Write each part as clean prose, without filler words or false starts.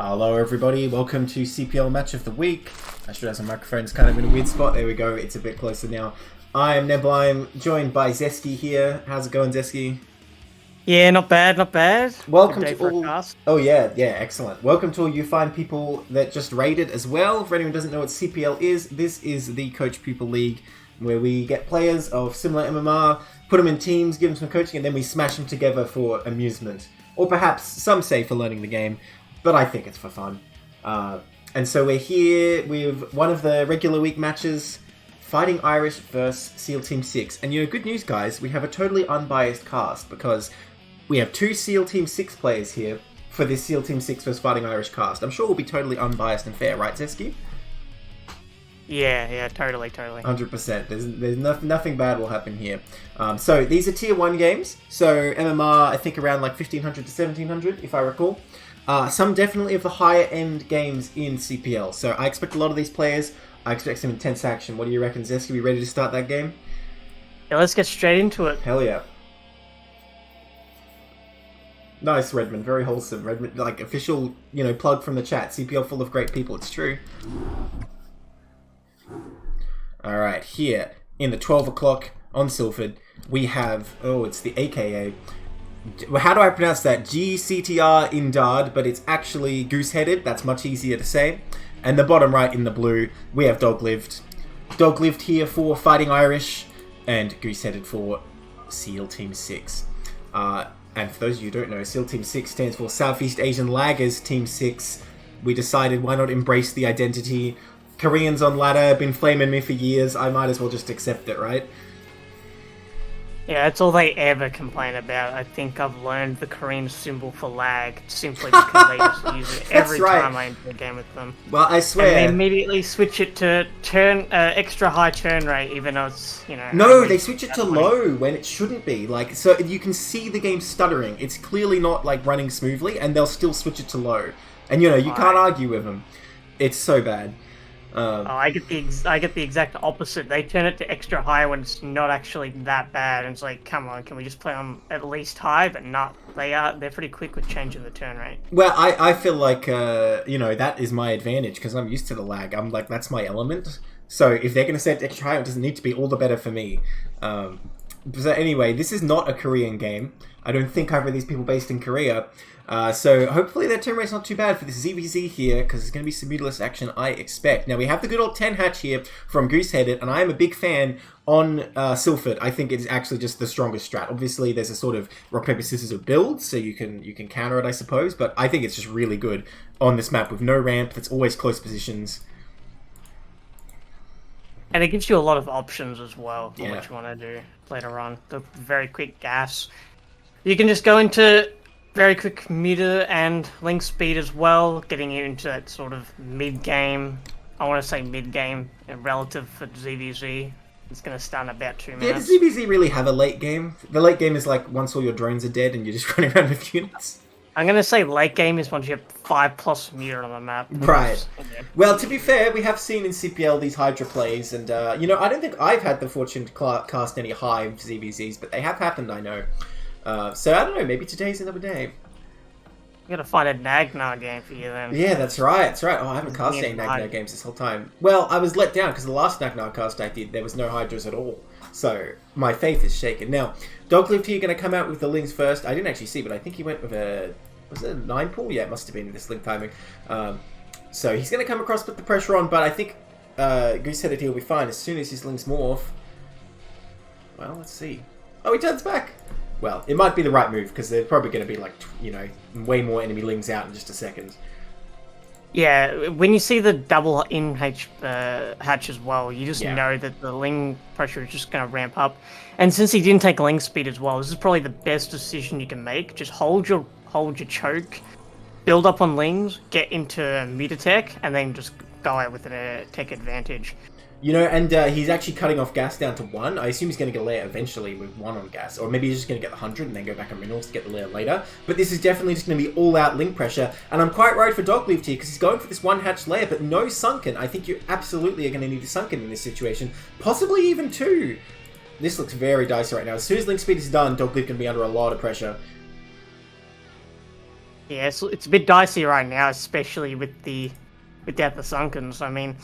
Hello everybody, welcome to CPL Match of the Week. I should have some microphones kind of in a weird spot. There we go, it's a bit closer now. I am Neblime, joined by Zesky here. How's it going, Zesky? Yeah, not bad, not bad. Welcome to all... Oh yeah, excellent. Welcome to all you fine people that just raided as well. For anyone who doesn't know what CPL is, this is the Coach-Pupil League, where we get players of similar MMR, put them in teams, give them some coaching, and then we smash them together for amusement. Or perhaps some say for learning the game. But I think it's for fun. And so we're here with one of the regular week matches, Fightin Aiurish versus S.E.A.L Team 6. And good news guys, we have a totally unbiased cast because we have two S.E.A.L Team 6 players here for this S.E.A.L Team 6 versus Fightin Aiurish cast. I'm sure we'll be totally unbiased and fair, right Zesky? Yeah, totally. 100%. There's nothing bad will happen here. So these are tier 1 games. So MMR, I think around like 1500 to 1700 if I recall. Some definitely of the higher end games in CPL. So I expect a lot of these players. I expect some intense action. What do you reckon, Zesky? Are we ready to start that game? Yeah, let's get straight into it. Hell yeah. Nice, Redmond. Very wholesome. Redmond, like official, plug from the chat. CPL full of great people. It's true. Alright, here in the 12 o'clock on Silford, we have, it's the AKA. How do I pronounce that? GCTR Indard, but it's actually Gooseheaded. That's much easier to say. And the bottom right in the blue, we have Doglived. Doglived here for Fightin Aiurish, and Gooseheaded for S.E.A.L Team 6. And for those of you who don't know, S.E.A.L Team 6 stands for Southeast Asian Laggers Team 6. We decided why not embrace the identity. Koreans on ladder have been flaming me for years. I might as well just accept it, right? Yeah, that's all they ever complain about. I think I've learned the Korean symbol for lag simply because they just use it every time I enter a game with them. Well, I swear. And they immediately switch it to extra high turn rate, even though it's, No, they switch it to low when it shouldn't be. Like, so you can see the game stuttering. It's clearly not, like, running smoothly, and they'll still switch it to low. And, you can't argue with them. It's so bad. I get the exact opposite. They turn it to extra high when it's not actually that bad. And it's like, come on, can we just play on at least high? But not. They're pretty quick with changing the turn rate. Well, I feel like that is my advantage because I'm used to the lag. I'm like, that's my element. So if they're going to set it extra high, it doesn't need to be all the better for me. So anyway, this is not a Korean game. I don't think either of these people based in Korea. So hopefully their turn rate's not too bad for this ZVZ here, because there's going to be some meterless action, I expect. Now, we have the good old 10 hatch here from Gooseheaded, and I am a big fan on Silford. I think it's actually just the strongest strat. Obviously, there's a sort of rock, paper, scissors of build, so you can counter it, I suppose, but I think it's just really good on this map with no ramp. It's always close positions. And it gives you a lot of options as well for what you want to do later on. The very quick gas. You can just go into very quick meter and link speed as well, getting you into that sort of mid-game. I want to say mid-game relative for ZVZ. It's going to start in about 2 minutes. Yeah, does ZVZ really have a late game? The late game is like once all your drones are dead and you're just running around with units. I'm going to say late game is once you have 5+ meter on the map. Right. Well, to be fair, we have seen in CPL these Hydra plays, and, I don't think I've had the fortune to cast any high ZVZs, but they have happened, I know. So, I don't know, maybe today's another day. You gotta find a Nagnar game for you then. Yeah, that's right. Oh, I haven't cast any Nagnar games this whole time. Well, I was let down because the last Nagnar cast I did, there was no Hydras at all. So, my faith is shaken. Now, Doglived here going to come out with the Lings first. I didn't actually see, but I think he went with a... Was it a 9 pull? Yeah, it must have been with this Link timing. So, he's going to come across, put the pressure on, but I think Gooseheaded here will be fine as soon as his Lings morph. Well, let's see. Oh, he turns back! Well, it might be the right move, because they're probably going to be, like, way more enemy Lings out in just a second. Yeah, when you see the double hatch as well, you just know that the Ling pressure is just going to ramp up. And since he didn't take Ling speed as well, this is probably the best decision you can make. Just hold your choke, build up on Lings, get into meter tech, and then just go out with a tech advantage. And he's actually cutting off gas down to 1. I assume he's going to get a layer eventually with 1 on gas. Or maybe he's just going to get the 100 and then go back on minerals to get the layer later. But this is definitely just going to be all-out link pressure. And I'm quite worried for Doglived here because he's going for this 1-hatch layer, but no sunken. I think you absolutely are going to need a sunken in this situation. Possibly even 2. This looks very dicey right now. As soon as link speed is done, Doglived can be under a lot of pressure. Yeah, it's a bit dicey right now, especially without the Sunkens. I mean,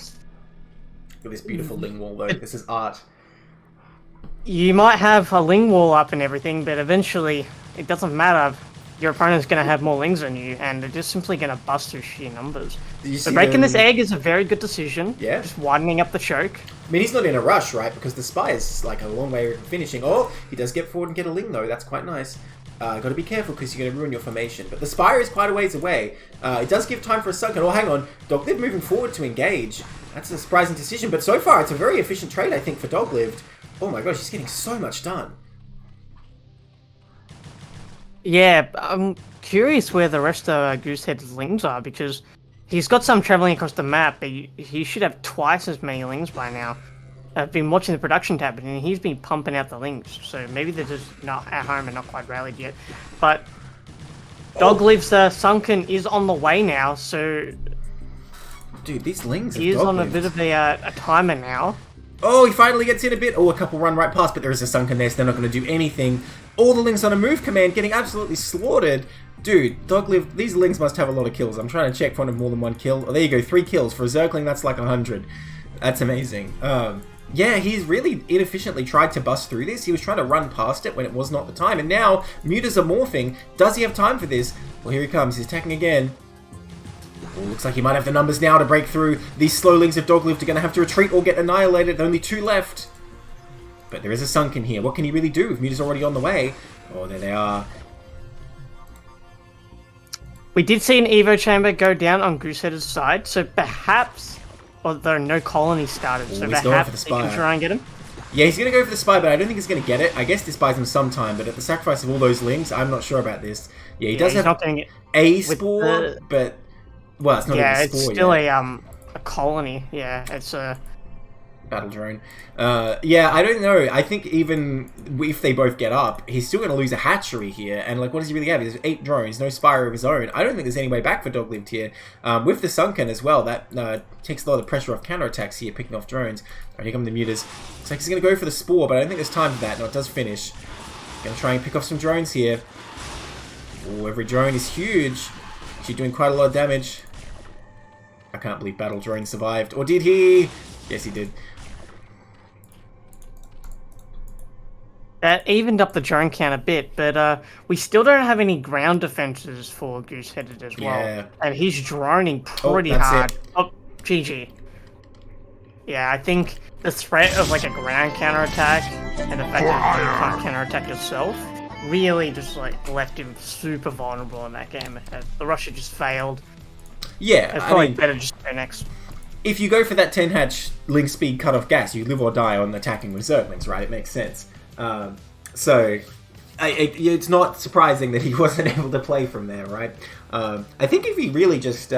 Look at this beautiful Ling wall, though. This is art. you might have a Ling wall up and everything, but eventually it doesn't matter. Your opponent's going to have more Lings than you, and they're just simply going to bust through sheer numbers. So breaking this egg is a very good decision. Yeah. Just widening up the choke. I mean, he's not in a rush, right? Because the Spy is like a long way from finishing. Oh, he does get forward and get a Ling, though. That's quite nice. Got to be careful because you're going to ruin your formation. But the Spire is quite a ways away. It does give time for a Sunken. Oh, hang on. Doglived moving forward to engage. That's a surprising decision. But so far, it's a very efficient trade, I think, for Doglived. Oh my gosh, he's getting so much done. Yeah, I'm curious where the rest of Goosehead's Lings are, because he's got some traveling across the map, but he should have twice as many Lings by now. I've been watching the production tab, and he's been pumping out the Lings, so maybe they're just not at home and not quite rallied yet. But Doglived's Sunken is on the way now, so... Dude, these Lings he is on a bit of a timer now. Oh, he finally gets in a bit. Oh, a couple run right past, but there is a Sunken there, so they're not going to do anything. All the Lings on a move command getting absolutely slaughtered. Dude, Doglived, these Lings must have a lot of kills. I'm trying to check for more than one kill. Oh, there you go, 3 kills. For a Zergling, that's like 100. That's amazing. Yeah, he's really inefficiently tried to bust through this. He was trying to run past it when it was not the time. And now, mutas are morphing. Does he have time for this? Well, here he comes. He's attacking again. Oh, looks like he might have the numbers now to break through. These slow Lings of Doglived are going to have to retreat or get annihilated. Only 2 left. But there is a Sunken here. What can he really do if mutas already on the way? Oh, there they are. We did see an Evo Chamber go down on Goosehead's side, so perhaps... although no colony started, so perhaps he can try and get him. Yeah, he's going to go for the Spy, but I don't think he's going to get it. I guess this buys him some time, but at the sacrifice of all those Lings, I'm not sure about this. Yeah, he does have a Spore, but... well, it's not even a Spore it's still a colony. Yeah, it's a... battle drone. Yeah, I don't know. I think even if they both get up, he's still going to lose a hatchery here. And, like, what does he really have? He has 8 drones, no Spire of his own. I don't think there's any way back for Doglived here. With the Sunken as well, that takes a lot of the pressure off counterattacks here, picking off drones. Right, here come the mutas. Looks like he's going to go for the Spore, but I don't think there's time for that. No, it does finish. Going to try and pick off some drones here. Oh, every drone is huge. Actually doing quite a lot of damage. I can't believe Battle Drone survived. Or did he? Yes, he did. That evened up the drone count a bit, but we still don't have any ground defenses for Gooseheaded as well. Yeah. And he's droning pretty hard. Oh, GG. Yeah, I think the threat of like a ground counterattack and the fact that you can't counterattack yourself really just like left him super vulnerable in that game. The Russia just failed. Yeah, it's probably better just to go next. If you go for that 10 hatch Ling speed cut off gas, you live or die on attacking with Zerglings, right? It makes sense. So it's not surprising that he wasn't able to play from there, right? I think if he really just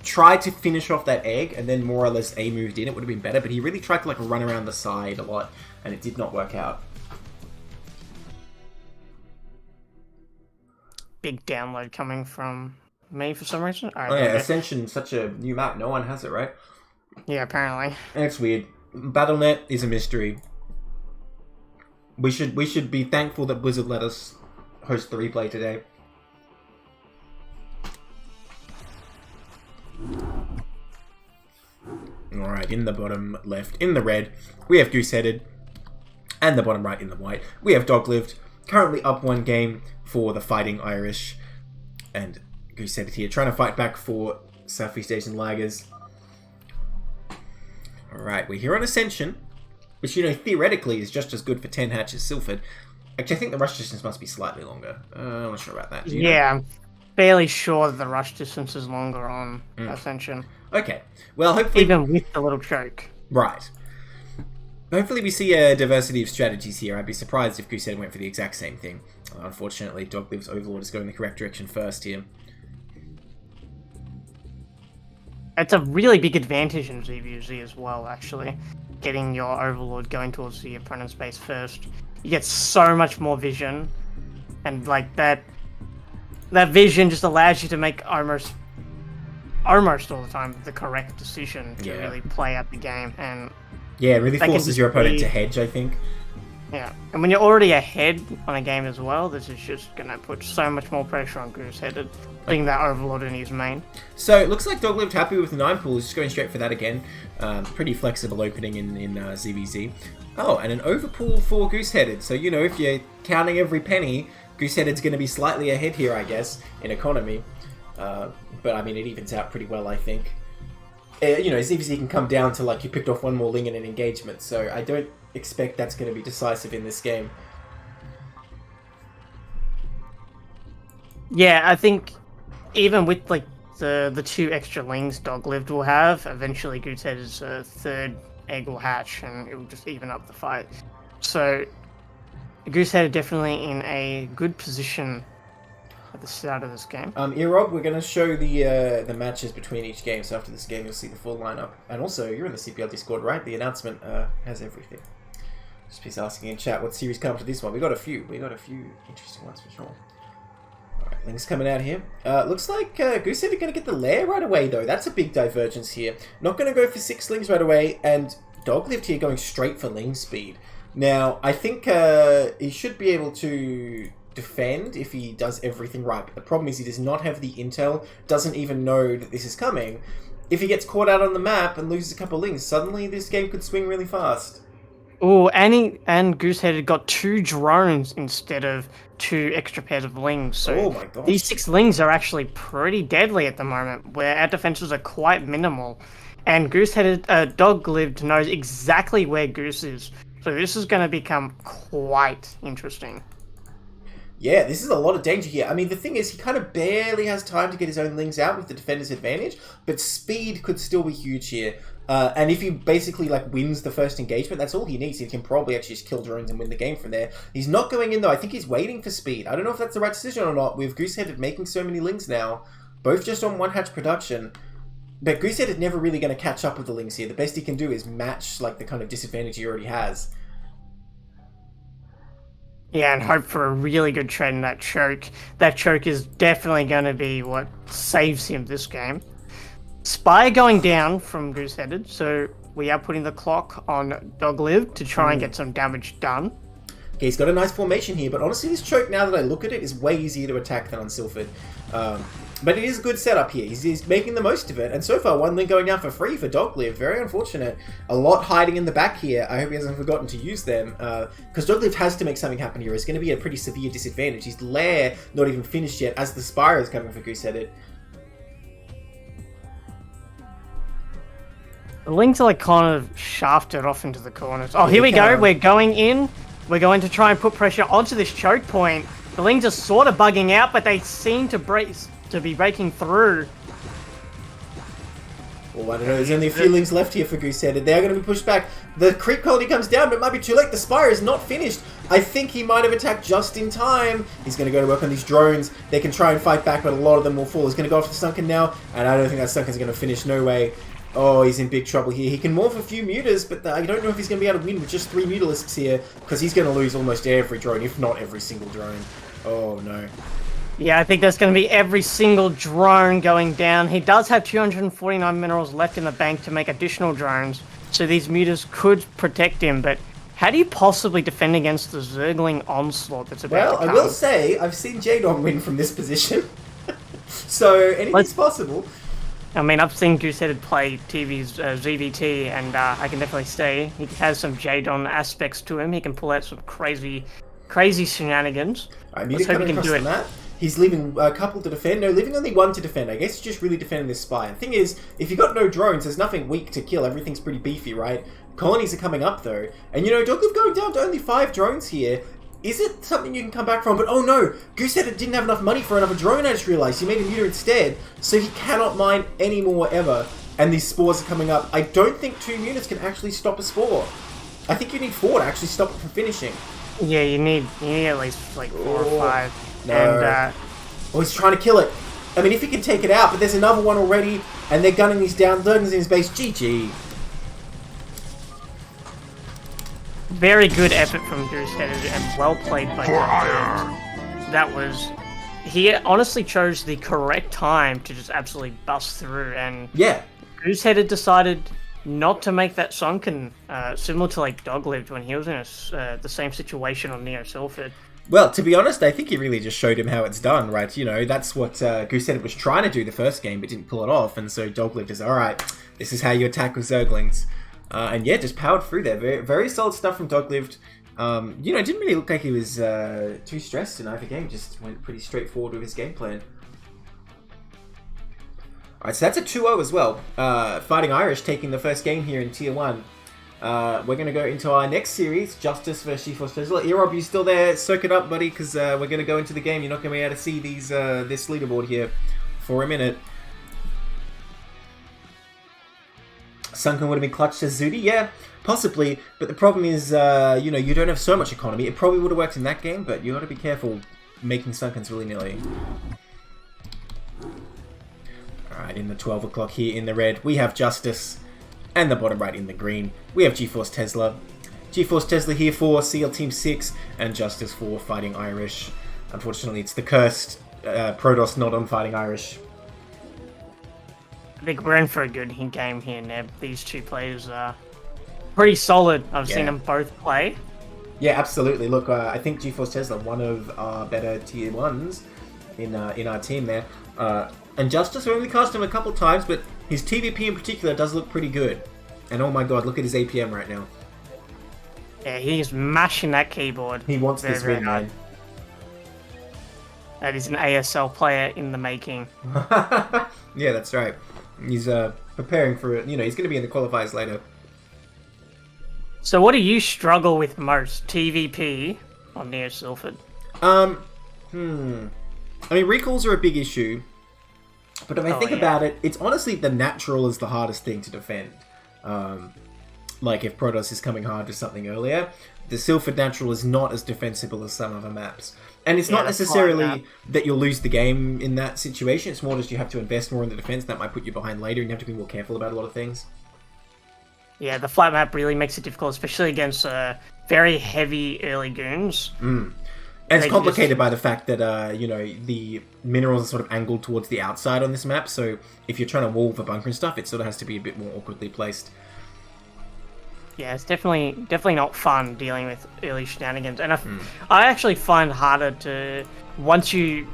tried to finish off that egg and then more or less A-moved in, it would have been better, but he really tried to like run around the side a lot, and it did not work out. Big download coming from me for some reason. Oh yeah, Ascension, such a new map, no one has it, right? Yeah, apparently. It's weird. BattleNet is a mystery. We should be thankful that Blizzard let us host the replay today. Alright, in the bottom left, in the red, we have Gooseheaded. And the bottom right in the white, we have Doglived. Currently up 1 game for the Fightin Aiurish. And Gooseheaded here, trying to fight back for Southeast Asian Lagers. Alright, we're here on Ascension. Which, you know, theoretically is just as good for 10 hatch as Silphid. Actually, I think the rush distance must be slightly longer. I'm not sure about that. Yeah, I'm fairly sure that the rush distance is longer on Ascension. Okay. Well, hopefully... even with the little choke. Right. Hopefully we see a diversity of strategies here. I'd be surprised if Goosehead went for the exact same thing. Unfortunately, Doglived's Overlord is going the correct direction first here. It's a really big advantage in ZVZ as well, actually. Getting your Overlord going towards the opponent's base first. You get so much more vision. And like that vision just allows you to make almost all the time the correct decision to really play out the game. And yeah, it really forces your opponent to hedge, I think. Yeah, and when you're already ahead on a game as well, this is just going to put so much more pressure on Gooseheaded, being that Overlord in his main. So it looks like Doglived happy with the 9 pool. He's just going straight for that again. Pretty flexible opening in ZVZ. Oh, and an overpool for Gooseheaded. So, you know, if you're counting every penny, Gooseheaded's going to be slightly ahead here, I guess, in economy. But, I mean, it evens out pretty well, I think. You know, ZVZ can come down to, like, you picked off one more Ling in an engagement. So I don't expect that's going to be decisive in this game. Yeah, I think even with like the 2 extra Lings Doglived will have, eventually Gooseheaded's third egg will hatch and it will just even up the fight. So Gooseheaded definitely in a good position at the start of this game. Rob, we're going to show the matches between each game. So after this game, you'll see the full lineup. And also, you're in the CPL Discord, right? The announcement has everything. Just please asking in chat what series comes to this one. We got a few interesting ones for sure. Alright, Ling's coming out here. Looks like Gooseheaded going to get the lair right away, though. That's a big divergence here. Not going to go for 6 Lings right away, and Doglived here going straight for Ling speed. Now, I think he should be able to defend if he does everything right. But the problem is he does not have the intel, doesn't even know that this is coming. If he gets caught out on the map and loses a couple of Lings, suddenly this game could swing really fast. Oh, and Gooseheaded got 2 drones instead of 2 extra pairs of Lings. So oh my gosh. These 6 Lings are actually pretty deadly at the moment, where our defenses are quite minimal. And Gooseheaded, Doglived knows exactly where Goose is. So this is going to become quite interesting. Yeah, this is a lot of danger here. I mean, the thing is, he kind of barely has time to get his own Lings out with the defender's advantage, but speed could still be huge here. And if he basically, like, wins the first engagement, that's all he needs. He can probably actually just kill drones and win the game from there. He's not going in, though. I think he's waiting for speed. I don't know if that's the right decision or not, with Gooseheaded making so many Lings now, both just on 1 hatch production. But Gooseheaded never really going to catch up with the Lings here. The best he can do is match, like, the kind of disadvantage he already has. Yeah, and hope for a really good trade in that choke. That choke is definitely going to be what saves him this game. Spire going down from Gooseheaded, so we are putting the clock on Doglived to try and get some damage done. Okay, he's got a nice formation here, but honestly this choke, now that I look at it, is way easier to attack than on Silphid. But it is a good setup here. He's making the most of it, and so far 1 Ling going down for free for Doglived. Very unfortunate. A lot hiding in the back here. I hope he hasn't forgotten to use them, because Doglived has to make something happen here. It's going to be a pretty severe disadvantage. His lair not even finished yet as the Spire is coming for Gooseheaded. The Lings are like kind of shafted off into the corners. Oh, here we go. We're going in. We're going to try and put pressure onto this choke point. The Lings are sort of bugging out, but they seem to be breaking through. Well, I don't know. There's only a few Lings left here for Gooseheaded. They're going to be pushed back. The creep quality comes down, but it might be too late. The Spire is not finished. I think he might have attacked just in time. He's going to go to work on these drones. They can try and fight back, but a lot of them will fall. He's going to go after the Sunken now, and I don't think that Sunken's going to finish. No way. Oh, he's in big trouble here. He can morph a few mutas, but I don't know if he's going to be able to win with just 3 mutalisks here, because he's going to lose almost every drone, if not every single drone. Oh, no. Yeah, I think there's going to be every single drone going down. He does have 249 minerals left in the bank to make additional drones, so these mutas could protect him, but how do you possibly defend against the Zergling onslaught that's about to come? Well, I will say, I've seen Jadon win from this position, so anything's possible. I mean, I've seen Gooseheaded play TV's ZVT, and I can definitely say he has some Jadon aspects to him. He can pull out some crazy shenanigans. Let's hope he can do it. That. He's leaving a couple to defend. No, leaving only 1 to defend. I guess he's just really defending this Spire. The thing is, if you got no drones, there's nothing weak to kill. Everything's pretty beefy, right? Colonies are coming up, though. And, you know, Doglived going down to only 5 drones here. Is it something you can come back from? But oh no, Gooseheaded didn't have enough money for another drone, I just realised. He made a muta instead, so he cannot mine any more ever. And these spores are coming up. I don't think 2 mutas can actually stop a spore. I think you need 4 to actually stop it from finishing. Yeah, you need at least like 4 or 5. No. And oh, he's trying to kill it. I mean, if he can take it out, but there's another one already, and they're gunning these down. Lurgan's in his base. GG. Very good effort from Gooseheaded and well played by Doglived. That was... He honestly chose the correct time to just absolutely bust through, and yeah, Gooseheaded decided not to make that sunken, similar to like Doglived when he was in the same situation on Neo Silphid. Well, to be honest, I think he really just showed him how it's done, right? You know, that's what Gooseheaded was trying to do the first game, but didn't pull it off, and so Doglived is, alright, this is how you attack with Zerglings. And yeah, just powered through there. Very, very solid stuff from Doglived. You know, it didn't really look like he was too stressed in either game, just went pretty straightforward with his game plan. Alright, so that's a 2-0 as well. Fightin Aiurish taking the first game here in Tier 1. We're going to go into our next series, Justice vs GeforceTesla. Erob, you still there? Soak it up, buddy, because we're going to go into the game. You're not going to be able to see these this leaderboard here for a minute. Sunken would have been clutched to Zudi? Yeah, possibly. But the problem is, you know, you don't have so much economy. It probably would have worked in that game, but you got to be careful making Sunkens willy-nilly. Alright, in the 12 o'clock here in the red, we have Justice. And the bottom right in the green, we have GeforceTesla. GeforceTesla here for S.E.A.L Team 6, and Justice for Fightin Aiurish. Unfortunately, it's the cursed Protoss not on Fightin Aiurish. I think we're in for a good game here, Neb. These two players are pretty solid. I've seen them both play. Yeah, absolutely. Look, I think GeforceTesla, one of our better Tier 1s in our team there. And Justice, we only cast him a couple times, but his TVP in particular does look pretty good. And oh my god, look at his APM right now. Yeah, he's mashing that keyboard. He wants this win, man. That is an ASL player in the making. Yeah, that's right. He's preparing for it. You know, he's going to be in the qualifiers later. So what do you struggle with most? TVP on Neo Silphid? I mean, recalls are a big issue. But if I think about it, it's honestly the natural is the hardest thing to defend. Like if Protoss is coming hard to something earlier, the Silphid natural is not as defensible as some other maps. And it's not necessarily that you'll lose the game in that situation, it's more just you have to invest more in the defense, that might put you behind later, and you have to be more careful about a lot of things. Yeah, the flat map really makes it difficult, especially against very heavy early goons. And it's complicated by the fact that, you know, the minerals are sort of angled towards the outside on this map, so if you're trying to wall the bunker and stuff, it sort of has to be a bit more awkwardly placed. Yeah, it's definitely not fun dealing with early shenanigans. And I actually find harder to, once you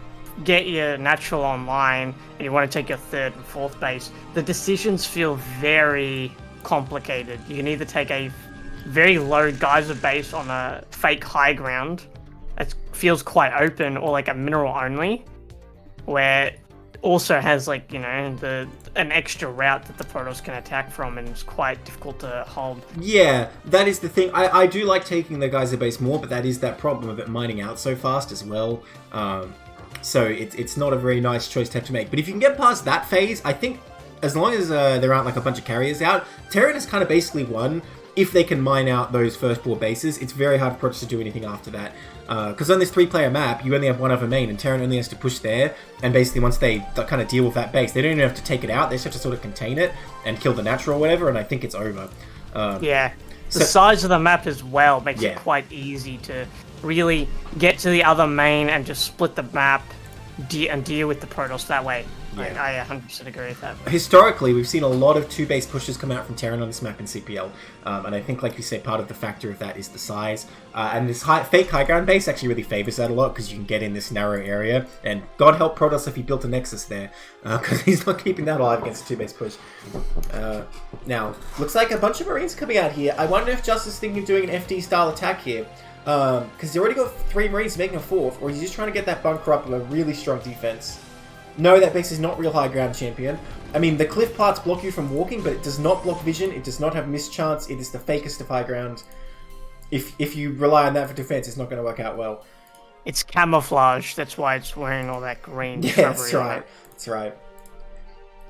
get your natural online and you want to take your third and fourth base, the decisions feel very complicated. You can either take a very low geyser base on a fake high ground, it feels quite open, or like a mineral only, where also has like, you know, an extra route that the Protoss can attack from, and it's quite difficult to hold. Yeah, that is the thing. I do like taking the geyser base more, but that is that problem of it mining out so fast as well. So it's not a very nice choice to have to make. But if you can get past that phase, I think as long as there aren't like a bunch of carriers out, Terran is kind of basically won. If they can mine out those first 4 bases, it's very hard for Protoss to do anything after that. Because on this 3-player map, you only have one other main, and Terran only has to push there, and basically once they kind of deal with that base, they don't even have to take it out, they just have to sort of contain it, and kill the natural or whatever, and I think it's over. Yeah, the size of the map as well makes it quite easy to really get to the other main and just split the map and deal with the Protoss that way. Yeah. I 100% agree with that. Historically, we've seen a lot of 2-base pushes come out from Terran on this map in CPL, and I think, like you said, part of the factor of that is the size. And this fake high ground base actually really favors that a lot, because you can get in this narrow area, and God help Protoss if he built a Nexus there, because he's not keeping that alive against a 2-base push. Now, looks like a bunch of Marines coming out here. I wonder if Justice is thinking of doing an FD-style attack here, because he's already got 3 Marines making a 4th, or he's just trying to get that bunker up with a really strong defense. No, that base is not real high ground, champion. I mean, the cliff parts block you from walking, but it does not block vision, it does not have mischance, it is the fakest of high ground. If you rely on that for defense, it's not going to work out well. It's camouflage, that's why it's wearing all that green. Yeah, that's right. That's right.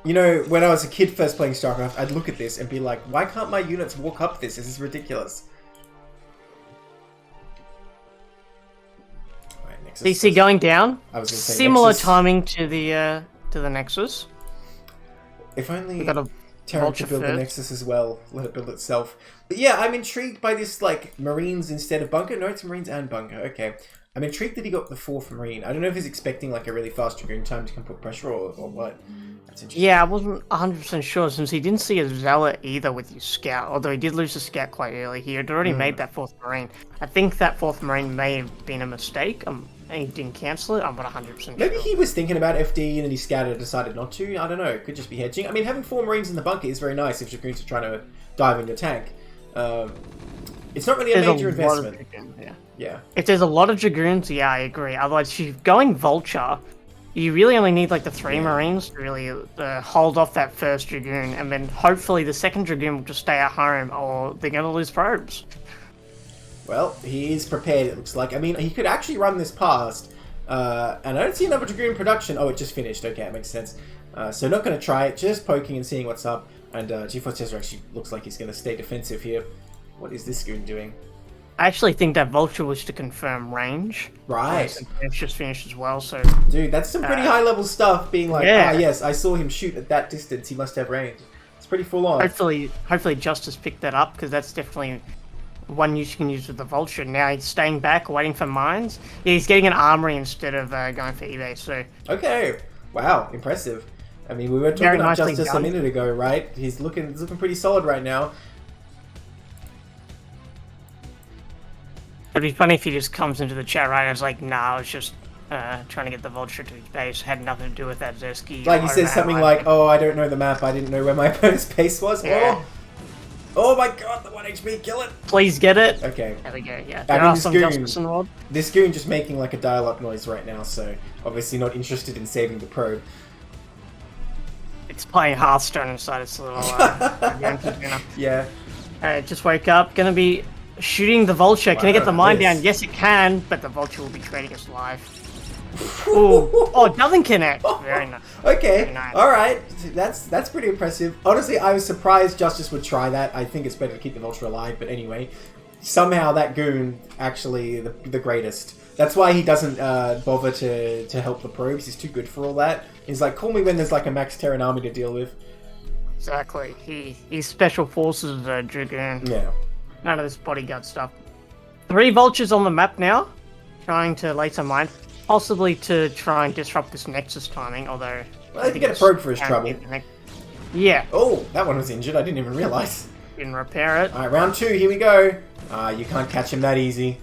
You know, when I was a kid first playing StarCraft, I'd look at this and be like, why can't my units walk up this? This is ridiculous. DC going down. I was going to say similar Nexus. Timing to the Nexus. If only Terran could build the Nexus as well, let it build itself. But yeah, I'm intrigued by this, like, Marines instead of bunker. No, it's Marines and bunker. Okay. I'm intrigued that he got the 4th Marine. I don't know if he's expecting like a really fast Dragoon time to come put pressure or what. That's interesting. Yeah, I wasn't 100% sure since he didn't see a Zealot either with his Scout, although he did lose the Scout quite early. He had already made that 4th Marine. I think that 4th Marine may have been a mistake. And he didn't cancel it. I'm not 100% sure. Maybe he was thinking about FD and then he scouted and decided not to. I don't know. It could just be hedging. I mean, having 4 Marines in the bunker is very nice if Dragoons are trying to dive in your tank. It's not really a major investment. Yeah. If there's a lot of Dragoons, yeah, I agree. Otherwise, if you're going Vulture, you really only need like the 3 Marines to really hold off that first Dragoon, and then hopefully the second Dragoon will just stay at home, or they're going to lose probes. Well, he is prepared, it looks like. I mean, he could actually run this past, and I don't see another Dragoon production. Oh, it just finished. Okay, that makes sense. So not going to try it, just poking and seeing what's up. And GeforceTesla actually looks like he's going to stay defensive here. What is this goon doing? I actually think that Vulture was to confirm range. Right. It's just finished as well, so... Dude, that's some pretty high-level stuff, being like, yes, I saw him shoot at that distance, he must have range. It's pretty full-on. Hopefully Justice picked that up, because that's definitely one use you can use with the Vulture. Now he's staying back, waiting for mines. Yeah, he's getting an armory instead of going for eBay, so... Okay. Wow, impressive. I mean, we were talking about Justice a minute ago, right? He's looking pretty solid right now. It'd be funny if he just comes into the chat right and it's like, nah, I was just trying to get the Vulture to his base. Had nothing to do with that Zesky. Like he says something like, oh, I don't know the map. I didn't know where my opponent's base was. Yeah. Oh my god, the 1 HP, kill it. Please get it. Okay. There we go, yeah. There are some Justice in the world. This goon just making like a dial-up noise right now, so obviously not interested in saving the probe. It's playing Hearthstone inside its little Yeah. Just wake up. Gonna be shooting the Vulture. Can I get the mine down? Yes, it can, but the Vulture will be creating its life. Ooh. Oh, doesn't connect. Very nice. Okay. Very nice. All right. That's pretty impressive. Honestly, I was surprised Justice would try that. I think it's better to keep the Vulture alive, but anyway. Somehow that goon actually the greatest. That's why he doesn't bother to help the probes. He's too good for all that. He's like, call me when there's like a Max Terran army to deal with. Exactly. He's Special Forces Dragoon. Yeah. None of this bodyguard stuff. 3 Vultures on the map now. Trying to lay some mine. Possibly to try and disrupt this Nexus timing, although... Well, I think get a probe for his trouble. Yeah. Oh, that one was injured. I didn't even realise. Didn't repair it. Alright, round 2, here we go. You can't catch him that easy.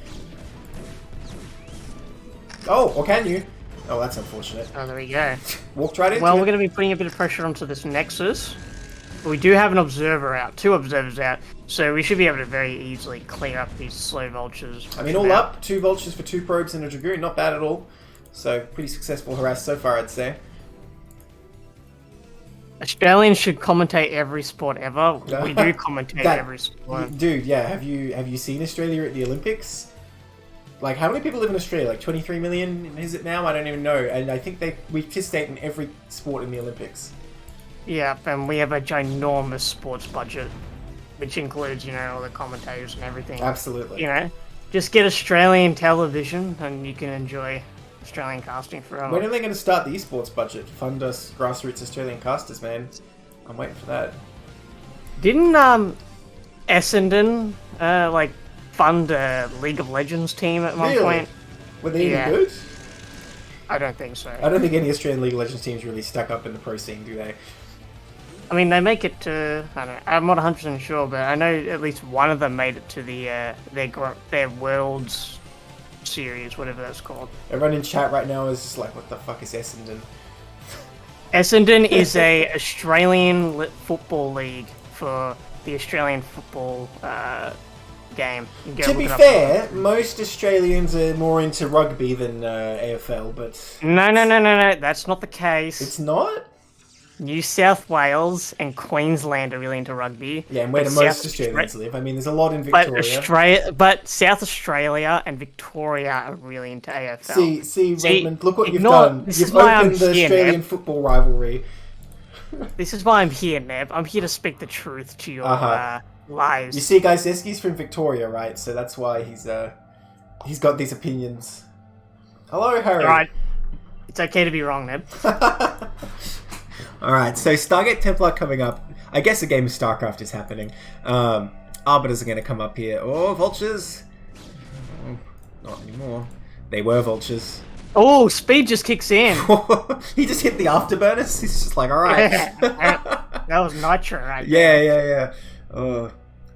Oh, or can you? Oh, that's unfortunate. Oh, there we go. Walked right into Well, it. we're going to be putting a bit of pressure onto this Nexus. But we do have an observer out, 2 observers out, so we should be able to very easily clear up these slow Vultures. I mean, all up, 2 Vultures for 2 probes and a Dragoon, not bad at all. So, pretty successful harass so far, I'd say. Australians should commentate every sport ever. We do commentate every sport. Dude, yeah, have you seen Australia at the Olympics? Like, how many people live in Australia? Like 23 million, is it now? I don't even know. And I think we participate in every sport in the Olympics. Yeah, and we have a ginormous sports budget, which includes, all the commentators and everything. Absolutely. Just get Australian television and you can enjoy Australian casting forever. When are they going to start the esports budget? Fund us grassroots Australian casters, man. I'm waiting for that. Didn't Essendon fund a League of Legends team at one point? Were they even good? I don't think so. I don't think any Australian League of Legends teams really stack up in the pro scene, do they? I mean, they make it to... I don't know, I'm not 100% sure, but I know at least one of them made it to the their Worlds series, whatever that's called. Everyone in chat right now is just like, what the fuck is Essendon? Essendon is a Australian football league for the Australian football game. To be fair, most Australians are more into rugby than AFL, but... No, that's not the case. It's not? New South Wales and Queensland are really into rugby. Yeah, and where do most Australians live? I mean, there's a lot in Victoria. But South Australia and Victoria are really into AFL. See, Redmond, look what you've done. You've opened the Australian football rivalry. This is why I'm here, Neb. I'm here to speak the truth to your lies. You see, guys, Zesky's from Victoria, right? So that's why he's got these opinions. Hello, Harry. Alright. It's okay to be wrong, Neb. Alright, so Stargate Templar coming up. I guess a game of StarCraft is happening. Arbiters are going to come up here. Oh, Vultures! Oh, not anymore. They were vultures. Oh, speed just kicks in. He just hit the afterburners. He's just like, all right. That was nitro, right? Yeah.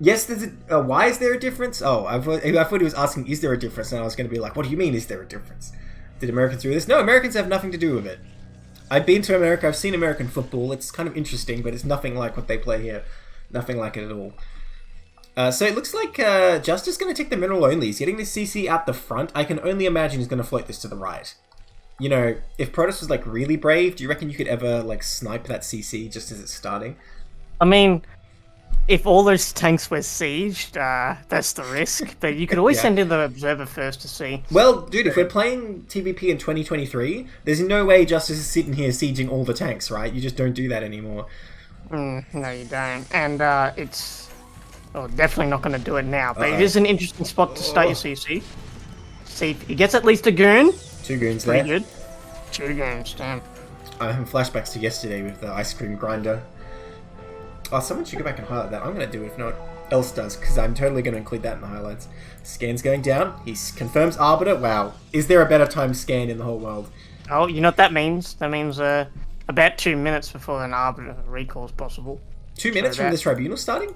Yes, there's a. Why is there a difference? Oh, I thought he was asking, is there a difference? And I was going to be like, what do you mean, is there a difference? Did Americans do this? No, Americans have nothing to do with it. I've been to America. I've seen American football. It's kind of interesting, but it's nothing like what they play here. Nothing like it at all. So it looks like Justice is going to take the mineral only. He's getting this CC out the front. I can only imagine he's going to float this to the right. You know, if Protoss was like really brave, do you reckon you could ever like snipe that CC just as it's starting? I mean, if all those tanks were sieged, that's the risk. But you could always send in the observer first to see. Well, dude, if we're playing TVP in 2023, there's no way Justice is sitting here sieging all the tanks, right? You just don't do that anymore. No, you don't. And it's... Oh, definitely not going to do it now. But it is an interesting spot to start your CC. See if he gets at least a goon. 2 goons Pretty there. good. 2 goons, damn. I'm having flashbacks to yesterday with the ice cream grinder. Oh, someone should go back and highlight that. I'm going to do it if no one else does, because I'm totally going to include that in the highlights. Scan's going down. He confirms Arbiter. Wow. Is there a better time scan in the whole world? Oh, you know what that means? That means about 2 minutes before an Arbiter recall is possible. 2 minutes from this tribunal starting?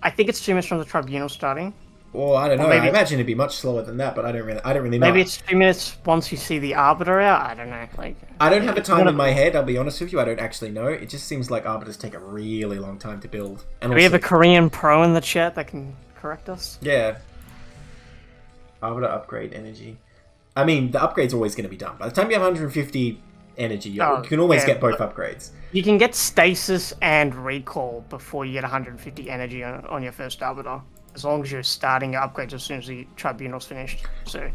I think it's 2 minutes from the tribunal starting. Or I don't know. I imagine it'd be much slower than that, but I don't really know. Maybe it's 2 minutes once you see the Arbiter out. I don't know. I don't have a time in my head. I'll be honest with you. I don't actually know. It just seems like Arbiters take a really long time to build. And do we have a Korean pro in the chat that can correct us? Yeah. Arbiter upgrade energy. I mean, the upgrade's always going to be done. By the time you have 150 energy, you can always get both upgrades. You can get stasis and recall before you get 150 energy on your first Arbiter. As long as you're starting your upgrades as soon as the tribunal's finished. So,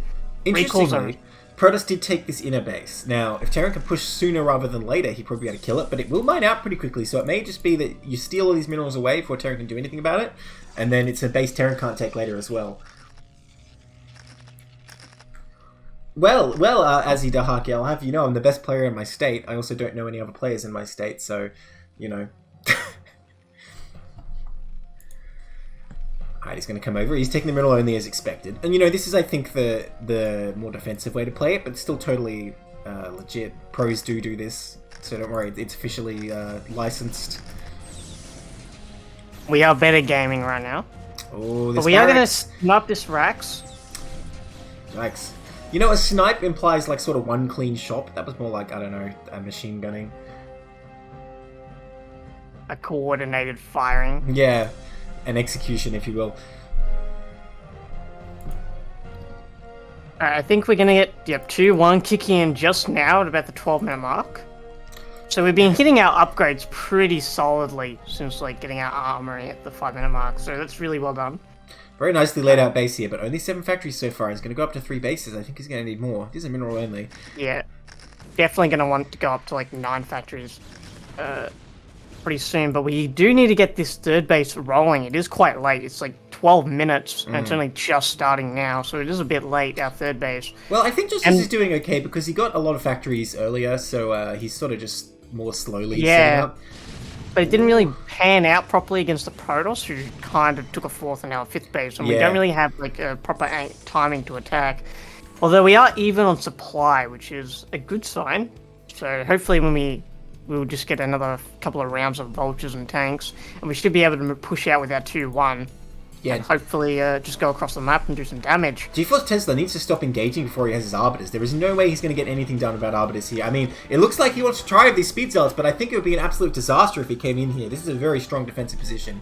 interestingly, Protoss did take this inner base. Now, if Terran can push sooner rather than later, he'd probably be able to kill it, but it will mine out pretty quickly, so it may just be that you steal all these minerals away before Terran can do anything about it, and then it's a base Terran can't take later as well. Well, Azzy Dahaki, I'll have you know I'm the best player in my state. I also don't know any other players in my state, so, you know... Alright, he's going to come over. He's taking the middle only as expected. And, you know, this is, I think, the more defensive way to play it, but still totally legit. Pros do this, so don't worry. It's officially licensed. We are better gaming right now. Oh, this but we are going to snipe this Rax. Rax. You know, a snipe implies, like, sort of one clean shot. That was more like, I don't know, a machine gunning. A coordinated firing. Yeah. An execution, if you will. I think we're going to get 2-1 kicking in just now at about the 12-minute mark. So we've been hitting our upgrades pretty solidly since like getting our armory at the 5-minute mark. So that's really well done. Very nicely laid out base here, but only 7 factories so far. He's going to go up to 3 bases. I think he's going to need more. This is a mineral only. Yeah. Definitely going to want to go up to like 9 factories pretty soon, but we do need to get this third base rolling. It is quite late. It's like 12 minutes, and it's only just starting now, so it is a bit late, our third base. Well, I think Justice is doing okay because he got a lot of factories earlier, so he's sort of just more slowly setting up. But it didn't really pan out properly against the Protoss, who kind of took a 4th and now a 5th base, and we don't really have like a proper timing to attack. Although we are even on supply, which is a good sign. So hopefully when we'll just get another couple of rounds of vultures and tanks, and we should be able to push out with our 2-1. Yeah. And hopefully just go across the map and do some damage. GeforceTesla needs to stop engaging before he has his Arbiters. There is no way he's going to get anything done about Arbiters here. I mean, it looks like he wants to try with these speed zealots, but I think it would be an absolute disaster if he came in here. This is a very strong defensive position.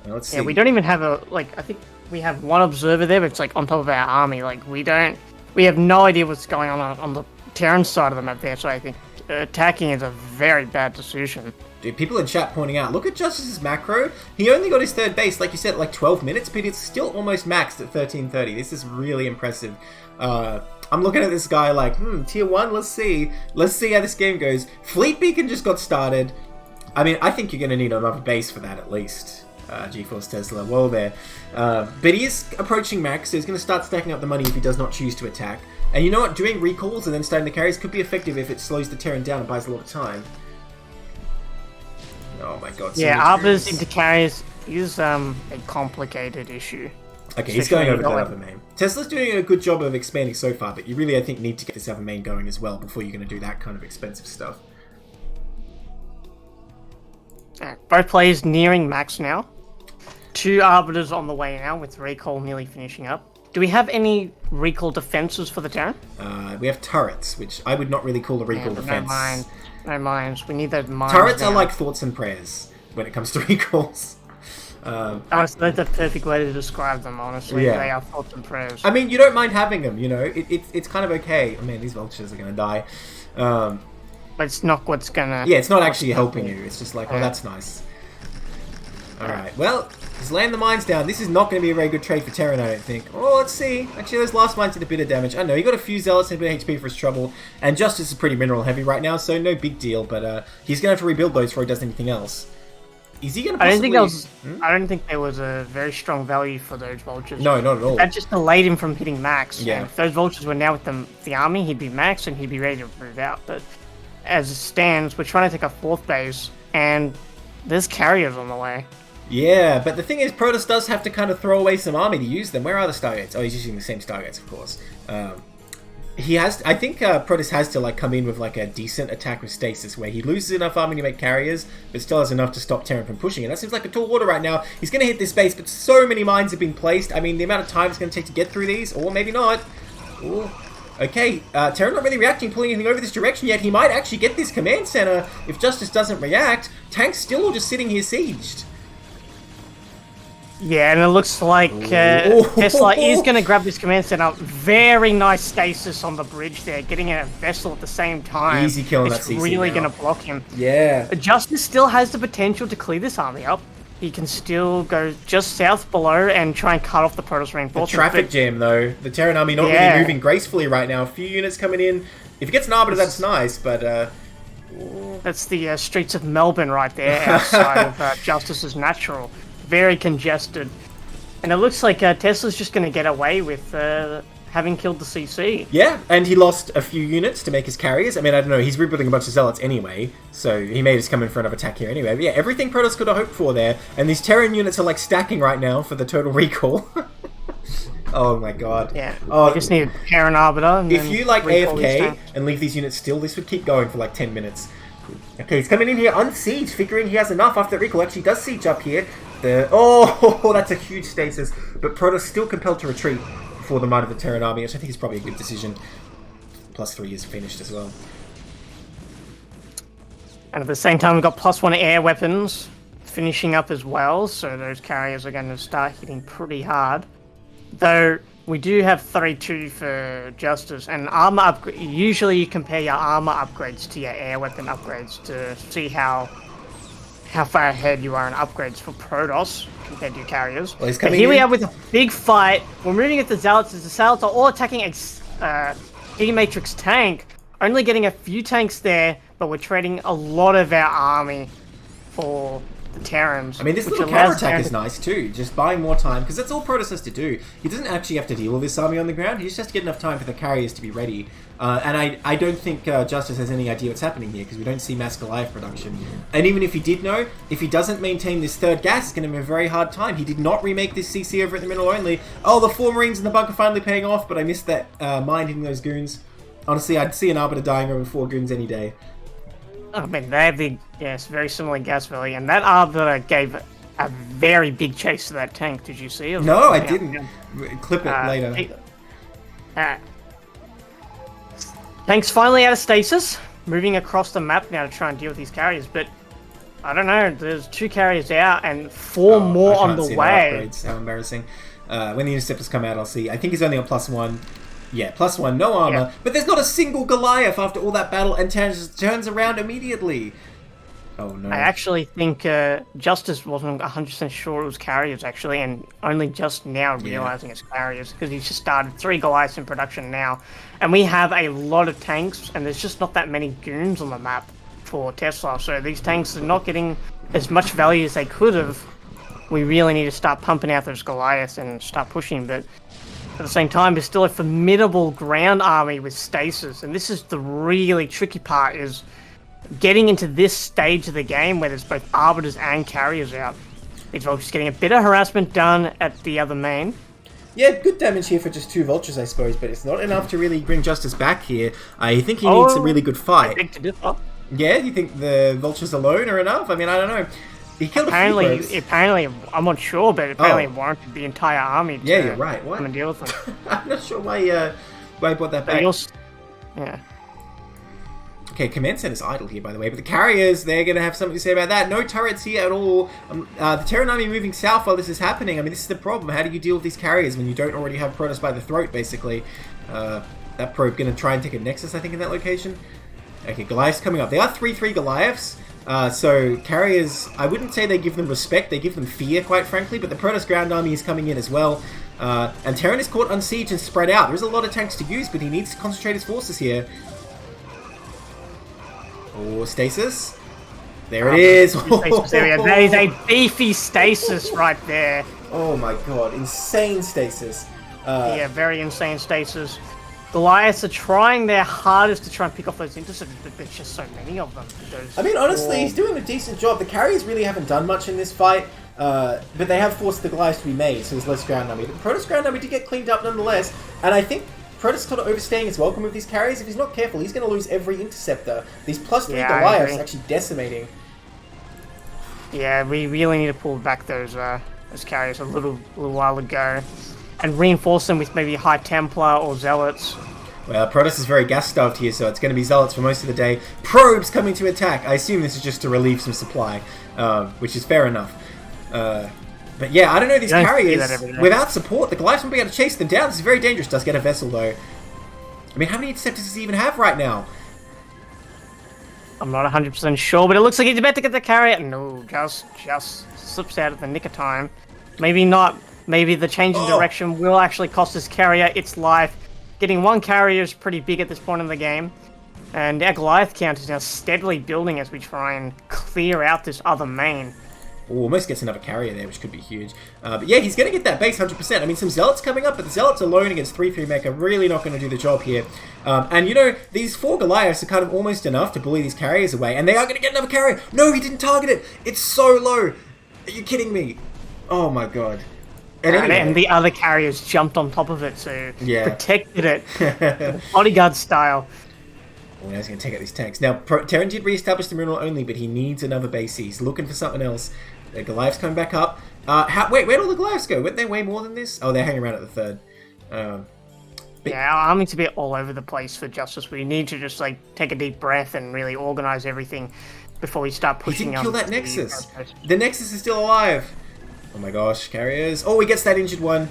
Let's see. Yeah, we don't even have I think we have 1 observer there, but it's like on top of our army. Like, we have no idea what's going on the Terran side of the map there, so I think attacking is a very bad decision. Dude, people in chat pointing out, look at Justice's macro. He only got his third base, like you said, like 12 minutes, but it's still almost maxed at 1330. This is really impressive. I'm looking at this guy like, tier 1, let's see. Let's see how this game goes. Fleet Beacon just got started. I mean, I think you're going to need another base for that at least. GeforceTesla, well there. But he is approaching max, so he's going to start stacking up the money if he does not choose to attack. And you know what? Doing recalls and then starting the carries could be effective if it slows the Terran down and buys a lot of time. Oh my god. Yeah, Arbiters into carries is a complicated issue. Okay, he's going over to that other main. Tesla's doing a good job of expanding so far, but you really, I think, need to get this other main going as well before you're going to do that kind of expensive stuff. Both players nearing max now. 2 Arbiters on the way now, with Recall nearly finishing up. Do we have any Recall defenses for the Terran? We have turrets, which I would not really call a Recall defense. No mines. We need those mines. Turrets are like thoughts and prayers when it comes to Recalls. Honestly, that's a perfect way to describe them, honestly. Yeah. They are thoughts and prayers. I mean, you don't mind having them, you know? It's kind of okay. Oh man, these vultures are going to die. But it's not what's going to... Yeah, it's not actually helping you. It's just like, oh, that's nice. Alright, well, he's laying the mines down. This is not going to be a very good trade for Terran, I don't think. Oh, let's see. Actually, those last mines did a bit of damage. I know, he got a few Zealots and a bit of HP for his trouble. And Justice is pretty mineral heavy right now, so no big deal. But he's going to have to rebuild those before he does anything else. Is he going to possibly... I don't think there was a very strong value for those vultures. No, not at all. That just delayed him from hitting max. Yeah. And if those vultures were now with the army, he'd be max and he'd be ready to move out. But as it stands, we're trying to take a 4th base, and there's carriers on the way. Yeah, but the thing is, Protoss does have to kind of throw away some army to use them. Where are the Stargates? Oh, he's using the same Stargates, of course. He has... I think Protoss has to like come in with like a decent attack with Stasis, where he loses enough army to make carriers, but still has enough to stop Terran from pushing it. That seems like a tall order right now. He's going to hit this base, but so many mines have been placed. I mean, the amount of time it's going to take to get through these, or maybe not. Ooh. Okay, Terran not really reacting, pulling anything over this direction yet. He might actually get this command center if Justice doesn't react. Tank's still all just sitting here sieged. Yeah, and it looks like Tesla is going to grab this command center. Very nice stasis on the bridge there, getting a vessel at the same time. Easy killing that CC. It's really going to block him. Yeah. Justice still has the potential to clear this army up. He can still go just south below and try and cut off the Protoss reinforcements. The traffic jam, though. The Terran army not really moving gracefully right now. A few units coming in. If he gets an Arbiter, that's nice, but... That's the streets of Melbourne right there, outside of Justice's natural. Very congested. And it looks like Tesla's just going to get away with having killed the CC. Yeah, and he lost a few units to make his carriers. I mean, I don't know, he's rebuilding a bunch of Zealots anyway, so he may just come in for another attack here anyway. But yeah, everything Protoss could have hoped for there. And these Terran units are like stacking right now for the total recall. Oh my god. Yeah, we just need a Terran Arbiter. And if you like AFK and leave these units still, this would keep going for like 10 minutes. Okay, he's coming in here unsieged, figuring he has enough after the recall. Actually does siege up here. Oh, that's a huge stasis. But Protoss still compelled to retreat before the might of the Terran army, which I think is probably a good decision. +3 is finished as well. And at the same time, we've got +1 air weapons finishing up as well, so those carriers are going to start hitting pretty hard. Though we do have 3-2 for Justice, and armor upgrade. Usually you compare your armor upgrades to your air weapon upgrades to see how far ahead you are in upgrades for Protoss compared to your carriers. Well, but here we are with a big fight. We're moving at the Zealots as the Zealots are all attacking a E-Matrix tank. Only getting a few tanks there, but we're trading a lot of our army for the Terrans. I mean, this little counterattack is nice too, just buying more time, because that's all Protoss has to do. He doesn't actually have to deal with this army on the ground, he just has to get enough time for the carriers to be ready. And I don't think Justice has any idea what's happening here, because we don't see mass Goliath production. And even if he did know, if he doesn't maintain this third gas, it's going to be a very hard time. He did not remake this CC over at the middle only. Oh, the 4 Marines in the bunker finally paying off, but I missed that mine hitting those goons. Honestly, I'd see an Arbiter dying over 4 goons any day. I mean, they have the, yes, very similar gas value, and that Arbiter gave a very big chase to that tank. Did you see it? No, I didn't. Clip it later. Tank's finally out of stasis, moving across the map now to try and deal with these carriers, but I don't know, there's 2 carriers out and 4 more on the way. How embarrassing. When the Interceptors come out, I'll see. I think he's only on +1. Yeah, +1, no armor. Yeah. But there's not a single Goliath after all that battle, and turns around immediately. Oh no. I actually think Justice wasn't 100% sure it was carriers, actually, and only just now realizing it's carriers, because he's just started 3 Goliaths in production now. And we have a lot of tanks, and there's just not that many goons on the map for Tesla, so these tanks are not getting as much value as they could have. We really need to start pumping out those Goliaths and start pushing, but at the same time, there's still a formidable ground army with stasis, and this is the really tricky part, is getting into this stage of the game where there's both Arbiters and carriers out. These folks getting a bit of harassment done at the other main. Yeah, good damage here for just 2 vultures, I suppose, but it's not enough to really bring Justice back here. I think he needs a really good fight. Yeah, do you think the vultures alone are enough? I mean, I don't know. He killed apparently, I'm not sure, but apparently it warranted the entire army to you're right. What? come and deal with them. I'm not sure why he brought that back. Yeah. Okay, command center's idle here, by the way, but the carriers, they're going to have something to say about that. No turrets here at all. The Terran army moving south while this is happening. I mean, this is the problem. How do you deal with these carriers when you don't already have Protoss by the throat, basically? That probe going to try and take a Nexus, I think, in that location. Okay, Goliaths coming up. They are 3-3 Goliaths. So carriers, I wouldn't say they give them respect, they give them fear, quite frankly, but the Protoss ground army is coming in as well. And Terran is caught on siege and spread out. There's a lot of tanks to use, but he needs to concentrate his forces here. Oh, stasis. There it is. That is a beefy stasis right there. Oh my god, insane stasis. Yeah, very insane stasis. Goliaths are trying their hardest to try and pick off those interceptors, but there's just so many of them. I mean, honestly, he's doing a decent job. The carriers really haven't done much in this fight, but they have forced the Goliaths to be made, so there's less ground army. The Protoss ground army did get cleaned up nonetheless, and I think Protoss kind of overstaying his welcome with these carriers. If he's not careful, he's going to lose every interceptor. These +3 Goliaths are actually decimating. Yeah, we really need to pull back those carriers a little while ago, and reinforce them with maybe High Templar or Zealots. Well, Protoss is very gas-starved here, so it's going to be Zealots for most of the day. Probes coming to attack. I assume this is just to relieve some supply, which is fair enough. But yeah, I don't know, these carriers, without support, the Goliaths won't be able to chase them down. This is very dangerous. Does get a vessel, though. I mean, how many interceptors does he even have right now? I'm not 100% sure, but it looks like he's about to get the carrier. No, just slips out at the nick of time. Maybe not. Maybe the change in direction will actually cost this carrier its life. Getting 1 carrier is pretty big at this point in the game. And our Goliath count is now steadily building as we try and clear out this other main. Ooh, almost gets another carrier there, which could be huge. But yeah, he's going to get that base 100%. I mean, some Zealots coming up, but the Zealots alone against 3-3 mech are really not going to do the job here. And you know, these 4 Goliaths are kind of almost enough to bully these carriers away, and they are going to get another carrier. No, he didn't target it. It's so low. Are you kidding me? Oh my god. And the other carriers jumped on top of it, so protected it, bodyguard style. Well, now he's going to take out these tanks. Now, Terran did re-establish the Mineral only, but he needs another base. He's looking for something else. The Goliaths coming back up. Wait, where'd all the Goliaths go? Weren't they way more than this? Oh, they're hanging around at the third. Yeah, our army's a bit all over the place for Justice. We need to just, like, take a deep breath and really organize everything before we start pushing. He didn't kill that Nexus. The Nexus is still alive. Oh my gosh, carriers. Oh, he gets that injured one.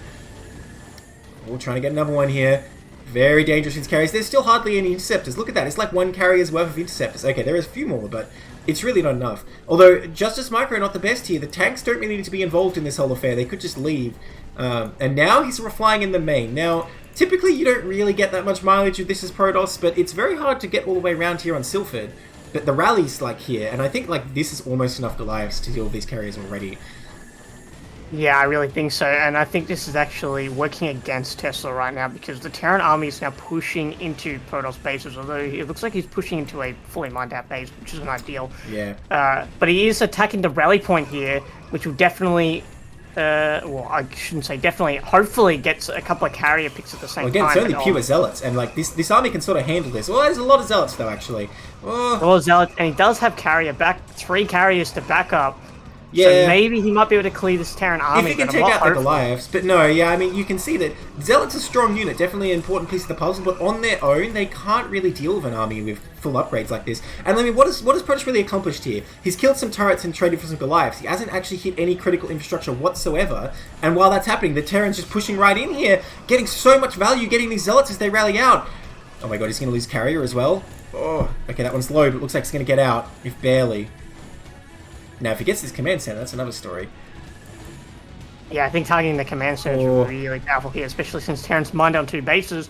We're trying to get another one here. Very dangerous, these carriers. There's still hardly any interceptors. Look at that. It's like 1 carrier's worth of interceptors. Okay, there is a few more, but it's really not enough. Although, Justice Micro are not the best here. The tanks don't really need to be involved in this whole affair. They could just leave. And now he's flying in the main. Now, typically you don't really get that much mileage with this as Protoss, but it's very hard to get all the way around here on Silphid. But the rally's like here, and I think like this is almost enough Goliaths to deal with these carriers already. Yeah, I really think so, and I think this is actually working against Tesla right now because the Terran army is now pushing into Protoss bases, although it looks like he's pushing into a fully mined out base, which isn't ideal. Yeah. But he is attacking the rally point here, which will definitely, well, I shouldn't say definitely, hopefully gets a couple of carrier picks at the same time. Again, it's only pure Zealots, and like this army can sort of handle this. Well, there's a lot of Zealots though, actually. Oh. A lot of Zealots, and he does have carrier back, 3 carriers to back up. Yeah. So maybe he might be able to clear this Terran army. If he can take out the Goliaths. But no, yeah, I mean, you can see that Zealot's a strong unit, definitely an important piece of the puzzle, but on their own, they can't really deal with an army with full upgrades like this. And I mean, what has Protoss really accomplished here? He's killed some turrets and traded for some Goliaths. He hasn't actually hit any critical infrastructure whatsoever. And while that's happening, the Terran's just pushing right in here, getting so much value, getting these Zealots as they rally out. Oh my god, he's going to lose carrier as well. Oh, okay, that one's low, but it looks like it's going to get out, if barely. Now, if he gets this command center, that's another story. Yeah, I think targeting the command center is really powerful here, especially since Terran's mined on 2 bases.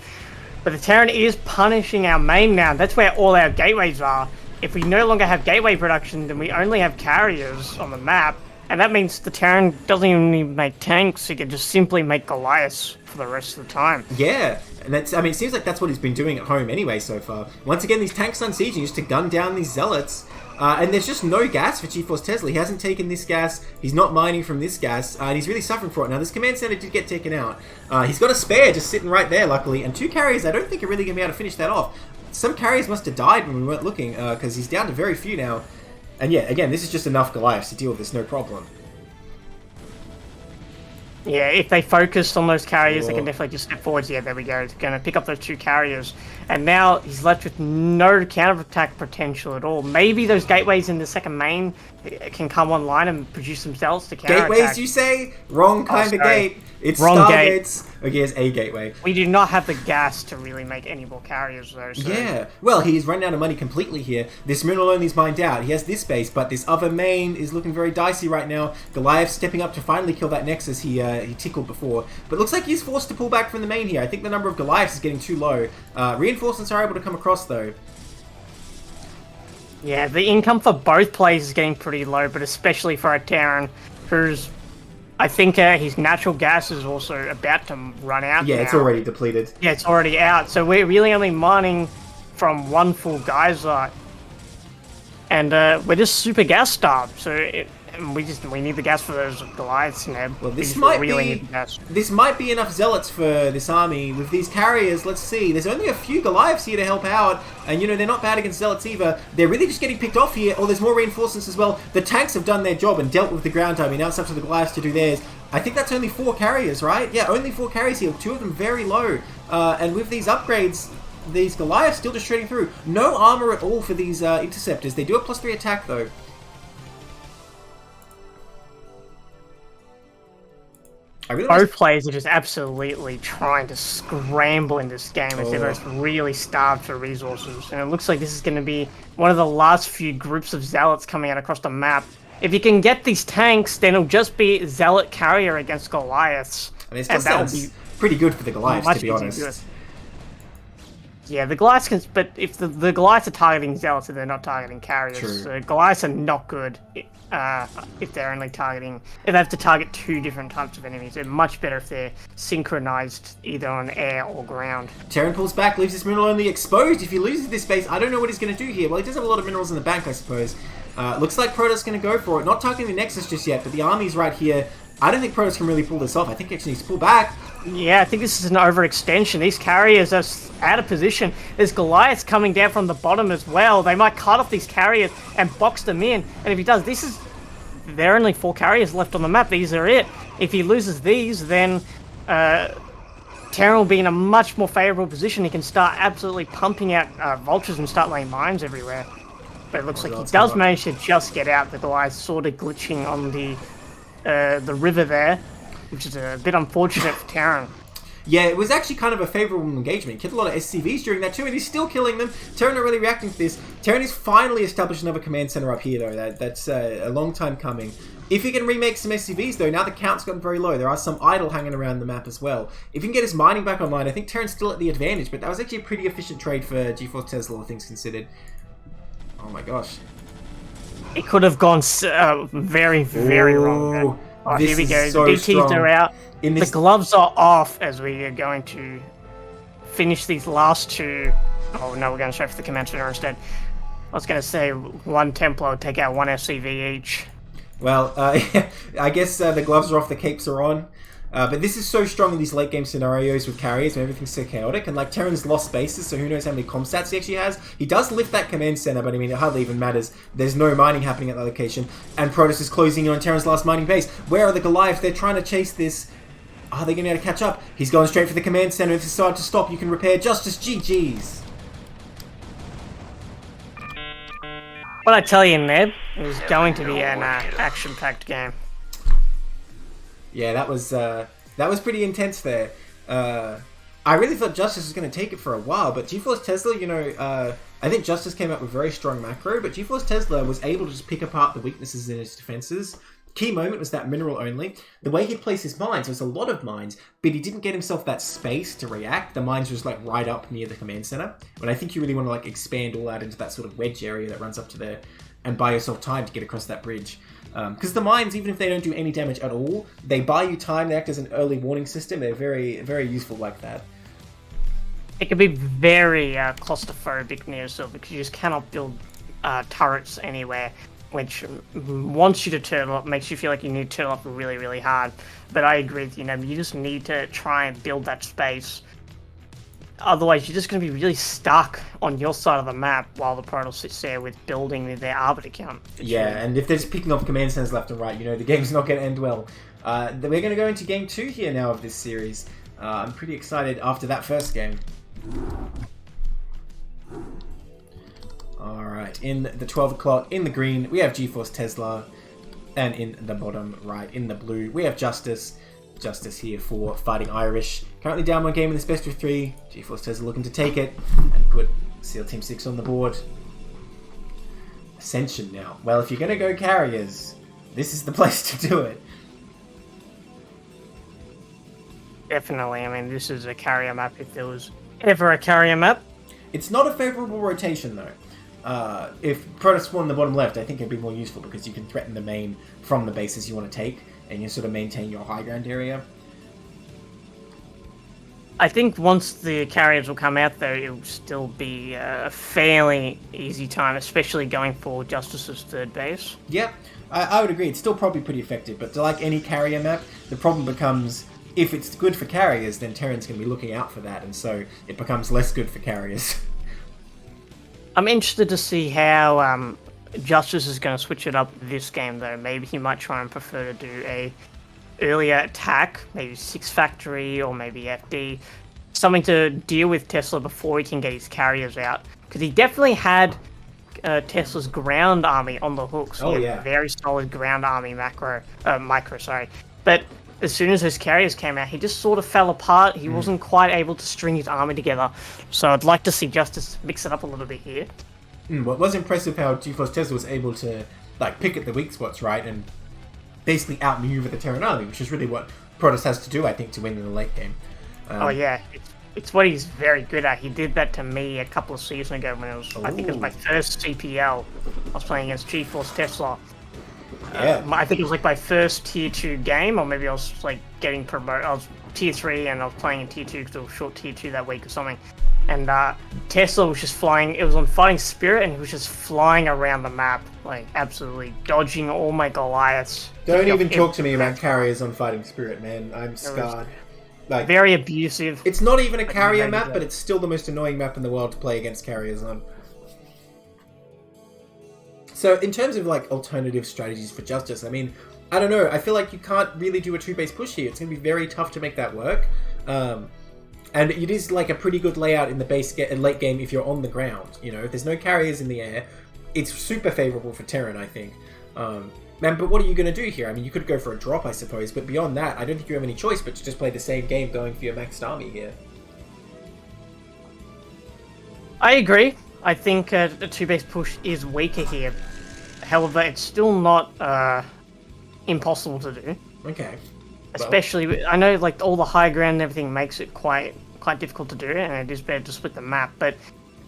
But the Terran is punishing our main now. That's where all our gateways are. If we no longer have gateway production, then we only have carriers on the map. And that means the Terran doesn't even need to make tanks. He can just simply make Goliaths for the rest of the time. Yeah, and that's, I mean, it seems like that's what he's been doing at home anyway so far. Once again, these tanks on siege, just to gun down these Zealots. And there's just no gas for GeforceTesla. He hasn't taken this gas. He's not mining from this gas. And he's really suffering for it. Now, this command center did get taken out. He's got a spare just sitting right there, luckily. And 2 carriers, I don't think are really going to be able to finish that off. Some carriers must have died when we weren't looking, because he's down to very few now. And yeah, again, this is just enough Goliaths to deal with this, no problem. Yeah, if they focused on those carriers, they can definitely just step forwards. Yeah, there we go. It's going to pick up those 2 carriers. And now he's left with no counterattack potential at all. Maybe those gateways in the second main can come online and produce themselves to counterattack. Gateways, you say? Wrong kind of gate. It's wrong Stargates. Gate. Okay, it's a gateway. We do not have the gas to really make any more carriers, though. So. Yeah. Well, he's run out of money completely here. This mineral only's mined out. He has this base, but this other main is looking very dicey right now. Goliath stepping up to finally kill that Nexus he tickled before. But looks like he's forced to pull back from the main here. I think the number of Goliaths is getting too low. Reinforcements are able to come across, though. Yeah, the income for both players is getting pretty low, but especially for a Terran, who's... I think his natural gas is also about to run out. Yeah, now. It's already depleted. Yeah, it's already out. So we're really only mining from 1 full geyser. And we're just super gas starved. So we need the gas for those Goliaths, Neb. Well, this might be enough zealots for this army. With these carriers, let's see. There's only a few Goliaths here to help out, and you know they're not bad against zealots either. They're really just getting picked off here. Oh, there's more reinforcements as well. The tanks have done their job and dealt with the ground army. Now it's up to the Goliaths to do theirs. I think that's only 4 carriers, right? Yeah, only 4 carriers here. 2 of them very low. And with these upgrades, these Goliaths still just shredding through. No armor at all for these interceptors. They do a +3 attack though. Both players are just absolutely trying to scramble in this game as they're both really starved for resources. And it looks like this is going to be one of the last few groups of Zealots coming out across the map. If you can get these tanks, then it'll just be Zealot carrier against Goliaths. I mean, it still sounds pretty good for the Goliaths, to be honest. Yeah, the Goliaths can... But if the Goliaths are targeting Zealots, they're not targeting carriers. True. So Goliaths are not good if they're only targeting... If they have to target 2 different types of enemies. They're much better if they're synchronized either on air or ground. Terran pulls back, leaves this mineral only exposed. If he loses this base, I don't know what he's going to do here. Well, he does have a lot of minerals in the bank, I suppose. Looks like Protoss going to go for it. Not targeting the Nexus just yet, but the army's right here. I don't think Protoss can really pull this off. I think he actually needs to pull back. Yeah, I think this is an overextension. These carriers are out of position. There's Goliaths coming down from the bottom as well. They might cut off these carriers and box them in. And if he does, there are only 4 carriers left on the map. These are it. If he loses these, then Terran will be in a much more favorable position. He can start absolutely pumping out vultures and start laying mines everywhere. But it looks like he does manage to just get out. The Goliath sort of glitching on the river there, which is a bit unfortunate for Terran. Yeah, it was actually kind of a favourable engagement. He killed a lot of SCVs during that too, and he's still killing them. Terran not really reacting to this. Terran is finally established another command centre up here, though. That's a long time coming. If he can remake some SCVs, though, now the count's gotten very low. There are some idle hanging around the map as well. If he can get his mining back online, I think Terran's still at the advantage, but that was actually a pretty efficient trade for GeforceTesla, all things considered. Oh my gosh. It could have gone very, very wrong. Oh, here we go. So the DTs are out. The gloves are off as we are going to finish these last 2. Oh no, we're going to show for the command center instead. I was going to say 1 Templar would take out 1 SCV each. Well, I guess the gloves are off, the capes are on. But this is so strong in these late game scenarios with carriers and everything's so chaotic. And like Terran's lost bases, so who knows how many comm stats he actually has. He does lift that command center, but I mean, it hardly even matters. There's no mining happening at that location. And Protoss is closing in on Terran's last mining base. Where are the Goliaths? They're trying to chase this. Are they going to be able to catch up? He's going straight for the command center. If it's time to stop, you can repair justice. GG's. What I tell you, Ned, it was going to be an action-packed game. Yeah, that was pretty intense there. I really thought Justice was going to take it for a while, but GeforceTesla, you know, I think Justice came up with very strong macro, but GeforceTesla was able to just pick apart the weaknesses in its defenses. Key moment was that mineral only. The way he placed his mines, was a lot of mines, but he didn't get himself that space to react. The mines was like right up near the command center. But I think you really want to like expand all out into that sort of wedge area that runs up to there and buy yourself time to get across that bridge. Because the mines, even if they don't do any damage at all, they buy you time, they act as an early warning system. They're very, very useful like that. It can be very claustrophobic near yourself because you just cannot build turrets anywhere, which wants you to turn up, makes you feel like you need to turn up really, really hard. But I agree with you, you just need to try and build that space. Otherwise, you're just going to be really stuck on your side of the map while the Protoss sits there with building their Arbiter count. Yeah, and if they're just picking off command centers left and right, the game's not going to end well. We're going to go into game 2 here now of this series. I'm pretty excited after that first game. Alright, in the 12 o'clock, in the green, we have GeforceTesla. And in the bottom right, in the blue, we have Justice. Justice here for Fightin Aiurish. Currently down one game in this best of 3. GeforceTesla looking to take it and put S.E.A.L Team 6 on the board. Ascension now. Well, if you're going to go carriers, this is the place to do it. Definitely. I mean, this is a carrier map if there was ever a carrier map. It's not a favourable rotation, though. If Protoss won the bottom left, I think it'd be more useful because you can threaten the main from the bases you want to take, and you sort of maintain your high ground area. I think once the carriers will come out, though, it'll still be a fairly easy time, especially going for Justice's third base. Yeah, I would agree. It's still probably pretty effective, but like any carrier map, the problem becomes if it's good for carriers, then Terran's going to be looking out for that, and so it becomes less good for carriers. I'm interested to see how Justice is going to switch it up this game, though. Maybe he might try and prefer to do a earlier attack, maybe 6 Factory or maybe FD, something to deal with Tesla before he can get his carriers out. Because he definitely had Tesla's ground army on the hooks. Oh, yeah. Very solid ground army micro. But as soon as those carriers came out, he just sort of fell apart. He wasn't quite able to string his army together. So I'd like to see Justice mix it up a little bit here. Well, it was impressive how GeforceTesla was able to pick at the weak spots, right, and basically outmaneuver the Terran army, which is really what Protoss has to do, I think, to win in the late game. Oh yeah, it's what he's very good at. He did that to me a couple of seasons ago when it was, I think it was my first CPL. I was playing against GeforceTesla. Yeah. I think it was like my first tier 2 game, or maybe I was like getting promoted. I was tier 3 and I was playing in tier 2 because it was short tier 2 that week or something. And Tesla was just flying. It was on Fighting Spirit, and he was just flying around the map, like absolutely dodging all my Goliaths. Don't even talk to me about carriers on Fighting Spirit, man. I'm scarred. Very abusive. It's not even a carrier map, but it's still the most annoying map in the world to play against carriers on. So, in terms of alternative strategies for Justice, I mean, I don't know. I feel like you can't really do a 2-base push here. It's going to be very tough to make that work. And it is a pretty good layout in the late game if you're on the ground. If there's no carriers in the air, it's super favorable for Terran, I think. But what are you going to do here? I mean, you could go for a drop, I suppose, but beyond that, I don't think you have any choice but to just play the same game going for your maxed army here. I agree. I think the 2-base push is weaker here. However, it's still not impossible to do. Okay. Especially, I know all the high ground and everything makes it quite difficult to do, and it is better to split the map. But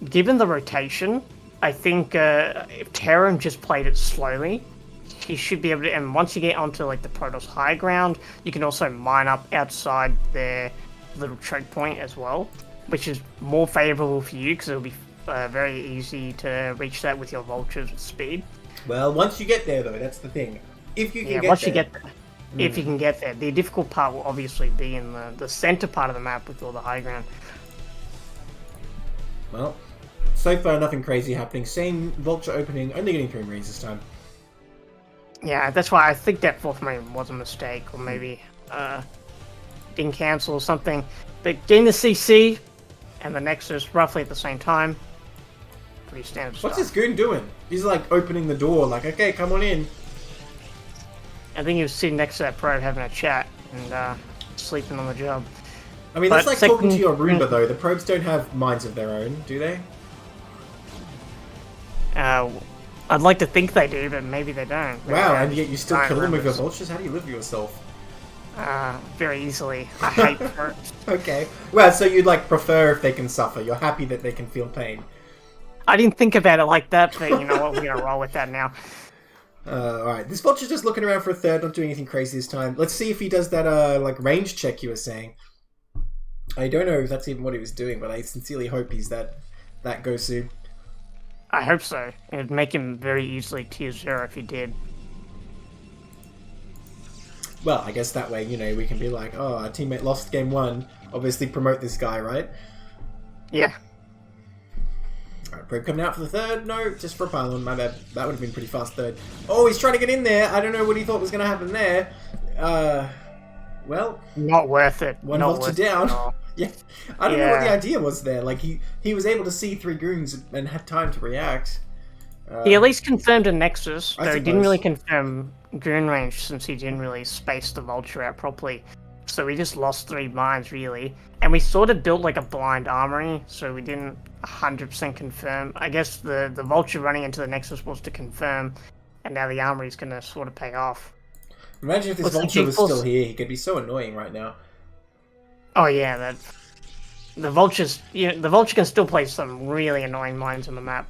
given the rotation, I think if Terran just played it slowly, he should be able to. And once you get onto the Protoss high ground, you can also mine up outside their little choke point as well, which is more favorable for you because it'll be very easy to reach that with your vultures with speed. Well, once you get there, though, that's the thing. If you can get there. If you can get there. The difficult part will obviously be in the center part of the map with all the high ground. Well, so far nothing crazy happening. Same vulture opening, only getting 3 marines this time. Yeah, that's why I think that 4th marine was a mistake, or maybe didn't cancel or something. But getting the CC and the Nexus roughly at the same time, pretty standard stuff. What's this goon doing? He's opening the door, okay, come on in. I think he was sitting next to that probe having a chat and sleeping on the job. I mean, that's talking to your Roomba, though. The probes don't have minds of their own, do they? I'd like to think they do, but maybe they don't. Wow, and yet you still kill them with your vultures? How do you live with yourself? Very easily. I hate probes. Okay. Well, so you'd prefer if they can suffer. You're happy that they can feel pain. I didn't think about it like that, but you know what? We're going to roll with that now. Alright, this vulture's just looking around for a third, not doing anything crazy this time. Let's see if he does that, range check you were saying. I don't know if that's even what he was doing, but I sincerely hope he's that Gosu. I hope so. It'd make him very easily tier 0 if he did. Well, I guess that way, we can be like, oh, our teammate lost game 1. Obviously promote this guy, right? Yeah. Alright, Probe coming out for the third. No, just for a pylon, my bad. That would have been pretty fast third. Oh, he's trying to get in there. I don't know what he thought was going to happen there. Well... Not worth it. One vulture down. Yeah. I don't know what the idea was there. Like, he was able to see 3 goons and had time to react. He at least confirmed a Nexus, though he didn't really suppose. confirm goon range since he didn't really space the vulture out properly. So we just lost 3 mines, really. And we sort of built like a blind armory, so we didn't 100% confirm. I guess the vulture running into the Nexus was to confirm, and now the armory is going to sort of pay off. Imagine if this vulture was still here. He could be so annoying right now. Oh yeah, the vultures. The vulture can still play some really annoying mines on the map.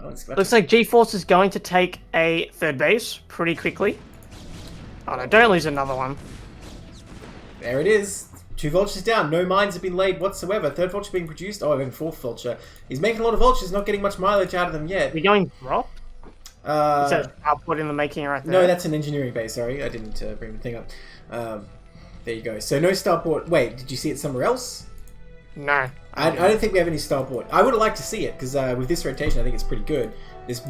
Oh, Looks like GeForce is going to take a 3rd base pretty quickly. Oh no, don't lose another one. There it is. 2 vultures down. No mines have been laid whatsoever. 3rd vulture being produced. Oh, even 4th vulture. He's making a lot of vultures, not getting much mileage out of them yet. We're going drop? Is that output in the making right there? No, that's an engineering base. Sorry, I didn't bring the thing up. There you go. So no starport. Wait, did you see it somewhere else? No. I don't think we have any starport. I would have liked to see it, because with this rotation, I think it's pretty good. This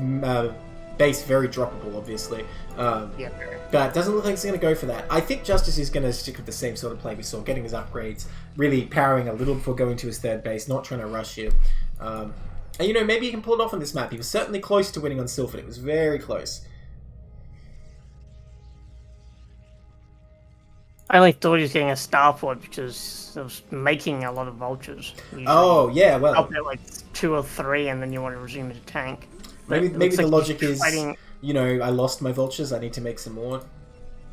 base, very droppable, obviously. Yeah, but it doesn't look like it's going to go for that. I think Justice is going to stick with the same sort of play we saw, getting his upgrades, really powering a little before going to his 3rd base, not trying to rush you. And, maybe he can pull it off on this map. He was certainly close to winning on Sylphin. It was very close. I only thought he was getting a starport because it was making a lot of vultures. Usually. Oh, yeah, well... Up at like 2 or 3 and then you want to resume the tank. Maybe the logic is, I lost my vultures, I need to make some more.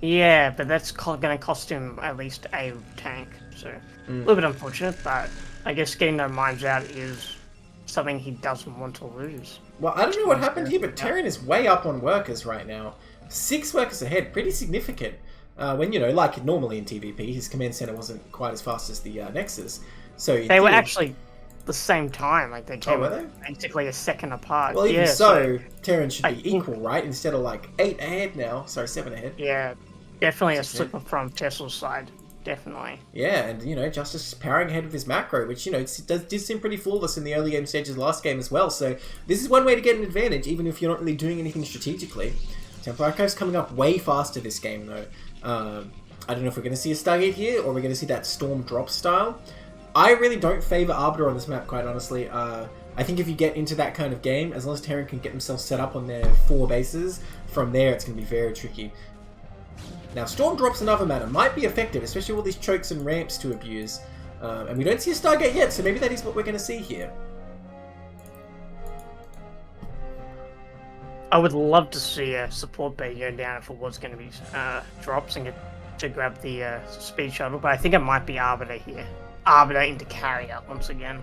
Yeah, but that's going to cost him at least a tank, so a little bit unfortunate, but I guess getting those mines out is something he doesn't want to lose. Well, I don't know what happened here, but Terran is way up on workers right now. 6 workers ahead, pretty significant. When, like normally in TVP, his command center wasn't quite as fast as the Nexus. So they were actually the same time, like they came were they? basically a second apart. Well, even so, Terran should be equal, right? Instead of like 8 ahead now. Sorry, 7 ahead. Yeah, definitely a slipper from Tesla's side. Definitely. Yeah, and Justice is powering ahead with his macro, which did seem pretty flawless in the early game stages last game as well. So this is one way to get an advantage, even if you're not really doing anything strategically. Temple Archive's coming up way faster this game though. I don't know if we're going to see a Stargate here, or we're going to see that Storm Drop style. I really don't favour Arbiter on this map, quite honestly. I think if you get into that kind of game, as long as Terran can get themselves set up on their 4 bases, from there it's going to be very tricky. Now, Storm Drop's another matter. Might be effective, especially with all these chokes and ramps to abuse. And we don't see a Stargate yet, so maybe that is what we're going to see here. I would love to see a support bay go down if it was going to be drops and get to grab the speed shuttle, but I think it might be Arbiter here. Arbiter into carrier once again.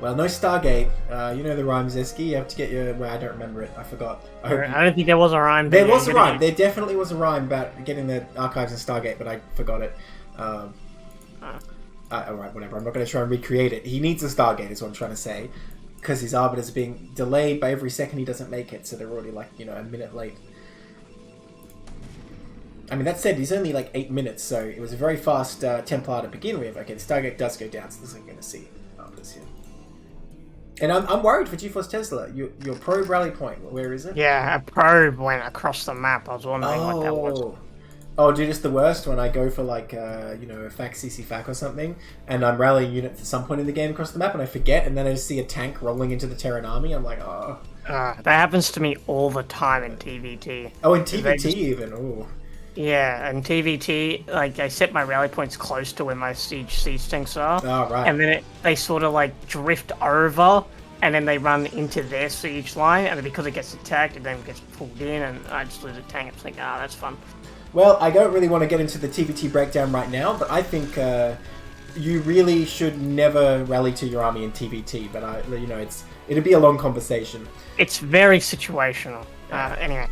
Well, no Stargate. You know the rhyme, Zesky. You have to get your... Well, I don't remember it. I forgot. I don't think there was a rhyme. There was a rhyme. There definitely was a rhyme about getting the archives and Stargate, but I forgot it. Alright, whatever. I'm not going to try and recreate it. He needs a Stargate, is what I'm trying to say. Because his Arbiter's being delayed by every second he doesn't make it, so they're already like, a minute late. I mean, that said, he's only like 8 minutes, so it was a very fast Templar to begin with. Okay, the Stargate does go down, so this is what I'm going to see Arbiter's here. And I'm worried for GeforceTesla. Your probe rally point, where is it? Yeah, a probe went across the map. I was wondering what that was. Oh, dude, it's the worst when I go for like, a FAC CC FAC or something, and I'm rallying unit at some point in the game across the map, and I forget, and then I just see a tank rolling into the Terran army. I'm like, oh. That happens to me all the time in TVT. Oh, in TVT even? Ooh. Yeah, and TVT, like, I set my rally points close to where my siege tanks are. Oh, right. And then they sort of, like, drift over, and then they run into their siege line, and because it gets attacked, it then gets pulled in, and I just lose a tank. It's like, that's fun. Well, I don't really want to get into the TVT breakdown right now, but I think you really should never rally to your army in TVT, but, it'd be a long conversation. It's very situational. Anyway,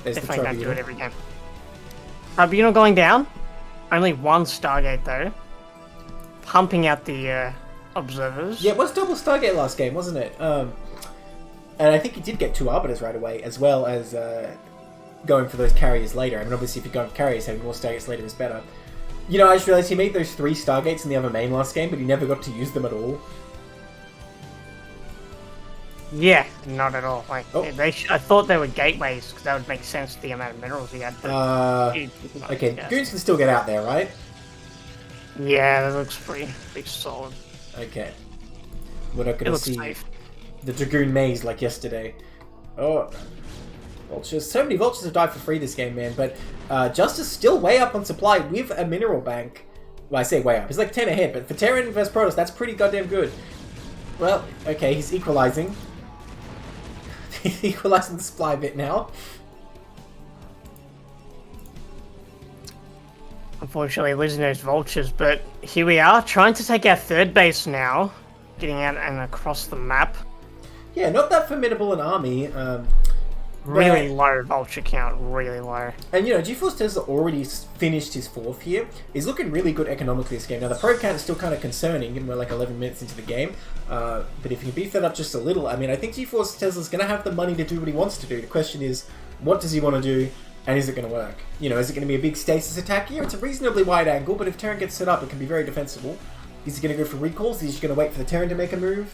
There's definitely don't do it every game. Tribunal going down. Only one Stargate though. Pumping out the observers. Yeah, it was double Stargate last game, wasn't it? And I think he did get 2 Arbiters right away, as well as going for those carriers later. I mean, obviously, if you're going for carriers, having more Stargates later is better. You know, I just realized he made those 3 Stargates in the other main last game, but he never got to use them at all. Yeah, not at all. Like, I thought they were gateways, because that would make sense with the amount of minerals he had. But okay, Goons can still get out there, right? Yeah, that looks pretty solid. Okay. We're not going to see safe. The Dragoon Maze like yesterday. Oh, Vultures. So many Vultures have died for free this game, man. But Justice still way up on supply with a mineral bank. Well, I say way up. He's like 10 ahead, but for Terran versus Protoss, that's pretty goddamn good. Well, okay, he's equalizing. He's equalizing the supply bit now. Unfortunately, losing those Vultures, but here we are, trying to take our 3rd base now. Getting out and across the map. Yeah, not that formidable an army. Really low Vulture count, really low. And, you know, GeforceTesla already finished his 4th here. He's looking really good economically this game. Now, the probe count is still kind of concerning, given we're like 11 minutes into the game. But if you can beef that up just a little, I mean, I think GeforceTesla's going to have the money to do what he wants to do. The question is, what does he want to do, and is it going to work? You know, is it going to be a big stasis attack here? It's a reasonably wide angle, but if Terran gets set up, it can be very defensible. Is he going to go for recalls? Is he just going to wait for the Terran to make a move?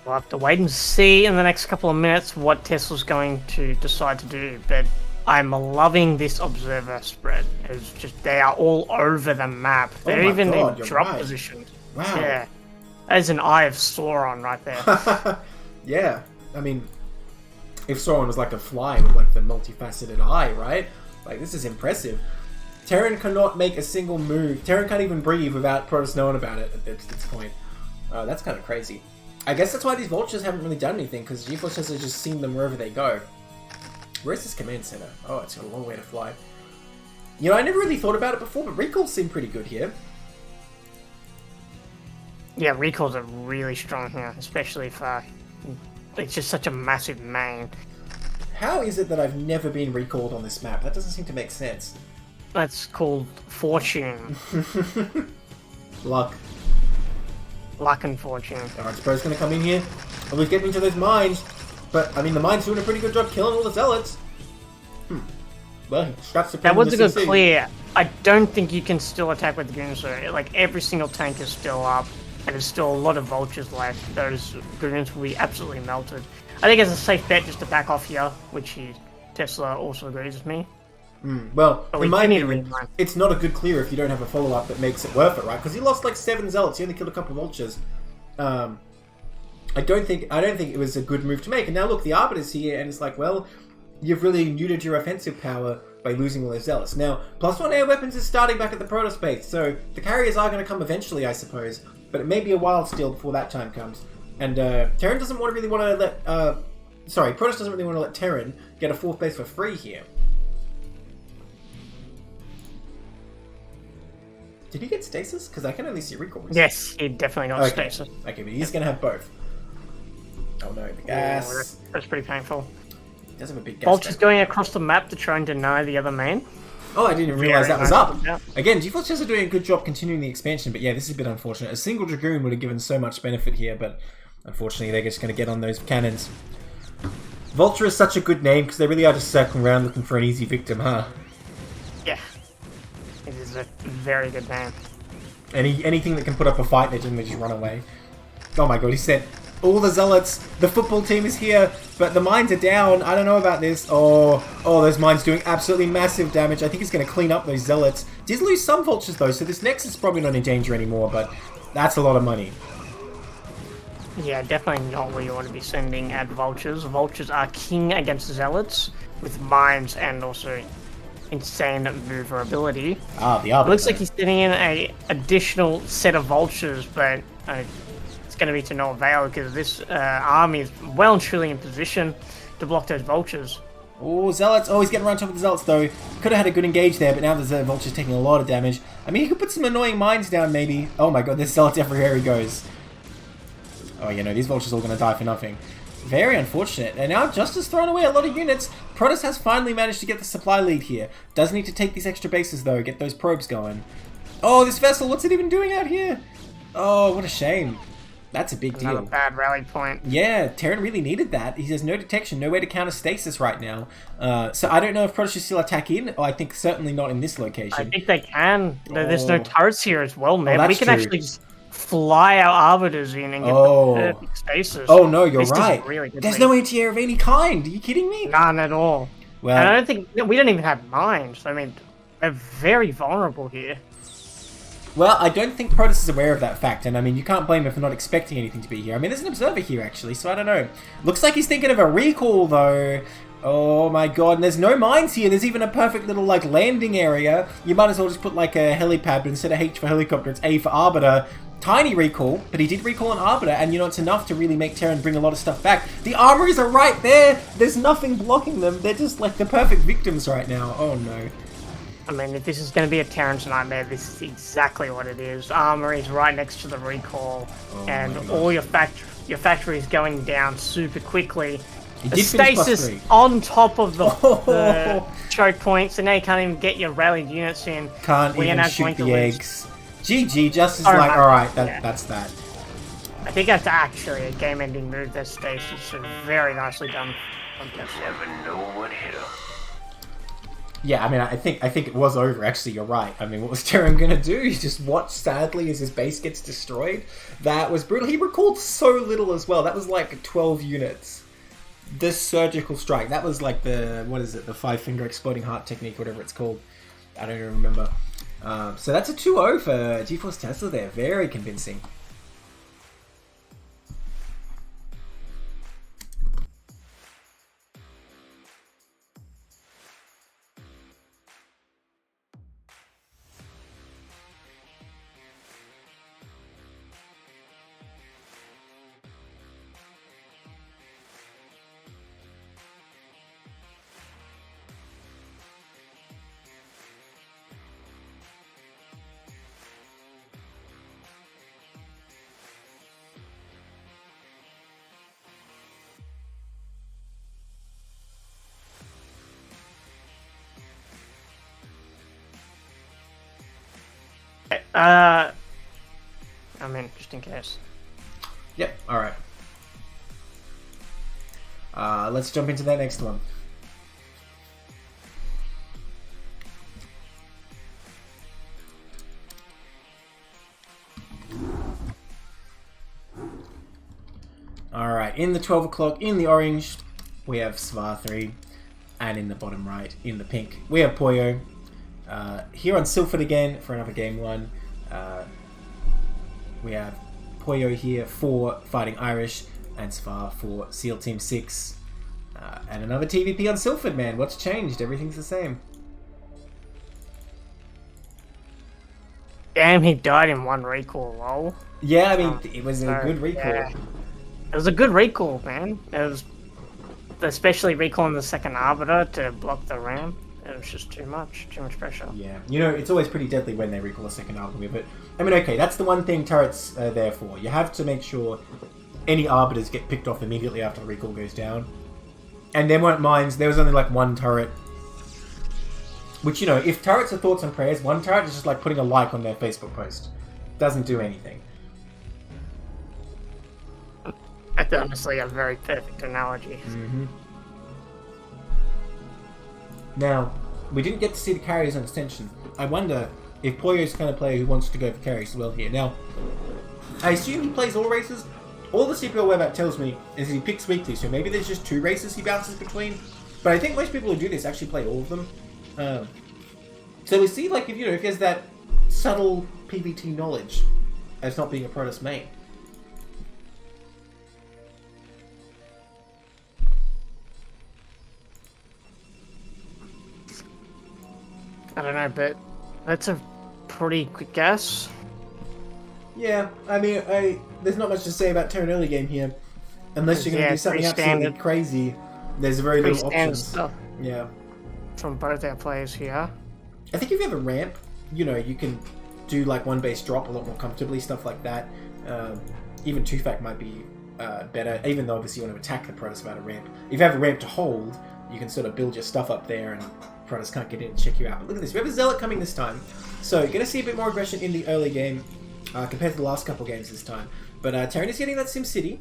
We'll have to wait and see in the next couple of minutes what Tesla's going to decide to do, but I'm loving this observer spread. It's just, they are all over the map. They're even in drop positions. Wow. Yeah. There's an Eye of Sauron right there. Yeah. I mean, if Sauron was like a fly with like the multifaceted eye, right? Like, this is impressive. Terran cannot make a single move. Terran can't even breathe without Protoss knowing about it at this point. That's kind of crazy. I guess that's why these Vultures haven't really done anything, because GeforceTesla has just seen them wherever they go. Where's this command center? Oh, it's got a long way to fly. You know, I never really thought about it before, but recalls seem pretty good here. Yeah, recalls are really strong here, especially if it's just such a massive main. How is it that I've never been recalled on this map? That doesn't seem to make sense. That's called fortune. Luck. Luck and fortune. Alright, Spro's gonna come in here. At least get into those mines. But, I mean, the mine's doing a pretty good job killing all the zealots. Well, that was a good clear. I don't think you can still attack with goons, though. Like, every single tank is still up, and there's still a lot of Vultures left. Those goons will be absolutely melted. I think it's a safe bet just to back off here, which Tesla also agrees with me. Well, in my opinion, it's not a good clear if you don't have a follow-up that makes it worth it, right? Because he lost like 7 zealots, he only killed a couple of Vultures. I don't think it was a good move to make. And now look, the Arbiter's here, and it's like, well, you've really neutered your offensive power by losing all those zealots. Now, +1 air weapons is starting back at the Protoss base, so the carriers are going to come eventually, I suppose. But it may be a while still before that time comes. And Terran doesn't really want to let... Protoss doesn't really want to let Terran get a 4th base for free here. Did he get stasis? Because I can only see recalls. Yes, he definitely got stasis. Okay, but he's going to have both. Oh no, the gas. Oh, that's pretty painful. He does have a big gas. Vulture's going across the map to try and deny the other main. Oh, I didn't even realise that was up. Again, GeforceTesla are doing a good job continuing the expansion, but yeah, this is a bit unfortunate. A single Dragoon would have given so much benefit here, but unfortunately they're just going to get on those cannons. Vulture is such a good name, because they really are just circling around looking for an easy victim, huh? Yeah. It is a very good name. Anything that can put up a fight, they generally just run away. Oh my god, he said, all the zealots, the football team is here, but the mines are down. I don't know about this. Oh, those mines doing absolutely massive damage. I think he's going to clean up those zealots. Did lose some Vultures though, so this Nexus is probably not in danger anymore, but that's a lot of money. Yeah, definitely not where you want to be sending at Vultures. Vultures are king against Zealots, with mines and also insane maneuverability. Ah, the Arbiter. Looks like he's sending in an additional set of Vultures, but it's going to be to no avail because this army is well and truly in position to block those Vultures. Oh, Zealots. Oh, he's getting around top of the Zealots, though. Could have had a good engage there, but now the Vulture's taking a lot of damage. I mean, he could put some annoying mines down, maybe. Oh my god, there's Zealots everywhere he goes. Oh, you know, these Vultures are all going to die for nothing. Very unfortunate. And now Justice throwing away a lot of units. Protoss has finally managed to get the supply lead here. Does need to take these extra bases, though. Get those probes going. Oh, this vessel, what's it even doing out here? Oh, what a shame. That's a big Another deal. bad rally point. Yeah, Terran really needed that. He has no detection, no way to counter stasis right now. So I don't know if Protoss should still attack in. Oh, I think certainly not in this location. I think they can. There's no turrets here as well, man. that's We can true. actually just fly our arbiters in and get the perfect stasis. Oh no, you're this right. Really There's no anti-air of any kind. Are you kidding me? None at all. Well, and I don't think we don't even have mines. I mean, they're very vulnerable here. Well, I don't think Protoss is aware of that fact, and I mean, you can't blame him for not expecting anything to be here. I mean, there's an observer here, actually, so I don't know. Looks like he's thinking of a recall, though. Oh my god, and there's no mines here. There's even a perfect little, like, landing area. You might as well just put, like, a helipad, but instead of H for helicopter, it's A for arbiter. Tiny recall, but he did recall an arbiter, and you know, it's enough to really make Terran bring a lot of stuff back. The armories are right there. There's nothing blocking them. They're just, like, the perfect victims right now. Oh no. I mean, if this is going to be a Terran's nightmare, this is exactly what it is. Armory's right next to the recall, and all your factory is going down super quickly. The stasis on top of the choke points, and now you can't even get your rallied units in. Can't even shoot the eggs. GG, just is like, alright, that's that. I think that's actually a game-ending move, that stasis, so very nicely done. Never know what hit him. Yeah, I mean, I think it was over. Actually, you're right. I mean, what was Terran gonna do? He just watched sadly as his base gets destroyed. That was brutal. He recalled so little as well. That was like 12 units. This surgical strike. That was like the, what is it? The 5-finger exploding heart technique, whatever it's called. I don't even remember. So that's a 2-0 for GeforceTesla there. Very convincing. I mean, just in case. Yep, alright. Let's jump into that next one. Alright, in the 12 o'clock, in the orange, we have S.E.A.L 3, and in the bottom right, in the pink, we have Poyo. Here on Silphid again for another game 1. We have Poyo here for Fightin Aiurish, and S.E.A.L for SEAL Team 6. And another TVP on Silphid, man. What's changed? Everything's the same. Damn, he died in one recall, lol. Yeah, I mean, it was a good recall. Yeah. It was a good recall, man. It was especially recalling the second arbiter to block the ram. It was just too much pressure. Yeah, you know, it's always pretty deadly when they recall a second arbiter, but I mean, okay, that's the one thing turrets are there for. You have to make sure any arbiters get picked off immediately after the recall goes down. And there weren't mines, there was only like one turret. Which, you know, if turrets are thoughts and prayers, one turret is just like putting a like on their Facebook post. Doesn't do anything. That's honestly a very perfect analogy. Mm-hmm. Now, we didn't get to see the carriers on extension. I wonder if Poyo's the kind of player who wants to go for carries as well here. Now, I assume he plays all races. All the CPL web app tells me is he picks weekly, so maybe there's just 2 races he bounces between. But I think most people who do this actually play all of them. So we see, like, if you know, if he has that subtle PvT knowledge as not being a Protoss main. I don't know, but that's a pretty quick guess. Yeah, I mean, there's not much to say about Terran early game here. Unless you're going to do something absolutely crazy, there's very little options. Stuff. Yeah. From both our players here. I think if you have a ramp, you know, you can do like one base drop a lot more comfortably, stuff like that. Even 2-fac might be better, even though obviously you want to attack the Protoss without a ramp. If you have a ramp to hold, you can sort of build your stuff up there and Protoss can't get in and check you out. But look at this. We have a Zealot coming this time. So you're going to see a bit more aggression in the early game compared to the last couple games this time. But Terran is getting that SimCity.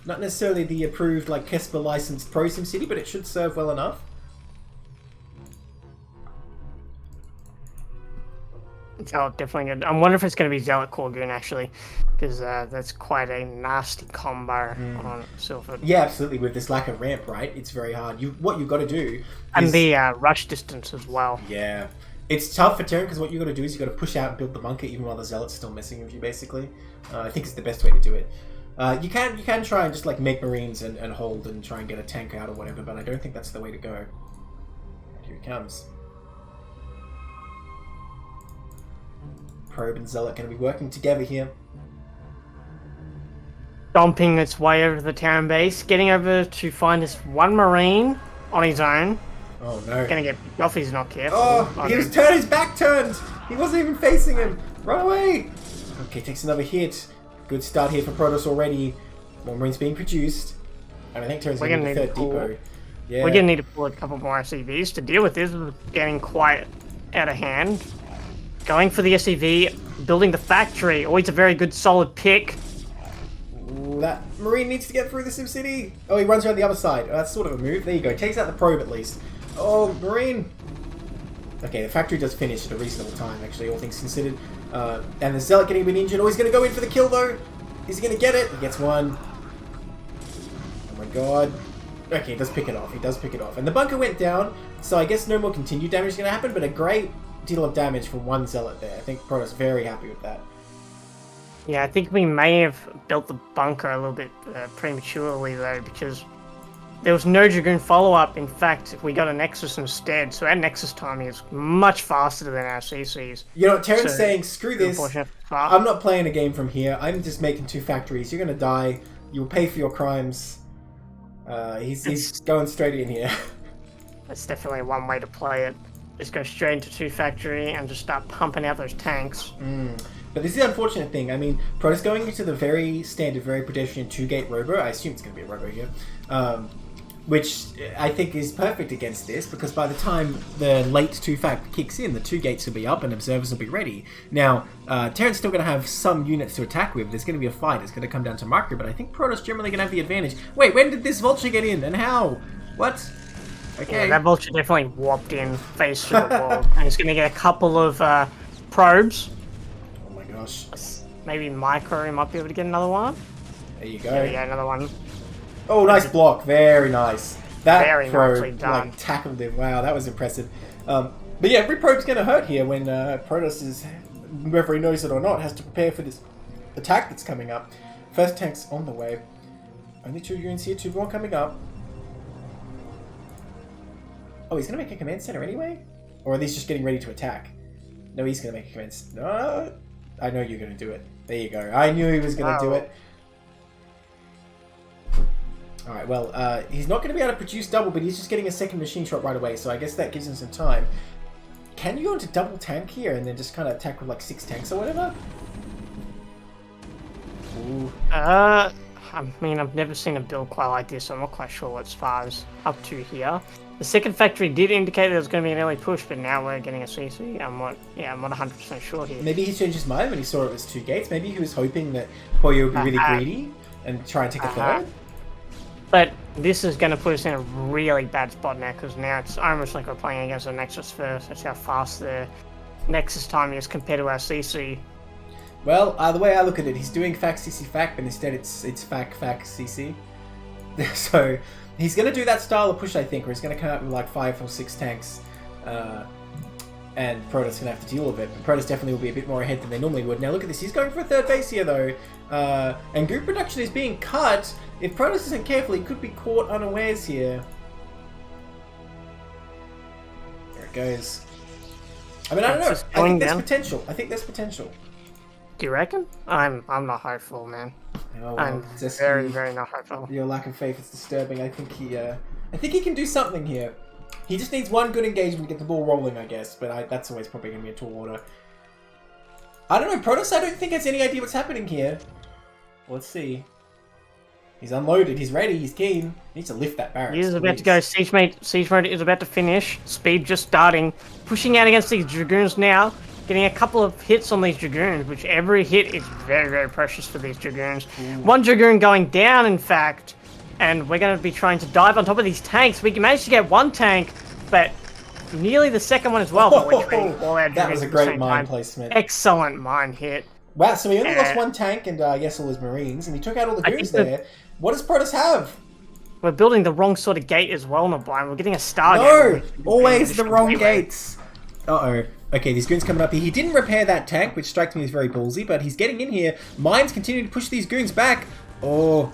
Not necessarily the approved, like, Kesper licensed Pro SimCity, but it should serve well enough. Zealot definitely good. I wonder if it's going to be Zealot Corgoon, actually, because that's quite a nasty combo on Silver. Yeah, absolutely. With this lack of ramp, right? It's very hard. What you've got to do is... And the rush distance as well. Yeah. It's tough for Terran because what you've got to do is you've got to push out and build the bunker even while the Zealot's still messing with you, basically. I think it's the best way to do it. You can try and just like make Marines and hold and try and get a tank out or whatever, but I don't think that's the way to go. Here he comes. Probe and Zealot going to be working together here. Stomping its way over to the Terran base, getting over to find this one Marine on his own. Oh no. Gonna get picked off if he's not careful. Oh, he was turned, his back turned! He wasn't even facing him! Run away! Okay, takes another hit. Good start here for Protoss already. More Marines being produced. And I think Terran's going to need a third depot. Yeah. We're gonna need to pull a couple more SCVs to deal with this. It's getting quite out of hand. Going for the SCV, building the factory. Always a very good solid pick. Ooh, that Marine needs to get through the SimCity. Oh, he runs around the other side. Oh, that's sort of a move. There you go. Takes out the probe at least. Oh, Marine. Okay, the factory does finish at a reasonable time, actually, all things considered. And the Zealot getting a bit injured. Oh, he's going to go in for the kill, though. Is he going to get it? He gets one. Oh, my God. Okay, he does pick it off. He does pick it off. And the bunker went down, so I guess no more continued damage is going to happen, but a great deal of damage from one Zealot there. I think Protoss very happy with that. Yeah, I think we may have built the bunker a little bit prematurely, though, because there was no Dragoon follow-up. In fact, we got a Nexus instead, so our Nexus timing is much faster than our CCs. You know what, Terran's saying, screw this, I'm not playing a game from here, I'm just making 2 factories, you're gonna die, you'll pay for your crimes. He's going straight in here. That's definitely one way to play it. Just go straight into 2 factory and just start pumping out those tanks. But this is the unfortunate thing. I mean, Protoss going into the very standard, very pedestrian 2-gate robo. I assume it's going to be a robo here. Which I think is perfect against this, because by the time the late 2-fact kicks in, the 2 gates will be up and observers will be ready. Now, Terran's still going to have some units to attack with. There's going to be a fight. It's going to come down to micro, but I think Protoss generally going to have the advantage. Wait, when did this Vulture get in, and how? What? Okay. Yeah, that Vulture definitely warped in, face to the wall, and he's going to get a couple of probes. Oh my gosh. Maybe micro might be able to get another one. There you go. There we go, another one. Oh, nice block. Very nice. That very probe like tackled him. Wow, that was impressive. But yeah, every probe's going to hurt here when Protoss is, whether he knows it or not, has to prepare for this attack that's coming up. First tank's on the way. Only 2 units here, 2 more coming up. Oh, he's going to make a command center anyway? Or are these just getting ready to attack? No, he's going to make a command center. No, I know you're going to do it. There you go. I knew he was going to do it. Alright, well, he's not going to be able to produce double, but he's just getting a second machine shot right away, so I guess that gives him some time. Can you go into double tank here and then just kind of attack with like 6 tanks or whatever? Ooh. I mean, I've never seen a build quite like this, so I'm not quite sure what SPA's up to here. The second factory did indicate there was going to be an early push, but now we're getting a CC. I'm not 100% sure here. Maybe he changed his mind when he saw it was 2 gates. Maybe he was hoping that Poyo would be really greedy and try and take a third. But this is going to put us in a really bad spot now, because now it's almost like we're playing against a Nexus first. That's how fast the Nexus timing is compared to our CC. Well, the way I look at it, he's doing fac CC fac, but instead it's fac CC. So he's going to do that style of push, I think, where he's going to come out with like 5 or 6 tanks, and Protoss going to have to deal with it. But Protoss definitely will be a bit more ahead than they normally would. Now look at this, he's going for a third base here though, and group production is being cut. If Protoss isn't careful, he could be caught unawares here. There it goes. I mean, I don't know. I think there's potential. I think there's potential. Do you reckon? I'm not hopeful, man. Oh, well, I'm Zesky, very not hopeful. Your lack of faith is disturbing. I think he can do something here. He just needs one good engagement to get the ball rolling, I guess. But that's always probably going to be a tall order. I don't know. Protoss, I don't think has any idea what's happening here. Let's see. He's unloaded. He's ready. He's keen. He needs to lift that barracks. He is about to go. Siege mode is about to finish. Speed just starting. Pushing out against these Dragoons now. Getting a couple of hits on these Dragoons, which every hit is very, very precious for these Dragoons. Ooh. One Dragoon going down, in fact. And we're going to be trying to dive on top of these tanks. We managed to get one tank, but nearly the second one as well. But we're treating all our Dragoons that was a great mine placement. Excellent mine hit. Wow, so he only lost one tank and I guess all his Marines, and he took out all the goons there. What does Protoss have? We're building the wrong sort of gate as well, Neblime. We're getting a star gate. No! Always the wrong gates. Uh-oh. Okay, these goons coming up here. He didn't repair that tank, which strikes me as very ballsy, but he's getting in here. Mines continue to push these goons back. Oh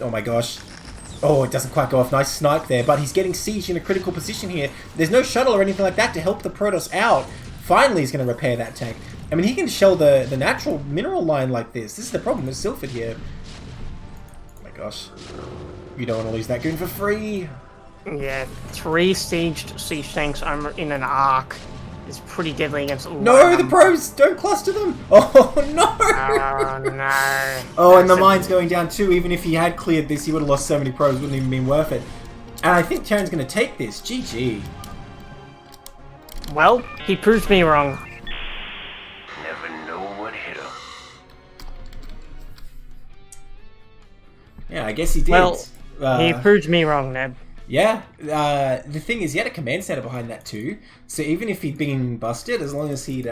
my gosh. Oh, it doesn't quite go off. Nice snipe there, but he's getting sieged in a critical position here. There's no shuttle or anything like that to help the Protoss out. Finally, he's going to repair that tank. I mean, he can shell the natural mineral line like this. This is the problem with Silphid here. Oh my gosh. You don't want to lose that goon for free. Yeah, 3 siege tanks in an arc is pretty deadly against... No, the pros! Don't cluster them! Oh, no! Oh, no. Oh, and the mine's going down too. Even if he had cleared this, he would have lost so many pros. Wouldn't even been worth it. And I think Terran's going to take this. GG. Well, he proved me wrong. Never know what hit him. Yeah, I guess he did. Well, he proved me wrong, Neb. Yeah, the thing is, he had a command center behind that too, so even if he'd been busted, as long as he'd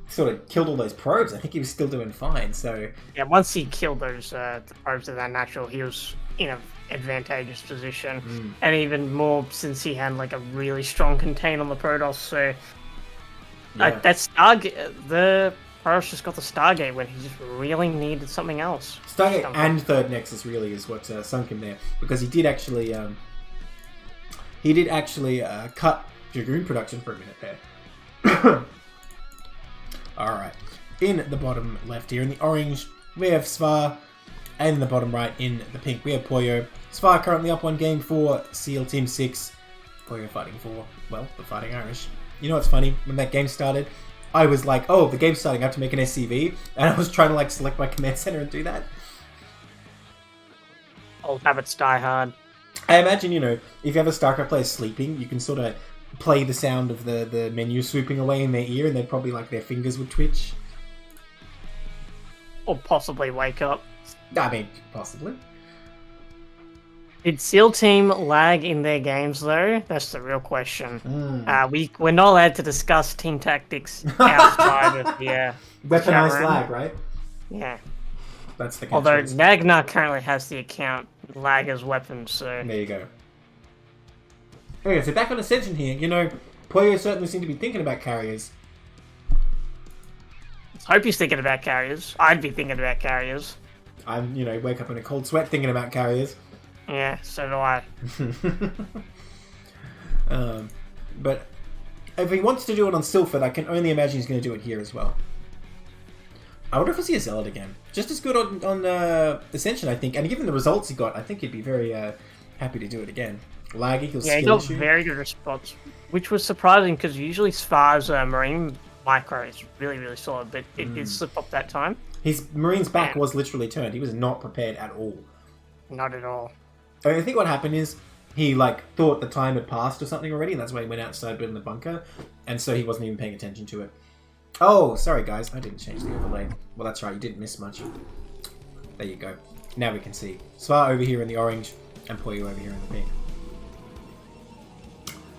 sort of killed all those probes, I think he was still doing fine, so... Yeah, once he killed those the probes of that natural, he was in an advantageous position, and even more since he had like a really strong contain on the Protoss, so... Yeah. That Stargate, the Protoss just got the Stargate when he just really needed something else. Stargate and Third Nexus really is what sunk him there, because he did actually cut Dragoon production for a minute there. Alright, in the bottom left here, in the orange, we have S.E.A.L, and in the bottom right, in the pink, we have Poyo. S.E.A.L currently up 1 game for S.E.A.L Team 6. Poyo fighting for, well, the Fightin Aiurish. You know what's funny? When that game started, I was like, oh, the game's starting, I have to make an SCV, and I was trying to like select my command center and do that. Old habits die hard. I imagine, you know, if you have a StarCraft player sleeping, you can sort of play the sound of the menu swooping away in their ear, and they'd probably, like, their fingers would twitch. Or possibly wake up. I mean, possibly. Did S.E.A.L team lag in their games, though? That's the real question. We're not allowed to discuss team tactics outside of the... Weaponized lag, right? Yeah. That's the Although Nagna currently has the account lag as weapons, so... There you go. Okay, so back on Ascension here, you know, Poyo certainly seemed to be thinking about carriers. I hope he's thinking about carriers. I'd be thinking about carriers. I'm, you know, wake up in a cold sweat thinking about carriers. Yeah, so do I. But if he wants to do it on Silphid, I can only imagine he's going to do it here as well. I wonder if we'll see a Zealot again. Just as good on Ascension, I think. And given the results he got, I think he'd be very happy to do it again. Lag equals skill got issue. Very good response, which was surprising because usually S.E.A.L's Marine micro is really, really solid, but it did slip up that time. His Marine's back was literally turned. He was not prepared at all. Not at all. I think what happened is he like thought the time had passed or something already, and that's why he went outside building the bunker, and so he wasn't even paying attention to it. Oh, sorry guys, I didn't change the overlay. Well, that's right, you didn't miss much. There you go. Now we can see S.E.A.L over here in the orange and Poyo over here in the pink.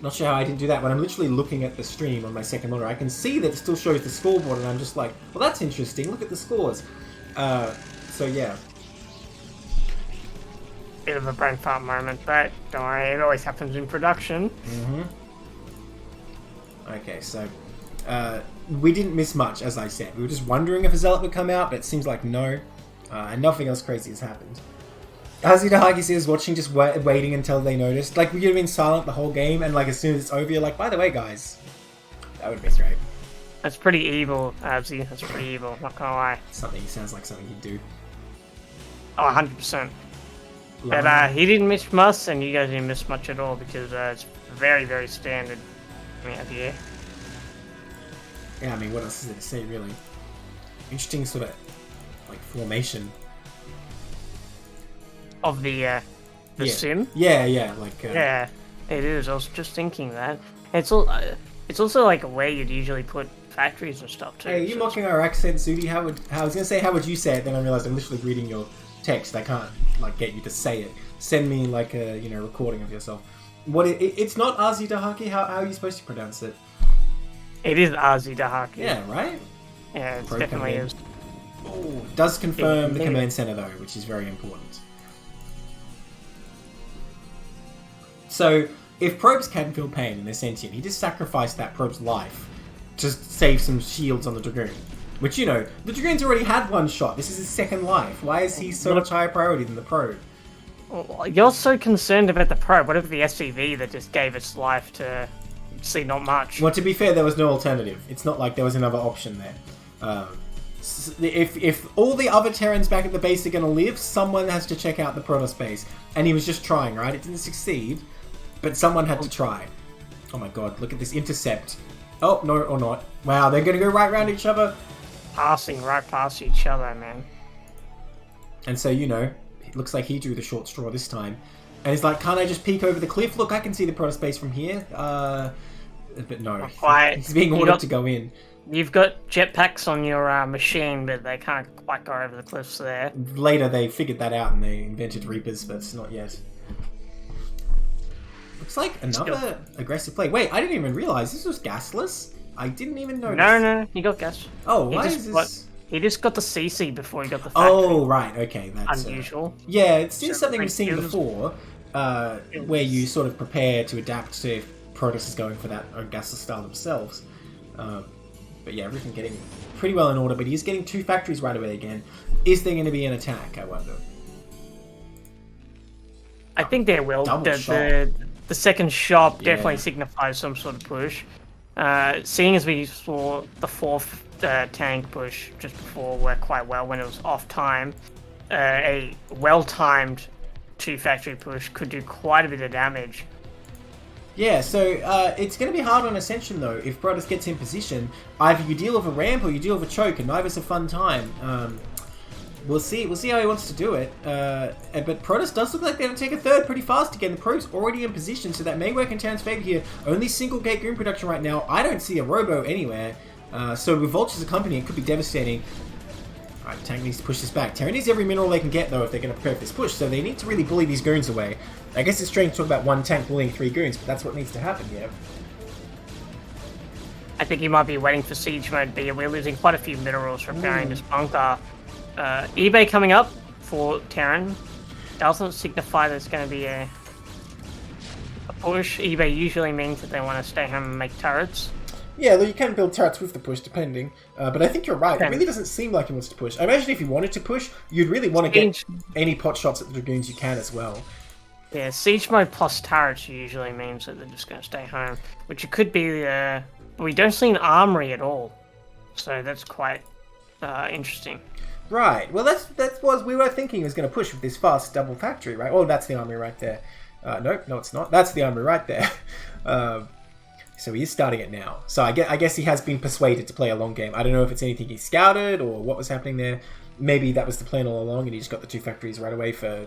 Not sure how I didn't do that. When I'm literally looking at the stream on my second monitor, I can see that it still shows the scoreboard, and I'm just like, well, that's interesting. Look at the scores. So yeah. Bit of a brain fart moment, but don't worry, it always happens in production. Okay, so we didn't miss much, as I said. We were just wondering if a Zealot would come out, but it seems like no. And nothing else crazy has happened. Azidahagi says, watching, just waiting until they noticed. Like, we could have been silent the whole game, and like as soon as it's over, you're like, by the way, guys, that would be great. That's pretty evil, Abzi. That's pretty evil, not gonna lie. Sounds like something he'd do. Oh, 100%. But he didn't miss much, and you guys didn't miss much at all, because it's very, very standard out here. Yeah, I mean, what else is there to say, really? Interesting sort of, like, formation. of the sim. Yeah, Yeah, it is. I was just thinking that. It's also like where you'd usually put factories and stuff too. Hey, you mocking our accent, Zudi? I was gonna say how would you say it, then I realized I'm literally reading your text. I can't like get you to say it. Send me like a recording of yourself. It's not ash-ZakRoM. How are you supposed to pronounce it? It is ash-ZakRoM. Yeah, right? Yeah, it definitely is. Oh, does confirm the command center though, which is very important. So, if probes can feel pain and they're sentient, he just sacrificed that probe's life to save some shields on the Dragoon. Which, the Dragoon's already had one shot. This is his second life. Why is he so much higher priority than the probe? You're so concerned about the probe. What if the SCV that just gave its life to see not much? Well, to be fair, there was no alternative. It's not like there was another option there. If all the other Terrans back at the base are going to live, someone has to check out the Protoss base. And he was just trying, right? It didn't succeed, but someone had to try. Oh my god, look at this intercept. Oh, no, or not. Wow, they're going to go right around each other. Passing right past each other, man. And so, it looks like he drew the short straw this time. And he's like, can't I just peek over the cliff? Look, I can see the Protoss base from here. But no, he's being ordered to go in. You've got jetpacks on your machine, but they can't quite go over the cliffs there. Later, they figured that out and they invented Reapers, but it's not yet. Looks like another aggressive play. Wait, I didn't even realize this was gasless. I didn't even notice. No, he got gas. Oh, why is this? He just got the CC before he got the factory. Oh, right, okay. That's unusual. Yeah, it's something we've seen before, where you sort of prepare to adapt to if Protoss is going for that gasless style themselves. But yeah, everything getting pretty well in order, but he's getting 2 factories right away again. Is there going to be an attack, I wonder? I think there will. The second shop definitely signifies some sort of push. Seeing as we saw the 4th tank push just before work quite well when it was off time, a well-timed 2 factory push could do quite a bit of damage. Yeah, so it's going to be hard on Ascension though. If Protoss gets in position, either you deal with a ramp or you deal with a choke, and neither's a fun time. We'll see how he wants to do it. But Protoss does look like they're going to take a third pretty fast again. The probe's already in position, so that may work in Terran's favor here. Only single gate Goon production right now. I don't see a Robo anywhere. So with Vultures accompanying, it could be devastating. Alright, Tank needs to push this back. Terran needs every mineral they can get though if they're going to prepare for this push, so they need to really bully these Goons away. I guess it's strange to talk about 1 tank bullying 3 Goons, but that's what needs to happen here. I think he might be waiting for siege mode B. We're losing quite a few minerals repairing this bunker. eBay coming up for Terran. Doesn't signify there's going to be a push. eBay usually means that they want to stay home and make turrets. Yeah, though you can build turrets with the push, depending. But I think you're right. It really doesn't seem like he wants to push. I imagine if he wanted to push, you'd really want to get any pot shots at the Dragoons you can as well. Yeah, siege mode plus turrets usually means that they're just going to stay home. Which it could be, we don't see an armory at all. So that's quite interesting. Right. Well, that was we were thinking he was going to push with this fast double factory, right? Oh, that's the armory right there. No, it's not. That's the armory right there. So he is starting it now. So I guess he has been persuaded to play a long game. I don't know if it's anything he scouted or what was happening there. Maybe that was the plan all along, and he just got the 2 factories right away for.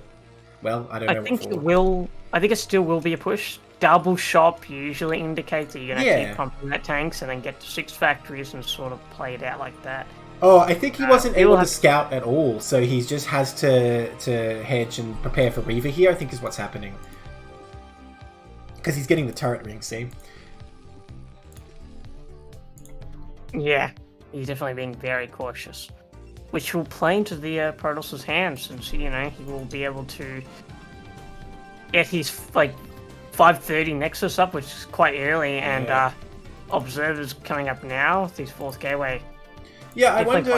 Well, I don't know. I think it still will be a push. Double shop usually indicates that you're going to keep pumping that tanks and then get to 6 factories and sort of play it out like that. Oh, I think he wasn't able to scout at all, so he just has to hedge and prepare for Reaver here, I think is what's happening. Because he's getting the turret ring, see? Yeah, he's definitely being very cautious. Which will play into the Protoss' hands, since, he will be able to get his, 530 Nexus up, which is quite early, and Observers coming up now, with his 4th gateway. Yeah, I wonder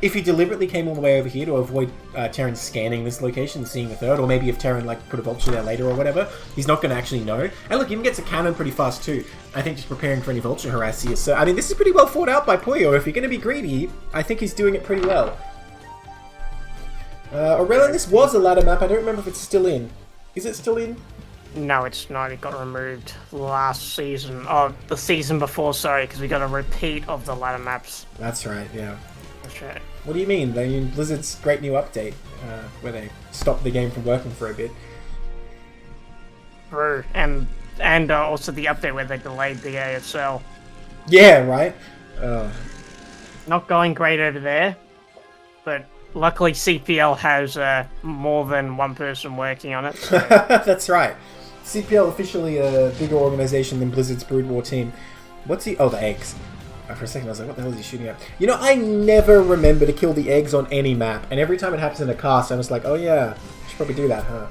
if he deliberately came all the way over here to avoid Terran scanning this location and seeing the 3rd, or maybe if Terran put a vulture there later or whatever, he's not going to actually know. And look, he even gets a cannon pretty fast too. I think just preparing for any vulture harass here. So, I mean, this is pretty well thought out by Poyo. If you're going to be greedy, I think he's doing it pretty well. Aurelian, this was a ladder map. I don't remember if it's still in. Is it still in? No, it's not. It got removed last season. Oh, the season before, sorry, because we got a repeat of the ladder maps. That's right, yeah. That's right. What do you mean? I mean, Blizzard's great new update, where they stopped the game from working for a bit. True, and also the update where they delayed the S.E.A.L. Yeah, right? Not going great over there, but luckily CPL has more than one person working on it. So. That's right. CPL officially a bigger organization than Blizzard's Brood War team. What's he? Oh, the eggs. For a second I was like, what the hell is he shooting at? You know, I never remember to kill the eggs on any map, and every time it happens in a cast, I'm just like, oh yeah, I should probably do that, huh?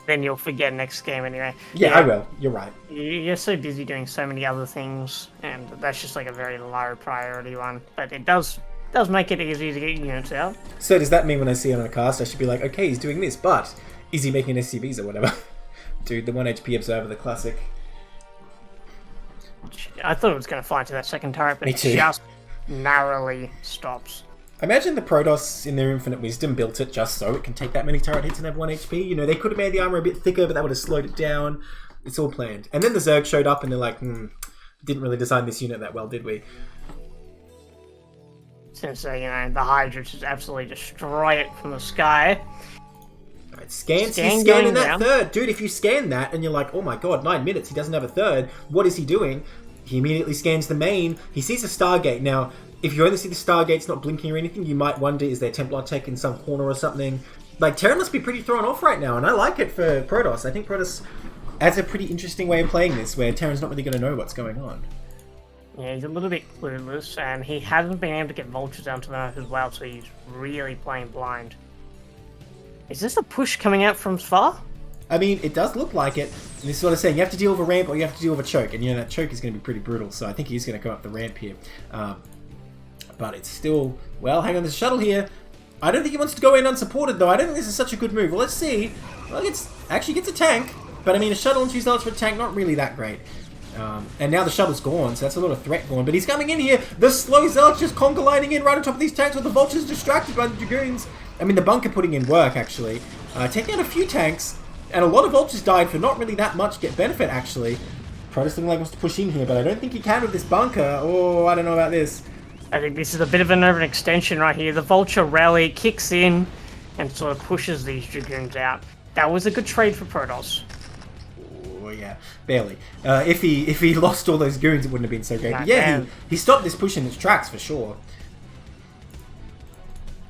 Then you'll forget next game anyway. Yeah, I will. You're right. You're so busy doing so many other things, and that's just like a very low priority one. But it does make it easy to get units out. So does that mean when I see him on a cast, I should be like, okay, he's doing this, but is he making SCVs or whatever? Dude, the 1 HP Observer, the classic. I thought it was going to fly to that second turret, but it just narrowly stops. I imagine the Protoss, in their infinite wisdom, built it just so it can take that many turret hits and have 1 HP. You know, they could have made the armor a bit thicker, but that would have slowed it down. It's all planned. And then the Zerg showed up, and they're like, didn't really design this unit that well, did we? Since, you know, the Hydra just absolutely destroy it from the sky. Right, he's scanning that third. Dude, if you scan that, and you're like, oh my god, 9 minutes, he doesn't have a third, what is he doing? He immediately scans the main. He sees a Stargate. Now, if you only see the Stargate's not blinking or anything, you might wonder, is there Templar tech in some corner or something? Like, Terran must be pretty thrown off right now, and I like it for Protoss. I think Protoss has a pretty interesting way of playing this, where Terran's not really going to know what's going on. Yeah, he's a little bit clueless, and he hasn't been able to get vultures onto the map as well, so he's really playing blind. Is this a push coming out from far? I mean, it does look like it. And it's sort of saying you have to deal with a ramp or you have to deal with a choke. And, you know, that choke is going to be pretty brutal. So I think he's going to come up the ramp here. But it's still... Well, hang on, there's a shuttle here. I don't think he wants to go in unsupported, though. I don't think this is such a good move. Well, let's see. Well, it's actually gets a tank. But, I mean, a shuttle and 2 zealots for a tank, not really that great. And now the shuttle's gone, so that's a lot of threat gone. But he's coming in here. The slow zealots just conga lining in right on top of these tanks with the vultures distracted by the dragoons. I mean, the bunker putting in work, actually. Taking out a few tanks. And a lot of vultures died for not really that much get benefit, actually. Protoss looking like he wants to push in here, but I don't think he can with this bunker. Oh, I don't know about this. I think this is a bit of an overextension right here. The vulture rally kicks in and sort of pushes these dragoons out. That was a good trade for Protoss. Oh, yeah. Barely. If he lost all those goons, it wouldn't have been so great. Nah, but yeah, he stopped this push in its tracks, for sure.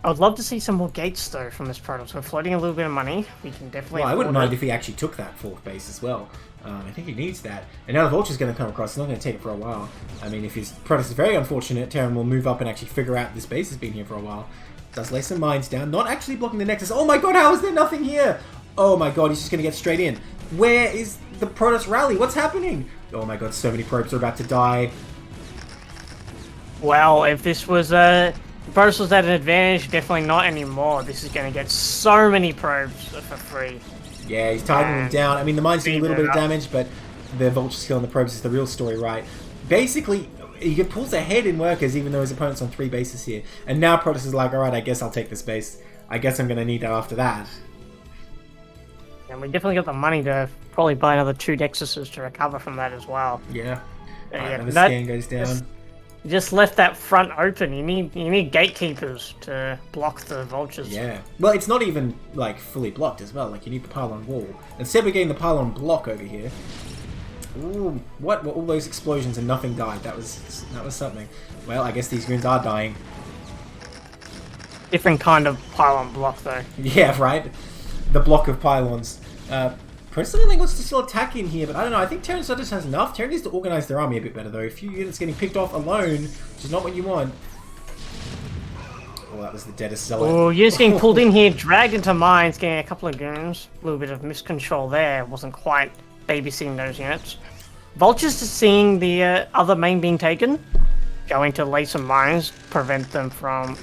I would love to see some more gates, though, from this Protoss. We're floating a little bit of money. We can definitely... Well, I wouldn't mind if he actually took that 4th base as well. I think he needs that. And now the Vulture's going to come across. It's not going to take it for a while. I mean, if his Protoss is very unfortunate, Terran will move up and actually figure out this base has been here for a while. Does lay some mines down. Not actually blocking the Nexus. Oh my god, how is there nothing here? Oh my god, he's just going to get straight in. Where is the Protoss rally? What's happening? Oh my god, so many probes are about to die. Well, if this was Protoss was at an advantage, definitely not anymore. This is going to get so many probes for free. Yeah, he's targeting them down. I mean, the mine's doing a little bit of damage, but the Vulture skill on the probes is the real story, right? Basically, he pulls ahead in workers even though his opponent's on 3 bases here. And now Protoss is like, alright, I guess I'll take this base. I guess I'm going to need that after that. And we definitely got the money to probably buy another 2 Nexuses to recover from that as well. Yeah. Yeah, Another scan goes down. Just left that front open. You need gatekeepers to block the vultures. Yeah. Well, it's not even like fully blocked as well. Like you need the pylon wall. Instead, we're getting the pylon block over here. Ooh, what were all those explosions and nothing died? That was something. Well, I guess these goons are dying. Different kind of pylon block though. Yeah, right. The block of pylons. Personally, wants to still attack in here, but I don't know. I think Terran just has enough. Terran needs to organize their army a bit better, though. A few units getting picked off alone, which is not what you want. Oh, that was the deadest zealot. Oh, you're just getting pulled in here, dragged into mines, getting a couple of goons. A little bit of miscontrol there. Wasn't quite babysitting those units. Vultures just seeing the other main being taken. Going to lay some mines, prevent them from...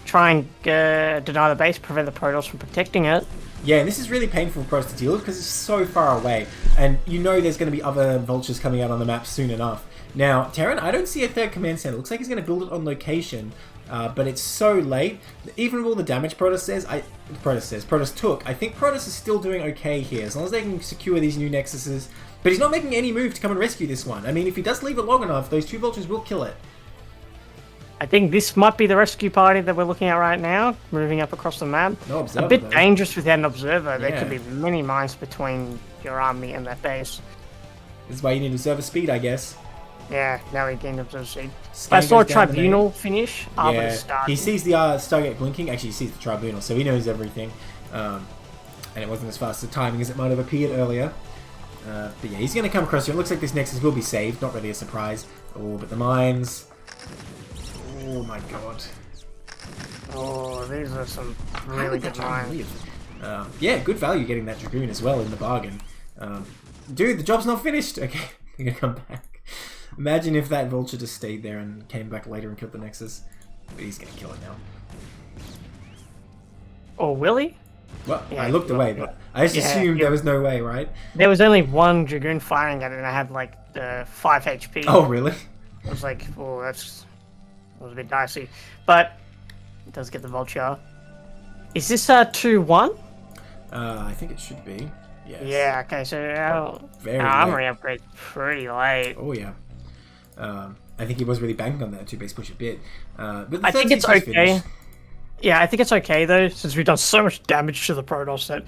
Try and deny the base, prevent the Protoss from protecting it. Yeah, and this is really painful for us to deal with because it's so far away. And you know there's going to be other vultures coming out on the map soon enough. Now, Terran, I don't see a 3rd command center. It looks like he's going to build it on location. But it's so late. Even with all the damage Protoss took, I think Protoss is still doing okay here. As long as they can secure these new Nexuses. But he's not making any move to come and rescue this one. I mean, if he does leave it long enough, those 2 vultures will kill it. I think this might be the rescue party that we're looking at right now, moving up across the map. No observer, a bit though. dangerous without an observer. There could Yeah. be many mines between your army and that base. This is why you need observer speed, I guess. Yeah, now we gained observer speed. Scan I saw a goes down the tribunal finish. Yeah, Start. he sees the Stargate blinking. Actually, he sees the tribunal, so he knows everything. And it wasn't as fast a timing as it might have appeared earlier. But yeah, he's going to come across here. It looks like this Nexus will be saved. Not really a surprise. Oh, but the mines. Oh my god. Oh, these are some really good mines. Yeah, good value getting that Dragoon as well in the bargain. Dude, the job's not finished. Okay, I'm going to come back. Imagine if that Vulture just stayed there and came back later and killed the Nexus. But he's going to kill it now. Or will he? Well, Yeah, I looked away, but I just assumed there was no way, right? There was only one Dragoon firing at it, and I had like 5 HP. Oh, really? I was like, oh, that was a bit dicey. But it does get the Vulture. Is this 2-1? I think it should be. Yes. Yeah, okay, so our Very armory late. upgrade pretty late. Oh, yeah. I think he was really banking on that 2-base push a bit. But the I think it's 36 okay. finish. Yeah, I think it's okay though, since we've done so much damage to the Protoss that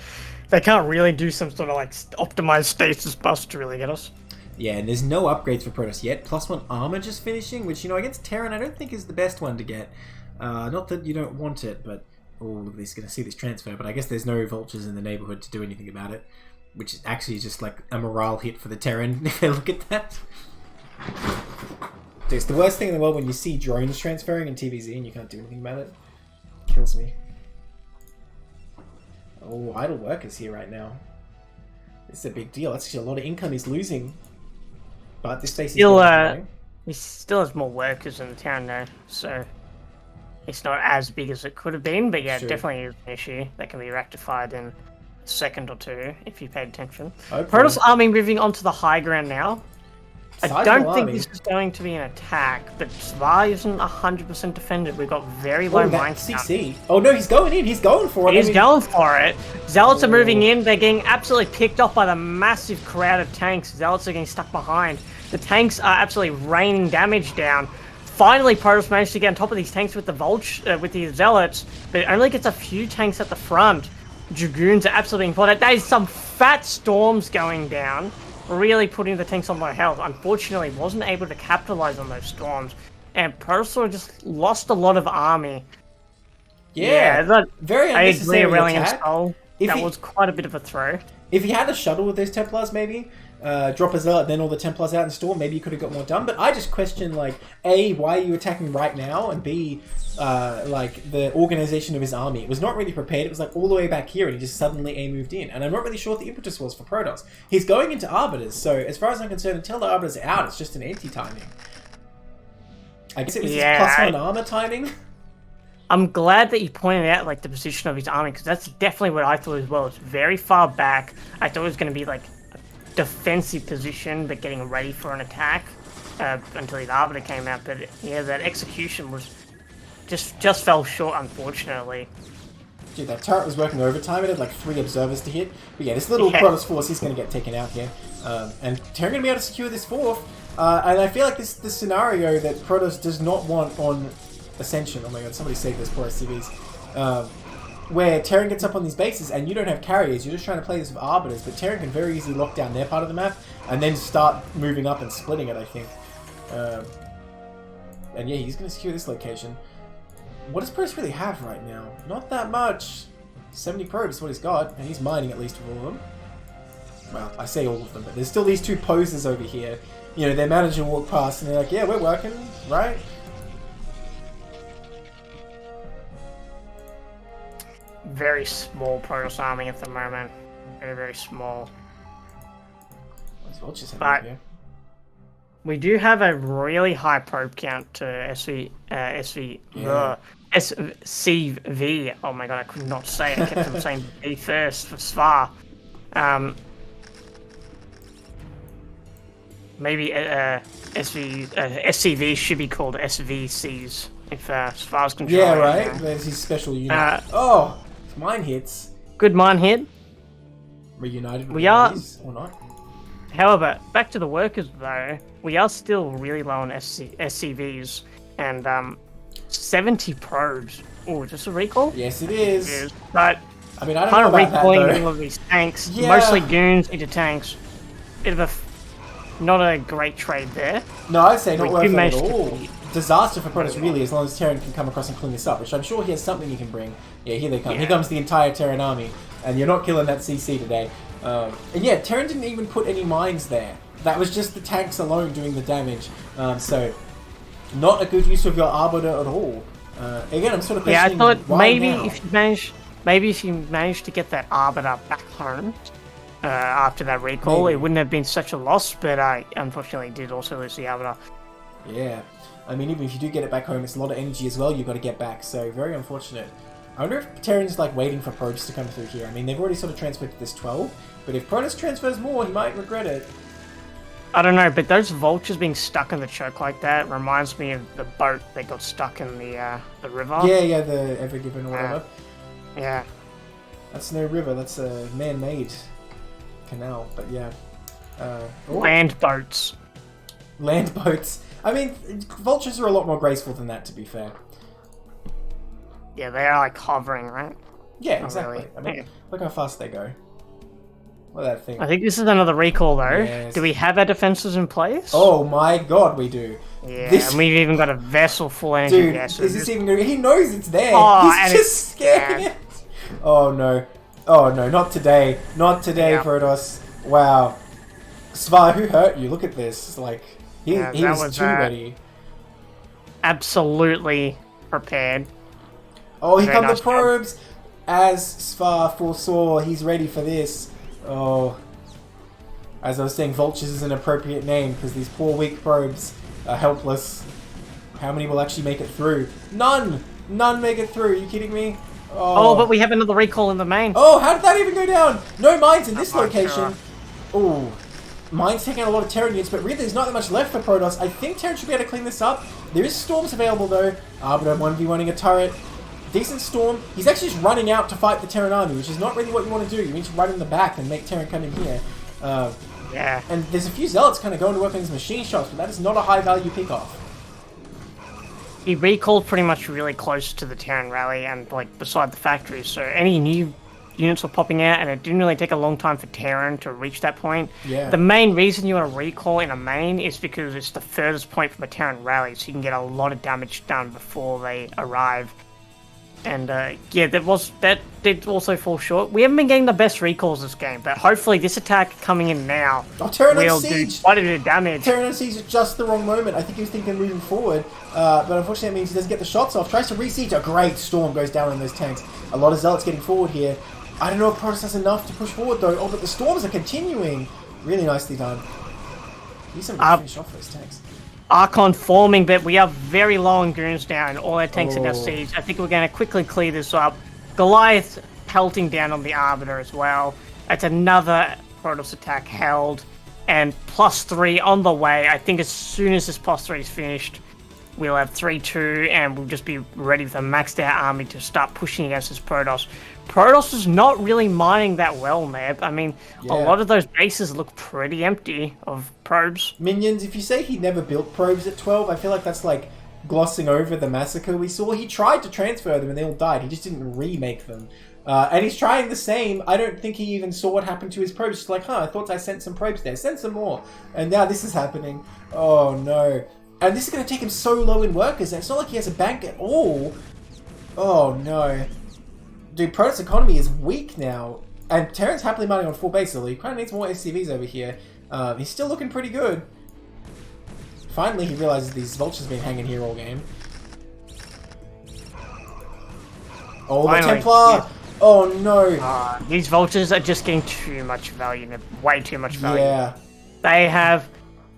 they can't really do some sort of like optimized stasis bust to really get us. Yeah, and there's no upgrades for Protoss yet. +1 armor just finishing, which, you know, against Terran I don't think is the best one to get. Not that you don't want it, but... Oh, look, he's going to see this transfer, but I guess there's no Vultures in the neighborhood to do anything about it. Which is actually just like a morale hit for the Terran, if they look at that. Dude, it's the worst thing in the world when you see drones transferring in TVZ and you can't do anything about it. Kills me. Oh, idle workers here right now. This is a big deal. That's actually a lot of income he's losing. But this base is he still has more workers in the town though, so it's not as big as it could have been, but yeah, Sure. definitely is an issue that can be rectified in a second or two if you paid attention. Hopefully. Protoss army moving onto the high ground now. I Sizable don't think army. this is going to be an attack, but S.E.A.L isn't 100% defended. We've got very low Oh, mine that count. CC. Oh no, he's going in. He's going for it. He's I mean- going for it. Zealots are moving in. They're getting absolutely picked off by the massive crowd of tanks. Zealots are getting stuck behind. The tanks are absolutely raining damage down. Finally, Protoss managed to get on top of these tanks with the with the Zealots, but it only gets a few tanks at the front. Dragoons are absolutely important. There's some fat storms going down, really putting the tanks on low health. Unfortunately, wasn't able to capitalize on those storms, and Protoss just lost a lot of army. Yeah, that, very I agree, unnecessary Aurelian attack. Skull. If That he- was quite a bit of a throw. If he had a shuttle with those Templars, maybe drop a Zealot, then all the Templars out in storm, maybe you could have got more done. But I just question, like, A, why are you attacking right now, and B, like, the organization of his army. It was not really prepared. It was, like, all the way back here, and he just suddenly moved in. And I'm not really sure what the impetus was for Protoss. He's going into Arbiters, so as far as I'm concerned, until the Arbiters are out, it's just an anti-timing. I guess it was Yeah, just +1 armor timing. I'm glad that you pointed out like the position of his army, because that's definitely what I thought as well. It's very far back. I thought it was going to be like a defensive position, but getting ready for an attack until his arbiter came out. But yeah, that execution was just fell short, unfortunately. Dude, that turret was working overtime. It had like 3 observers to hit. But yeah, this little Yeah. Protoss force is going to get taken out here. And Terran going to be able to secure this 4th. And I feel like this scenario that Protoss does not want on Ascension. Oh my god, somebody save those poor SCVs. Where Terran gets up on these bases and you don't have carriers. You're just trying to play this with Arbiters. But Terran can very easily lock down their part of the map and then start moving up and splitting it, I think. And yeah, he's going to secure this location. What does Protoss really have right now? Not that much. 70 probes is what he's got, and he's mining at least with all of them. Well, I say all of them, but there's still these 2 posers over here. You know, their manager walk past and they're like, yeah, we're working, right? Very small Protoss army at the moment. Very, very small. What's Vultures have But- here? We do have a really high probe count to SCV. Oh my god, I could not say it. I kept on saying B first for S.E.A.L. Maybe SCV should be called SVCs if S.E.A.L's control. Yeah, right? There's his special unit. Oh! Mine hits. Good mine hit. Reunited with We are- these, or not? However, back to the workers though, we are still really low on SCVs, and 70 probes. Oh, just a recall? Yes, it is. But I mean, I don't kind know of about that, recalling though. all of these tanks, Yeah. mostly goons into tanks. Bit of not a great trade there. No, I'd say not We worth do it at manage to all. beat. Disaster for Protoss, really, as long as Terran can come across and clean this up, which I'm sure he has something he can bring. Yeah, here they come. Yeah. Here comes the entire Terran army, and you're not killing that CC today. And yeah, Terran didn't even put any mines there. That was just the tanks alone doing the damage. So, not a good use of your Arbiter at all. Again, I'm sort of Yeah, I questioning thought why maybe now? if you managed to get that Arbiter back home after that recall, Maybe. it wouldn't have been such a loss. But I unfortunately did also lose the Arbiter. Yeah. I mean, even if you do get it back home, it's a lot of energy as well you've got to get back, so very unfortunate. I wonder if Terran's like waiting for probes to come through here. I mean, they've already sort of transferred to this 12, but if Protoss transfers more, he might regret it. I don't know, but those vultures being stuck in the choke like that reminds me of the boat that got stuck in the river. Yeah, the Ever Given or whatever. Yeah. That's no river, that's a man-made canal, but yeah. Land boats. Land boats. I mean, vultures are a lot more graceful than that, to be fair. Yeah, they are like hovering, right? Yeah, Not exactly. really. I mean, look how fast they go. Look at that thing. I think this is another recall though. Yes. Do we have our defenses in place? Oh my god, we do. Yeah, This- and we've even got a vessel full energy Dude, gas. is this even gonna... He knows it's there. Oh, He's and just scaring yeah. it. Oh no. Oh no, not today. Not today, Yeah. Protoss. Wow. Sva, who hurt you? Look at this. Like, he Yeah, he that was was, too ready. Absolutely prepared. Oh, here very come nice the job. probes. As Sva foresaw, he's ready for this. Oh. As I was saying, vultures is an appropriate name because these poor weak probes are helpless. How many will actually make it through? None! None make it through. Are you kidding me? Oh, but we have another recall in the main. Oh, how did that even go down? No mines in this I'm not location. Oh, mines taking out a lot of Terran units, but really there's not that much left for Protoss. I think Terran should be able to clean this up. There is storms available though. Arbiter 1v1ing a turret. Decent storm. He's actually just running out to fight the Terran army, which is not really what you want to do. You need to run in the back and make Terran come in here. Yeah. And there's a few zealots kind of going to work on his machine shops, but that is not a high value pick-off. He recalled pretty much really close to the Terran rally and like beside the factory, so any new units were popping out, and it didn't really take a long time for Terran to reach that point. Yeah. The main reason you want to recall in a main is because it's the furthest point from a Terran rally, so you can get a lot of damage done before they arrive. And yeah, that did also fall short. We haven't been getting the best recalls this game, but hopefully this attack coming in now Oh, Terran on will do siege! quite a bit of damage. Terran on siege at just the wrong moment. I think he was thinking moving forward, but unfortunately it means he doesn't get the shots off. Tries to re-siege. A great storm goes down on those tanks. A lot of zealots getting forward here. I don't know if Protoss has enough to push forward though. Oh, but the storms are continuing. Really nicely done. Need some to finish off those tanks. Archon forming, but we are very low on goons now, and all our tanks are now Oh. siege. I think we're going to quickly clear this up. Goliath pelting down on the Arbiter as well. That's another Protoss attack held, and +3 on the way. I think as soon as this +3 is finished, we'll have 3-2, and we'll just be ready with a maxed out army to start pushing against this Protoss. Protoss is not really mining that well, Neb. I mean, Yeah. a lot of those bases look pretty empty of probes. Minions, if you say he never built probes at 12, I feel like that's like glossing over the massacre we saw. He tried to transfer them and they all died. He just didn't remake them. And he's trying the same. I don't think he even saw what happened to his probes. Just like, I thought I sent some probes there. Send some more. And now this is happening. Oh no. And this is going to take him so low in workers. And it's not like he has a bank at all. Oh no. Dude, Protoss economy is weak now. And Terran's happily mining on full base, so he kind of needs more SCVs over here. He's still looking pretty good. Finally, he realizes these vultures have been hanging here all game. Oh, Finally, the Templar! yes. Oh no! These vultures are just getting too much value, Neb. Way too much value. Yeah. They have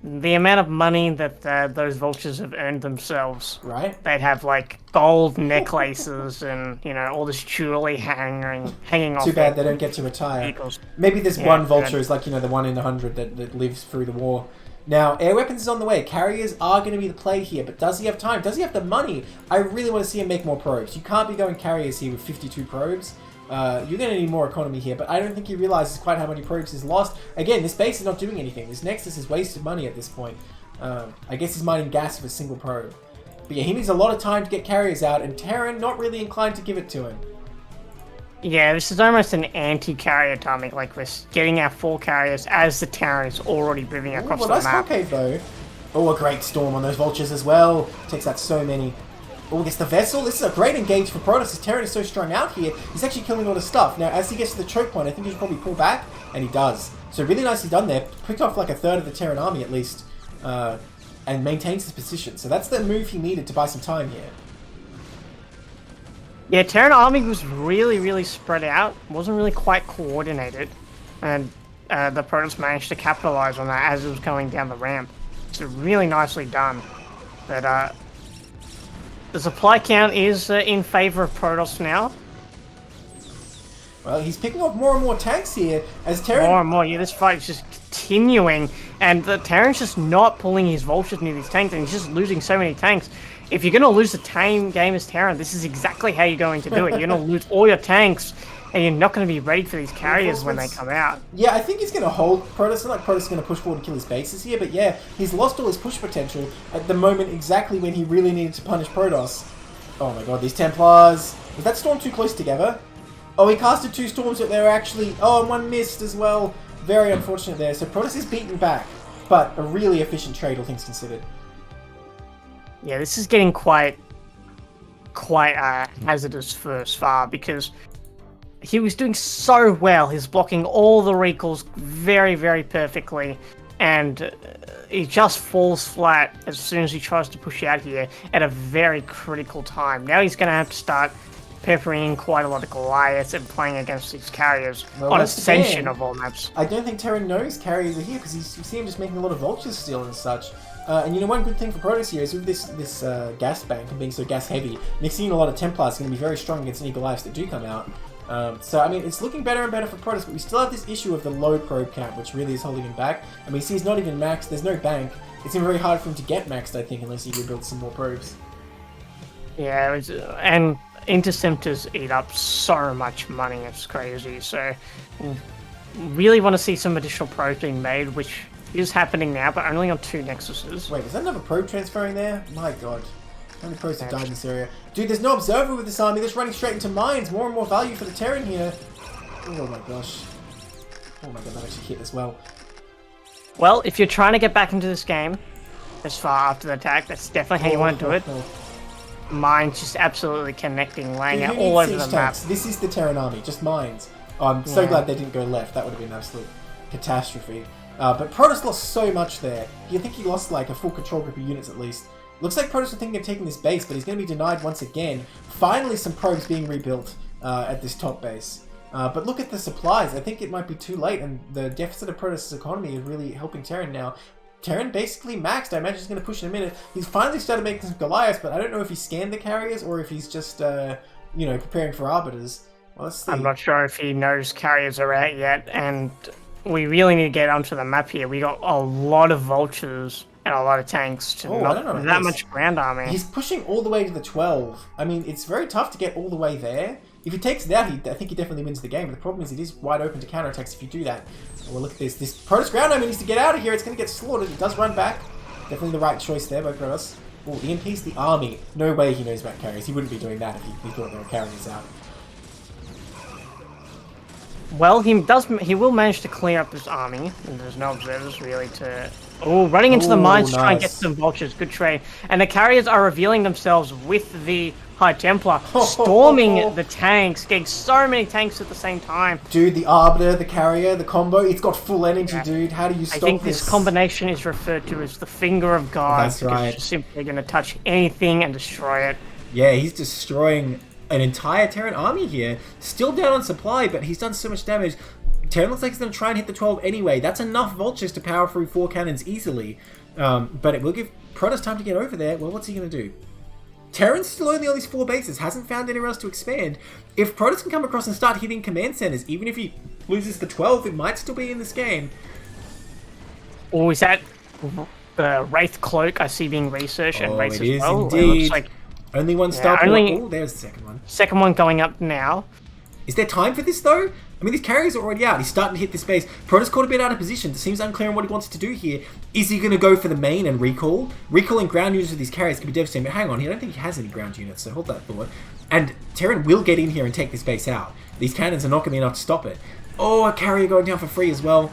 the amount of money that those vultures have earned themselves. Right? They'd have like gold necklaces and all this jewelry hanging off. Too bad their they don't get to retire. vehicles. Maybe this Yeah, one vulture yeah. is like, the one in 100 that lives through the war. Now, air weapons is on the way. Carriers are going to be the play here, but does he have time? Does he have the money? I really want to see him make more probes. You can't be going carriers here with 52 probes. You're going to need more economy here, but I don't think he realizes quite how many probes he's lost. Again, this base is not doing anything. This Nexus is wasted money at this point. I guess he's mining gas with a single probe. But yeah, he needs a lot of time to get carriers out, and Terran not really inclined to give it to him. Yeah, this is almost an anti-carrier timing. Like, we're getting our 4 carriers as the Terran is already moving across the nice map. concave, though. Oh, a great storm on those vultures as well. Takes out so many. Oh, gets the vessel. This is a great engage for Protoss. His Terran is so strung out here. He's actually killing all the stuff. Now, as he gets to the choke point, I think he should probably pull back, and he does. So really nicely done there. Picked off like a third of the Terran army at least, and maintains his position. So that's the move he needed to buy some time here. Yeah, Terran army was really spread out. Wasn't really quite coordinated, and the Protoss managed to capitalize on that as it was going down the ramp. So really nicely done. But the supply count is in favor of Protoss now. Well, he's picking up more and more tanks here as Terran... More and more, yeah, this fight is just continuing, and the Terran's just not pulling his vultures near these tanks, and he's just losing so many tanks. If you're going to lose the game as Terran, this is exactly how you're going to do it. You're going to lose all your tanks, and you're not going to be ready for these carriers when they come out. Yeah, I think he's going to hold Protoss. It's not like Protoss is going to push forward and kill his bases here, but yeah, he's lost all his push potential at the moment exactly when he really needed to punish Protoss. Oh my god, these Templars. Was that storm too close together? Oh, he casted 2 storms, but they were actually... Oh, and one missed as well. Very unfortunate there. So Protoss is beaten back, but a really efficient trade, all things considered. Yeah, this is getting quite hazardous for S.E.A.L, because he was doing so well. He's blocking all the recalls very perfectly, and he just falls flat as soon as he tries to push out here at a very critical time. Now he's going to have to start peppering in quite a lot of Goliaths and playing against these carriers on Ascension of all maps. I don't think Terran knows carriers are here, because you see him just making a lot of vultures still and such. And you know, one good thing for Protoss here is with this gas bank and being so gas heavy, mixing a lot of Templars is going to be very strong against any Goliaths that do come out. So, I mean, it's looking better and better for Protoss, but we still have this issue of the low probe count, which really is holding him back. And we see he's not even maxed, there's no bank. It's going to be very hard for him to get maxed, I think, unless he rebuilds some more probes. Yeah, and Interceptors eat up so much money, it's crazy. So, really want to see some additional probes being made, which is happening now, but only on 2 Nexuses. Wait, was that another probe transferring there? My god. How many probes have died in this area? Dude, there's no observer with this army. They're just running straight into mines. More and more value for the Terran here. Oh my gosh. Oh my god, that actually hit as well. Well, if you're trying to get back into this game, as far after the attack, that's definitely how you want to do it. Mines just absolutely connecting, laying out all over the map. This is the Terran army, just mines. Oh, I'm so glad they didn't go left. That would have been an absolute catastrophe. But Protoss lost so much there. You think he lost like a full control group of units at least. Looks like Protoss are thinking of taking this base, but he's going to be denied once again. Finally, some probes being rebuilt at this top base. But look at the supplies. I think it might be too late, and the deficit of Protoss' economy is really helping Terran now. Terran basically maxed. I imagine he's going to push in a minute. He's finally started making some Goliaths, but I don't know if he scanned the carriers or if he's just, you know, preparing for Arbiters. Well, let's see. I'm not sure if he knows carriers are out yet, and we really need to get onto the map here. We got a lot of vultures and a lot of tanks to not that much ground army. He's pushing all the way to the 12. I mean, it's very tough to get all the way there. If he takes it out, I think he definitely wins the game. But the problem is it is wide open to counterattacks if you do that. Well, look at this. This Protoss ground army needs to get out of here. It's going to get slaughtered. It does run back. Definitely the right choice there by Protoss. Oh, the EMP's the army. No way he knows about carriers. He wouldn't be doing that if he thought there were carriers out. Well, he will manage to clear up this army, and there's no observers really to... Oh, running into the mines to try and get some vultures. Good trade. And the carriers are revealing themselves with the High Templar, storming the tanks, getting so many tanks at the same time. Dude, the Arbiter, the Carrier, the combo, it's got full energy, dude. How do you stop this? I think this combination is referred to as the Finger of God. That's right. You're simply going to touch anything and destroy it. Yeah, he's destroying an entire Terran army here. Still down on supply, but he's done so much damage. Terran looks like he's going to try and hit the 12 anyway. That's enough vultures to power through 4 cannons easily. But it will give Protoss time to get over there. Well, what's he going to do? Terran's still only on these 4 bases, hasn't found anywhere else to expand. If Protoss can come across and start hitting command centers, even if he loses the 12, it might still be in this game. Or is that the Wraith Cloak I see being researched and Wraiths as well? Indeed. It looks like only one star. Oh, there's the second one. Second one going up now. Is there time for this though? I mean, these carriers are already out. He's starting to hit this base. Protoss caught a bit out of position. It seems unclear on what he wants to do here. Is he going to go for the main and recall? Recalling ground units with these carriers can be devastating. But hang on, I don't think he has any ground units, so hold that thought. And Terran will get in here and take this base out. These cannons are not going to be enough to stop it. Oh, a carrier going down for free as well.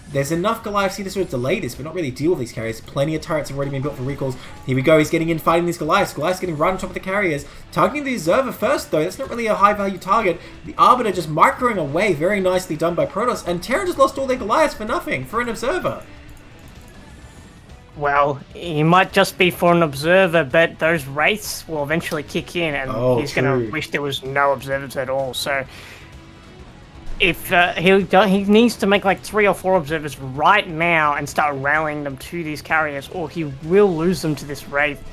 There's enough Goliaths here to sort of delay this, but not really deal with these carriers. Plenty of turrets have already been built for recalls. Here we go, he's getting in, fighting these Goliaths. Goliaths getting right on top of the carriers. Targeting the Observer first, though. That's not really a high-value target. The Arbiter just microing away. Very nicely done by Protoss. And Terran just lost all their Goliaths for nothing, for an Observer. Well, he might just be for an Observer, but those Wraiths will eventually kick in, and he's going to wish there was no Observers at all. So if he needs to make like 3 or 4 Observers right now and start rallying them to these carriers, or he will lose them to this Wraith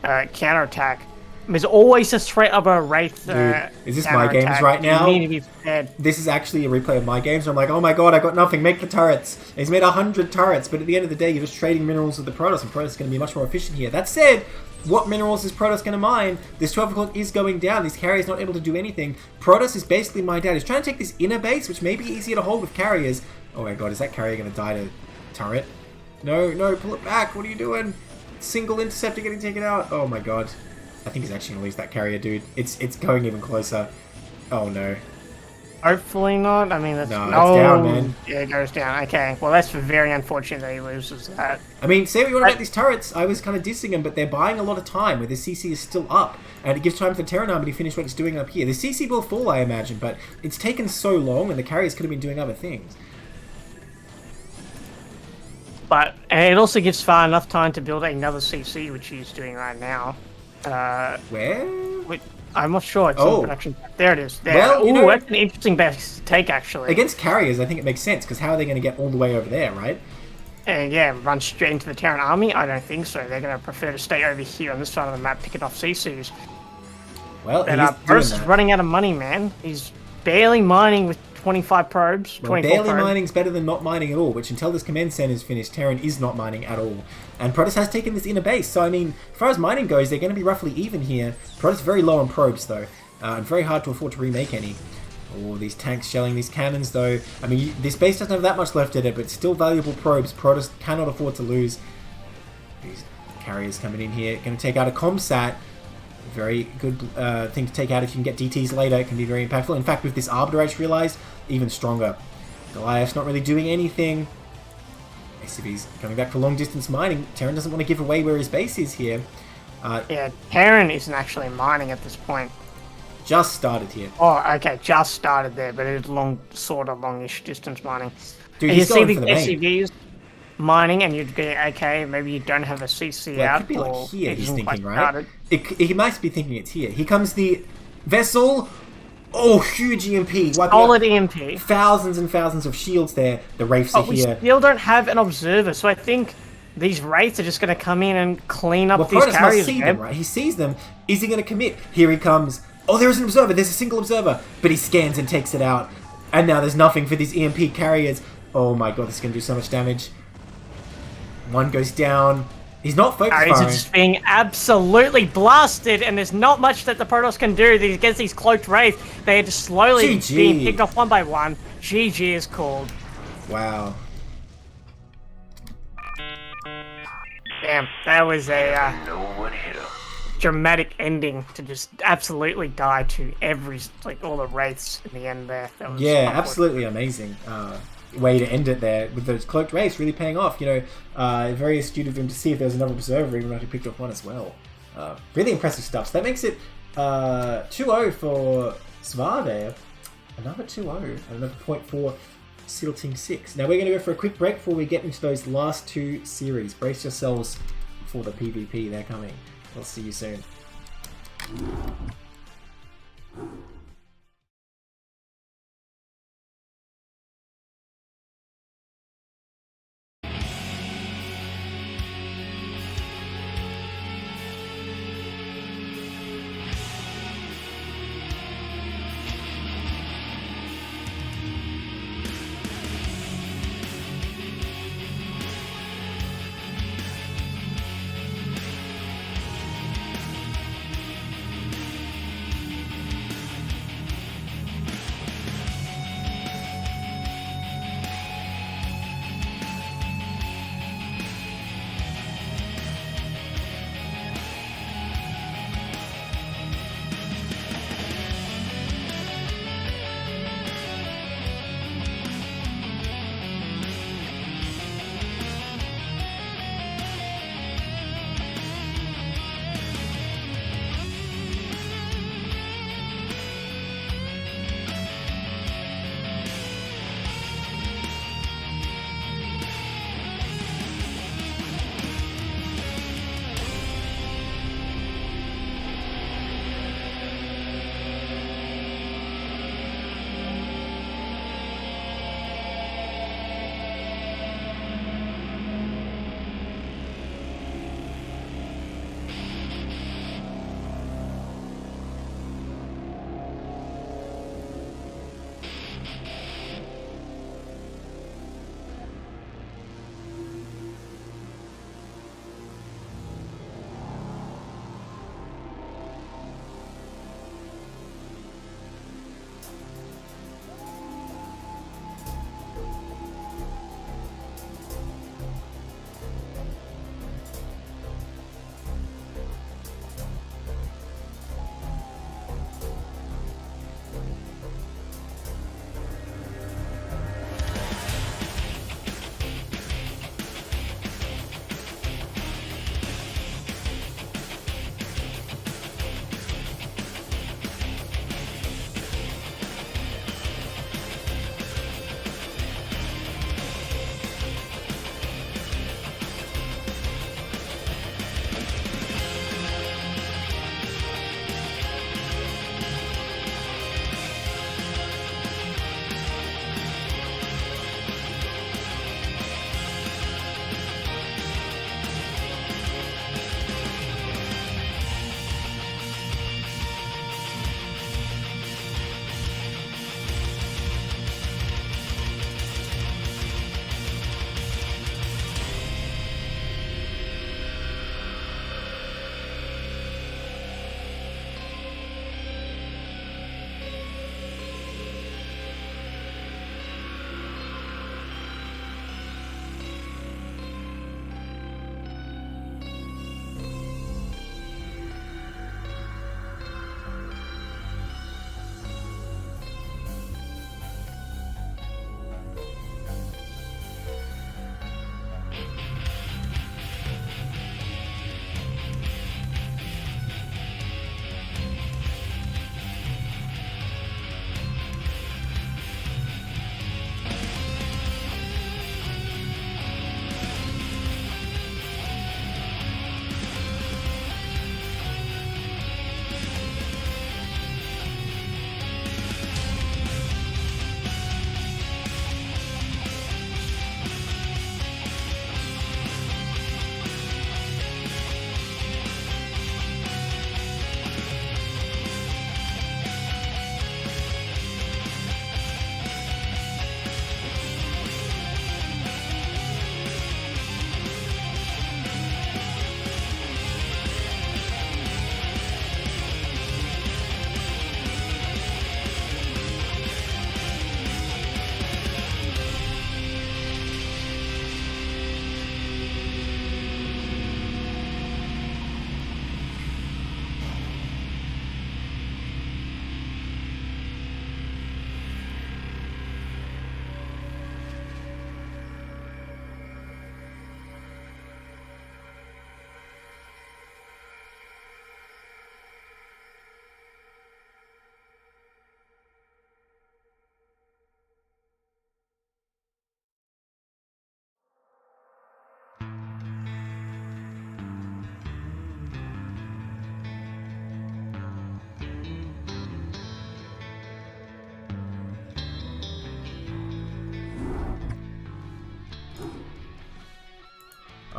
counterattack. There's always a threat of a Wraith. Dude, is this my games right now? You need to be prepared. This is actually a replay of my games. I'm like, oh my god, I got nothing. Make the turrets. He's made 100 turrets, but at the end of the day, you're just trading minerals with the Protoss, and Protoss is going to be much more efficient here. That said, what minerals is Protoss going to mine? This 12 o'clock is going down. These carriers not able to do anything. Protoss is basically mined out. He's trying to take this inner base, which may be easier to hold with carriers. Oh my god, is that carrier going to die to turret? No, pull it back. What are you doing? Single interceptor getting taken out. Oh my god. I think he's actually going to lose that carrier, dude. It's going even closer. Oh no. Hopefully not. I mean, that's... No, it's down, man. Yeah, it goes down. Okay. Well, that's very unfortunate that he loses that. I mean, say what you want about these turrets. I was kind of dissing them, but they're buying a lot of time where the CC is still up. And it gives time for the Terran Army to finish what it's doing up here. The CC will fall, I imagine, but it's taken so long and the carriers could have been doing other things. But it also gives Far enough time to build another CC, which he's doing right now. Where? I'm not sure. It's in production. There it is. There. Well, ooh, that's an interesting base take, actually. Against carriers, I think it makes sense, because how are they going to get all the way over there, right? And yeah, run straight into the Terran Army? I don't think so. They're going to prefer to stay over here on this side of the map, picking off CCs. Well, Protoss is running out of money, man. He's barely mining with 25 probes. Well, barely mining's better than not mining at all, which until this command center is finished, Terran is not mining at all. And Protoss has taken this inner base, so I mean, as far as mining goes, they're going to be roughly even here. Protoss very low on probes, though, and very hard to afford to remake any. Oh, these tanks shelling these cannons, though. I mean, this base doesn't have that much left in it, but still valuable probes. Protoss cannot afford to lose. These carriers coming in here, going to take out a comsat. Very good thing to take out if you can get DTs later. It can be very impactful. In fact, with this Arbiter, I just realized, even stronger. Goliath's not really doing anything. SCV's coming back for long distance mining. Terran doesn't want to give away where his base is here. Yeah, Terran isn't actually mining at this point. Just started here. Oh, okay, just started there, but it's sort of longish distance mining. Dude, and he's you see going the for the main. SCVs mining, and you'd go, okay, maybe you don't have a CC well, out. It could be like here, he's thinking, right? Started. He might be thinking it's here. Here comes the vessel. Oh, huge EMP. Solid EMP. Thousands and thousands of shields there. The Wraiths are here. We still don't have an observer, so I think these Wraiths are just going to come in and clean up these Protoss carriers. Must see them, right? He sees them. Is he going to commit? Here he comes. Oh, there is an observer. There's a single observer. But he scans and takes it out. And now there's nothing for these EMP carriers. Oh my god, this is going to do so much damage. One goes down. He's not focus firing. He's just being absolutely blasted, and there's not much that the Protoss can do against these cloaked Wraiths. They are just slowly being picked off one by one. GG is called. Wow. Damn, that was a dramatic ending to just absolutely die to all the Wraiths in the end there. That was absolutely amazing. Way to end it there with those cloaked Wraiths really paying off. You know, very astute of him to see if there was another observer, even though he picked off one as well. Really impressive stuff. So that makes it 2-0 for S.E.A.L there. Another 2-0, another point for S.E.A.L Team 6. Now we're going to go for a quick break before we get into those last two series. Brace yourselves for the PvP. They're coming. We'll see you soon.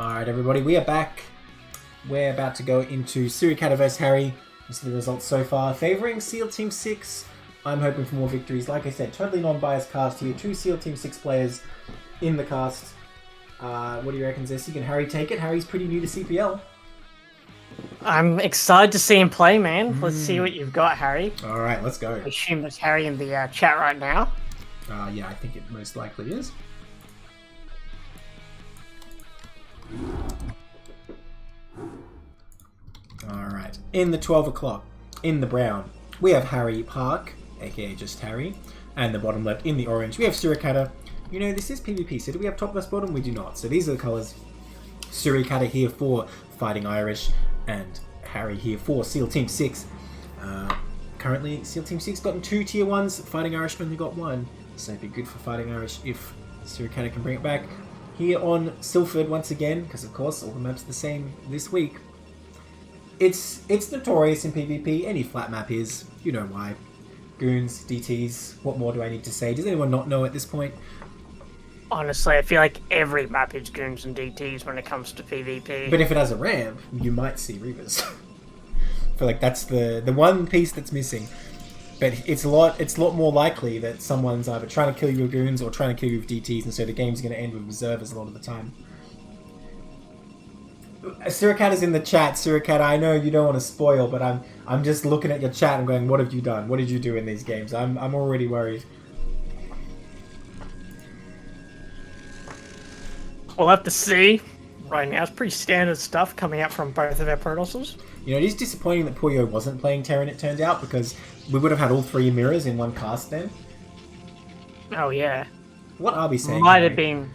Alright, everybody, we are back. We're about to go into Suricatta vs. Harry. You see the results so far. Favouring S.E.A.L Team 6. I'm hoping for more victories. Like I said, totally non-biased cast here. 2 S.E.A.L Team 6 players in the cast. What do you reckon, Zesky? Can Harry take it? Harry's pretty new to CPL. I'm excited to see him play, man. Let's see what you've got, Harry. Alright, let's go. I assume there's Harry in the chat right now. Yeah, I think it most likely is. Alright, in the 12 o'clock, in the brown, we have Harry Park, aka just Harry, and the bottom left, in the orange, we have Suricatta. You know, this is PvP, so do we have top versus bottom? We do not. So these are the colours. Suricatta here for Fightin Aiurish, and Harry here for S.E.A.L Team 6. Currently, S.E.A.L Team 6 gotten 2 tier 1s, Fightin Aiurish only got 1. So it'd be good for Fightin Aiurish if Suricatta can bring it back. Here on Silford once again, because of course all the maps are the same this week. It's notorious in PvP, any flat map is, you know why. Goons, DTs, what more do I need to say? Does anyone not know at this point? Honestly, I feel like every map is goons and DTs when it comes to PvP. But if it has a ramp, you might see Reavers. I feel like that's the one piece that's missing. But it's a lot more likely that someone's either trying to kill you with goons or trying to kill you with DTs, and so the game's going to end with observers a lot of the time. Suricatta's in the chat. Suricatta, I know you don't want to spoil, but I'm just looking at your chat and going, what have you done? What did you do in these games? I'm already worried. We'll have to see. Right now, it's pretty standard stuff coming out from both of our protossers. You know, it is disappointing that Poyo wasn't playing Terran, it turned out, because we would have had all 3 mirrors in one cast then. Oh yeah. What are we saying? Might have been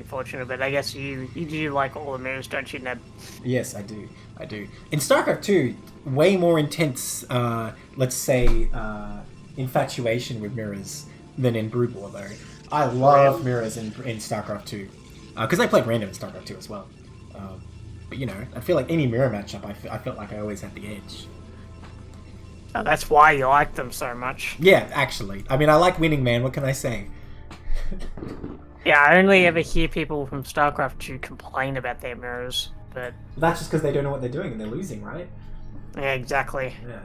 fortunate, but I guess you do like all the mirrors, don't you, Neb? Yes, I do. I do. In StarCraft 2, way more intense, let's say, infatuation with mirrors than in Brood War, though. I love mirrors in StarCraft 2. Because I played random in StarCraft 2 as well. But, you know, I feel like any mirror matchup, I felt like I always had the edge. Oh, that's why you like them so much. Yeah, actually. I mean, I like winning, man. What can I say? Yeah, I only ever hear people from StarCraft 2 complain about their mirrors, but... That's just because they don't know what they're doing and they're losing, right? Yeah, exactly. Yeah.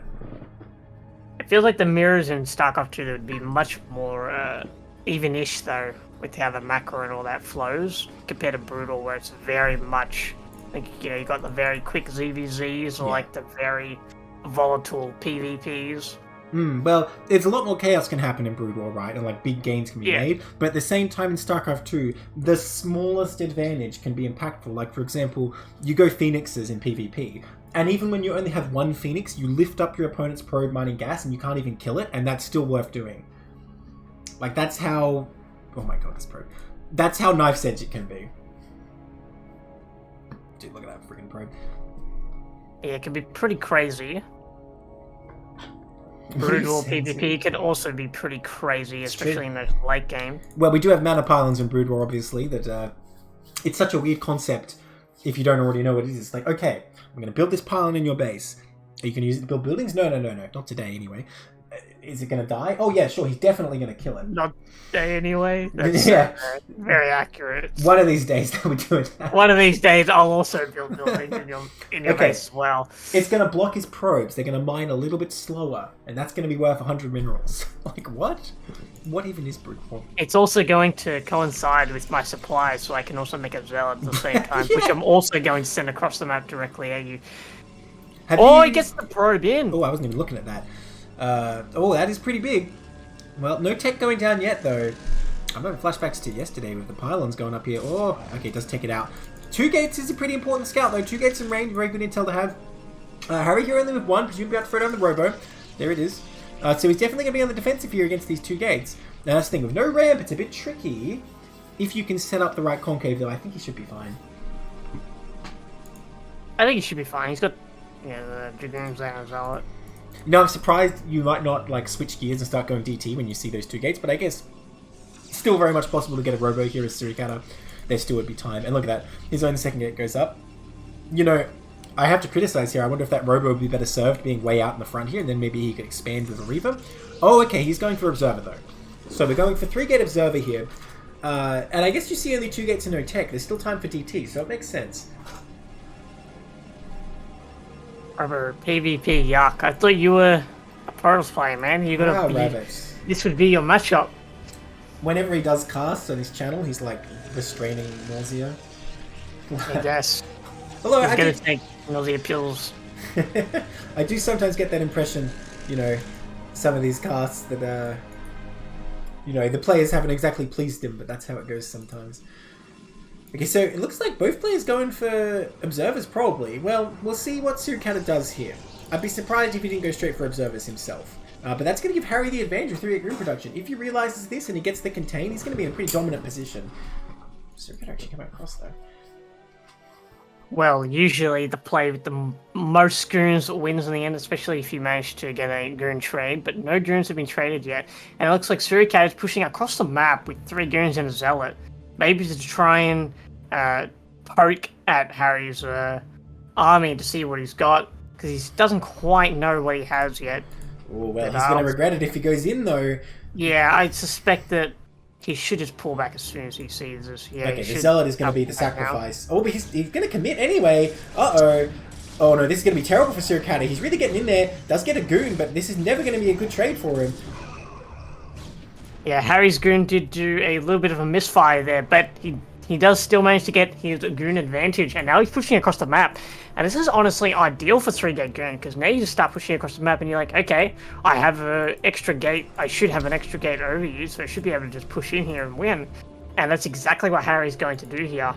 It feels like the mirrors in StarCraft 2 would be much more even-ish, though, with how the macro and all that flows, compared to Brutal, where it's very much... Like, you know, you got the very quick ZVZs, or like the very volatile PvPs. Well, there's a lot more chaos can happen in Brood War, right? And like big gains can be made. But at the same time in StarCraft 2, the smallest advantage can be impactful. Like, for example, you go Phoenixes in PvP. And even when you only have 1 Phoenix, you lift up your opponent's probe mining gas and you can't even kill it, and that's still worth doing. Like, that's how... Oh my god, this probe. That's how knife's edge it can be. Dude, look at that freaking probe. Yeah, it can be pretty crazy. Brutal PvP can also be pretty crazy, especially in the late game. Well, we do have mana pylons in Brood War, obviously, that it's such a weird concept if you don't already know what it is. It's like, okay, I'm going to build this pylon in your base. Are you going to use it to build buildings? No. Not today, anyway. Is it going to die? Oh, yeah, sure. He's definitely going to kill it. Not today, anyway. That's very accurate. One of these days, they'll be doing that. One of these days, I'll also build buildings in your base as well. It's going to block his probes. They're going to mine a little bit slower, and that's going to be worth 100 minerals. Like, what? What even is Brood War? It's also going to coincide with my supplies, so I can also make a Zeal at the same time, which I'm also going to send across the map directly at you. He gets the probe in. Oh, I wasn't even looking at that. That is pretty big. Well, no tech going down yet, though. I'm having flashbacks to yesterday with the pylons going up here. Oh, okay, it does take it out. 2 gates is a pretty important scout, though. 2 gates in range, very good intel to have. Harry here only with 1, presumably able to throw down the robo. There it is. So he's definitely going to be on the defensive here against these 2 gates. Now, that's the thing. With no ramp, it's a bit tricky. If you can set up the right concave, though, I think he should be fine. I think he should be fine. He's got, the Dragoons and Zealot. No, I'm surprised you might not like switch gears and start going DT when you see those 2 gates, but I guess still very much possible to get a robo here as Suricatta. There still would be time. And look at that. His own second gate goes up. You know, I have to criticize here. I wonder if that robo would be better served being way out in the front here, and then maybe he could expand with a Reaver. Oh, okay. He's going for Observer, though. So we're going for 3-gate Observer here. And I guess you see only 2 gates and no tech. There's still time for DT, so it makes sense. Rubber PvP, yuck. I thought you were a Protoss player, man. You gotta be... Rabbits. This would be your matchup. Whenever he does cast on his channel, he's like restraining nausea. I guess. Although He's I gonna do... take nausea pills. I do sometimes get that impression, you know, some of these casts that, you know, the players haven't exactly pleased him, but that's how it goes sometimes. Okay, so it looks like both players going for Observers, probably. Well, we'll see what Suricatta does here. I'd be surprised if he didn't go straight for Observers himself. But that's going to give Harry the advantage with 3-8 Green production. If he realizes this and he gets the contain, he's going to be in a pretty dominant position. Suricatta actually come across, though. Well, usually the play with the most goons wins in the end, especially if you manage to get a goon trade, but no goons have been traded yet. And it looks like Suricatta is pushing across the map with 3 goons and a zealot. Maybe to try and poke at Harry's army to see what he's got, because he doesn't quite know what he has yet. Oh, well, he's going to regret it if he goes in, though. Yeah, I suspect that he should just pull back as soon as he sees this. Yeah, okay, the zealot is going to be the sacrifice. Oh, but he's going to commit anyway. Uh-oh. Oh no, this is going to be terrible for Suricatta. He's really getting in there. Does get a goon, but this is never going to be a good trade for him. Yeah, Harry's goon did do a little bit of a misfire there, but he does still manage to get his goon advantage, and now he's pushing across the map. And this is honestly ideal for 3-gate goon, because now you just start pushing across the map and you're like, okay, I have an extra gate, I should have an extra gate over you, so I should be able to just push in here and win. And that's exactly what Harry's going to do here.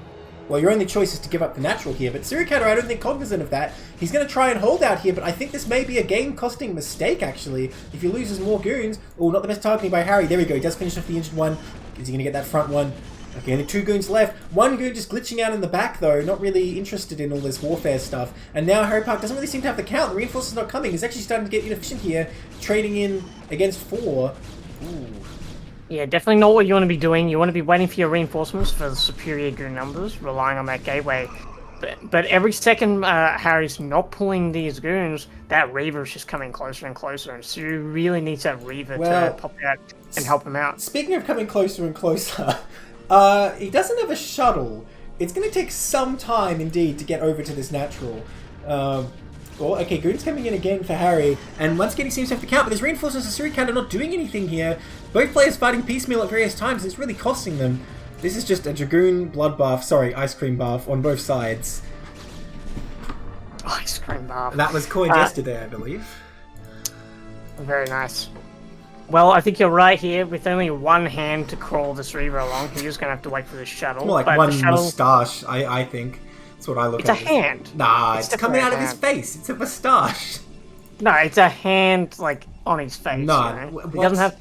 Well, your only choice is to give up the natural here, but Suricatta, I don't think cognizant of that. He's going to try and hold out here, but I think this may be a game-costing mistake, actually. If he loses more goons... Oh, not the best targeting by Harry. There we go. He does finish off the injured one. Is he going to get that front one? Okay, only 2 goons left. 1 goon just glitching out in the back, though. Not really interested in all this warfare stuff. And now Harry Park doesn't really seem to have the count. The reinforcements not coming. He's actually starting to get inefficient here. Trading in against 4. Ooh. Yeah, definitely not what you want to be doing. You want to be waiting for your reinforcements for the superior goon numbers, relying on that gateway. But every second Harry's not pulling these goons, that Reaver's just coming closer and closer, and so you really need that Reaver to pop out and help him out. Speaking of coming closer and closer, he doesn't have a shuttle. It's going to take some time, indeed, to get over to this natural. Okay, Goon's coming in again for Harry, and once again he seems to have to count, but his reinforcements of Suricatta not doing anything here. Both players fighting piecemeal at various times, and it's really costing them. This is just a Dragoon bloodbath, sorry, ice cream bath on both sides. Ice cream bath. That was coined yesterday, I believe. Very nice. Well, I think you're right here. With only one hand to crawl this Reaver along, you're just going to have to wait for the shuttle. More like one moustache, I think. That's what I look at. It's a hand. Nah, it's coming out of his face. It's a moustache. No, it's a hand, like, on his face. No, you know? He doesn't have...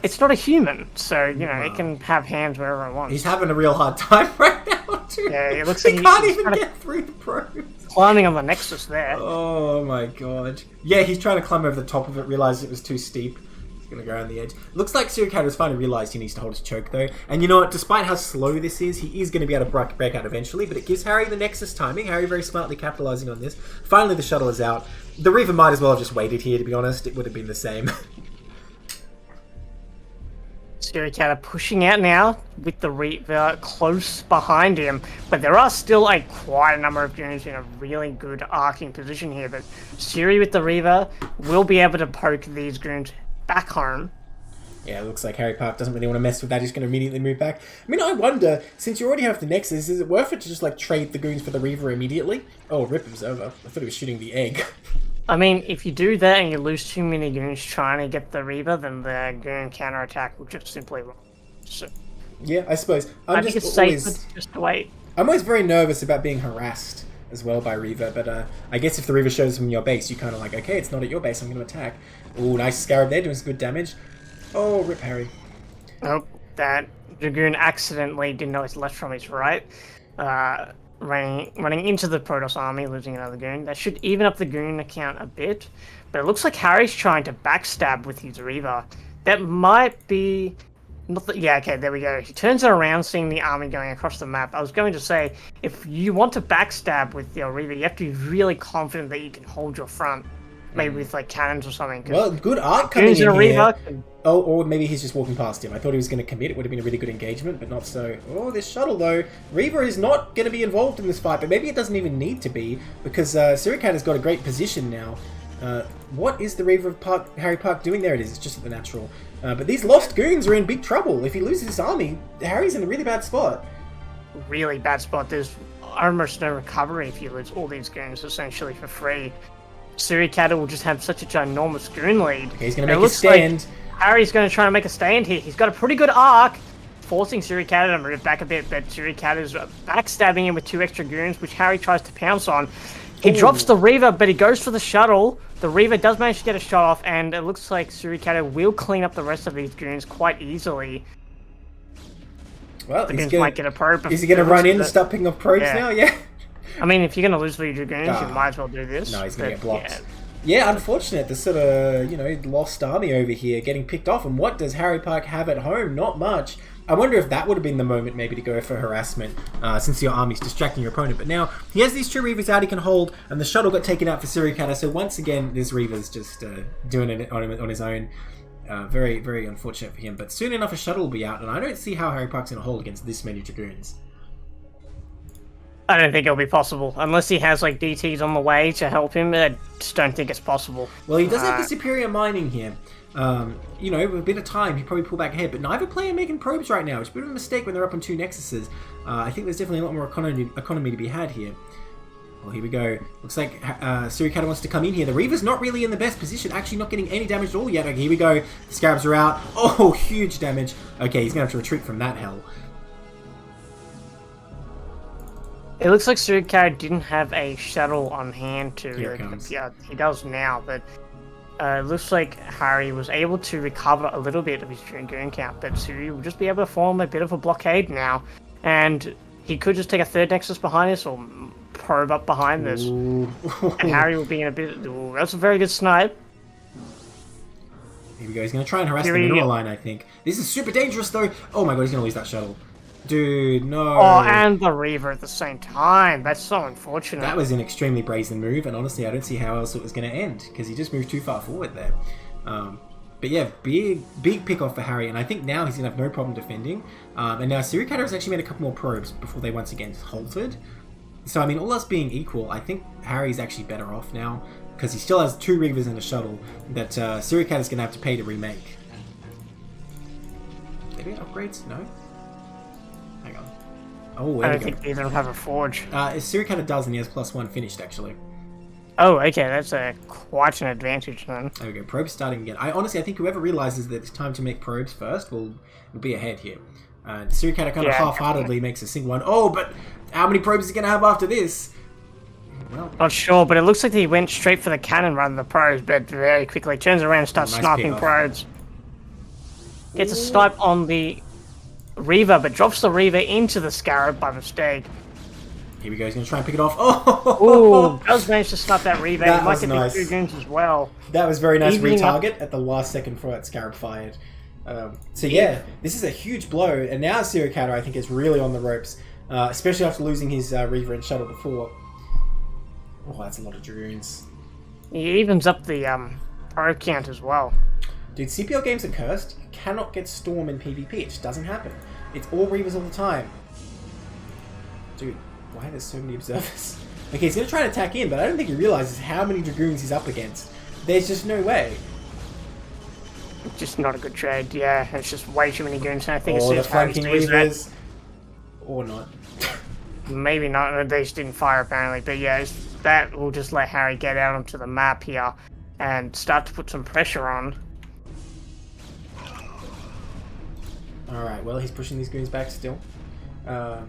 It's not a human, so, you know, it can have hands wherever it wants. He's having a real hard time right now, too. Yeah, it looks he like can't even get through the probes. Climbing on the Nexus there. Oh my god. Yeah, he's trying to climb over the top of it, realized it was too steep. He's gonna go around the edge. Looks like Suricatta's finally realized he needs to hold his choke, though. And you know what? Despite how slow this is, he is going to be able to break out eventually, but it gives Harry the Nexus timing. Harry very smartly capitalizing on this. Finally, the shuttle is out. The Reaver might as well have just waited here, to be honest. It would have been the same. Suricatta pushing out now with the Reaver close behind him, but there are still quite a number of goons in a really good arcing position here, but Suri with the Reaver will be able to poke these goons back home. Yeah, it looks like Harry Park doesn't really want to mess with that. He's going to immediately move back. I mean, I wonder, since you already have the Nexus, is it worth it to just trade the goons for the Reaver immediately? Oh, rip, it was over. I thought he was shooting the egg. I mean, if you do that and you lose too many goons trying to get the Reaver, then the goon counterattack will just simply run. So, yeah, I suppose. I think it's safer just to wait. I'm always very nervous about being harassed as well by Reaver, but I guess if the Reaver shows from your base, you kind of okay, it's not at your base, I'm going to attack. Ooh, nice Scarab there, doing some good damage. Oh, rip Harry. Oh, that Dragoon accidentally didn't know his left from his right. Running into the Protoss army, losing another goon. That should even up the goon account a bit. But it looks like Harry's trying to backstab with his Reaver. That might be... Yeah, okay, there we go. He turns it around, seeing the army going across the map. I was going to say, if you want to backstab with your Reaver, you have to be really confident that you can hold your front. maybe with like cannons or something. Well, good arc coming in here. Reaver. Oh, or maybe he's just walking past him. I thought he was going to commit. It would have been a really good engagement, but not so. Oh, this shuttle, though. Reaver is not going to be involved in this fight, but maybe it doesn't even need to be, because Suricatta's got a great position now. What is the Reaver of Harry Park doing? There it is. It's just at the natural. But these lost goons are in big trouble. If he loses his army, Harry's in a really bad spot. Really bad spot. There's almost no recovery if you lose all these goons essentially for free. Suricatta will just have such a ginormous goon lead. Okay, he's going to make a stand. Like Harry's going to try to make a stand here. He's got a pretty good arc, forcing Suricatta to move back a bit, but Suricatta's backstabbing him with 2 extra goons, which Harry tries to pounce on. He drops the Reaver, but he goes for the shuttle. The Reaver does manage to get a shot off, and it looks like Suricatta will clean up the rest of these goons quite easily. Well, the goons might get a probe. Is he going to run in and start picking up probes now? Yeah. I mean, if you're going to lose your goons, you might as well do this. No, he's going to get blocked. Yeah, unfortunate. The sort of, lost army over here getting picked off. And what does Harry Park have at home? Not much. I wonder if that would have been the moment maybe to go for harassment, since your army's distracting your opponent. But now, he has these 2 Reavers out he can hold, and the shuttle got taken out for Suricatta. So once again, this Reaver's just doing it on his own. Very, very unfortunate for him. But soon enough, a shuttle will be out, and I don't see how Harry Park's going to hold against this many Dragoons. I don't think it'll be possible. Unless he has, like, DTs on the way to help him, I just don't think it's possible. Well, he does have the superior mining here. With a bit of time, he'd probably pull back ahead, but neither player making probes right now. It's a bit of a mistake when they're up on 2 Nexuses. I think there's definitely a lot more economy to be had here. Well, here we go. Looks like Suricatta wants to come in here. The Reaver's not really in the best position, actually not getting any damage at all yet. Okay, here we go. The Scarabs are out. Oh, huge damage. Okay, he's going to have to retreat from that hell. It looks like Suricatta didn't have a shuttle on hand to... Here it comes. Yeah, he does now, but it looks like Harry was able to recover a little bit of his goon count, but Suri will just be able to form a bit of a blockade now, and he could just take a 3rd Nexus behind this, or probe up behind this, and Harry will be in a bit... Ooh, that's a very good snipe. Here we go, he's going to try and harass the mineral line, I think. This is super dangerous, though. Oh my god, he's going to lose that shuttle. Dude, no. Oh, and the Reaver at the same time. That's so unfortunate. That was an extremely brazen move, and honestly, I don't see how else it was going to end, because he just moved too far forward there. But yeah, big pick-off for Harry, and I think now he's going to have no problem defending. And now Suricatta has actually made a couple more probes before they once again halted. So, I mean, all else being equal, I think Harry's actually better off now, because he still has 2 Reavers and a shuttle that Suricatta's going to have to pay to remake. Did he get upgrades? No? Hang on. Oh, I don't think either of them have a forge. Suricatta does, and he has +1 finished, actually. Oh, okay, that's quite an advantage then. There we go, probes starting again. I think whoever realizes that it's time to make probes first will be ahead here. Suricatta kind of half-heartedly makes a single one. Oh, but how many probes is he going to have after this? Well, not sure, but it looks like he went straight for the cannon rather than the probes, but very quickly turns around and starts sniping probes. Gets a snipe on the Reaver, but drops the Reaver into the Scarab by mistake. Here we go, he's going to try and pick it off. Oh! Ooh, does manage to snipe that Reaver. He might get the 2 goons as well. That was very nice retarget at the last second before that Scarab fired. So yeah, this is a huge blow, and now Suricatta, I think, is really on the ropes, especially after losing his Reaver and Shuttle before. Oh, that's a lot of Dragoons. He evens up the probe count as well. Dude, CPL games are cursed. You cannot get Storm in PvP. It just doesn't happen. It's all Reavers all the time. Dude, why are there so many observers? Okay, he's going to try and attack in, but I don't think he realizes how many Dragoons he's up against. There's just no way. Just not a good trade, yeah. It's just way too many goons, and I think it's just the flanking Reavers. Or not. Maybe not. They just didn't fire, apparently. But yeah, that will just let Harry get out onto the map here and start to put some pressure on. Alright, well, he's pushing these goons back still. I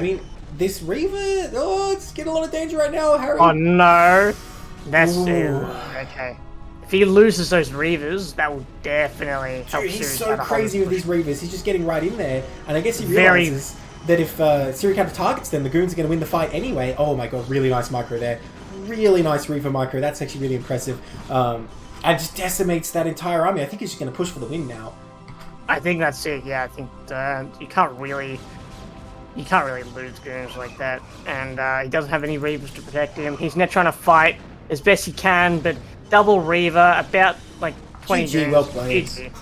mean, this Reaver... Oh, it's getting a lot of danger right now, Harry. Oh, no. That's it. Okay. If he loses those Reavers, that will definitely help. Dude, he's so crazy with these Reavers. He's just getting right in there. And I guess he realizes that if Suricatta targets them, the goons are going to win the fight anyway. Oh my god, really nice micro there. Really nice Reaver micro. That's actually really impressive. And just decimates that entire army. I think he's just going to push for the win now. I think that's it. Yeah, I think you can't really lose goons like that. And he doesn't have any Reavers to protect him. He's now trying to fight as best he can, but double Reaver, about like 20 GG, goons. well played. GG.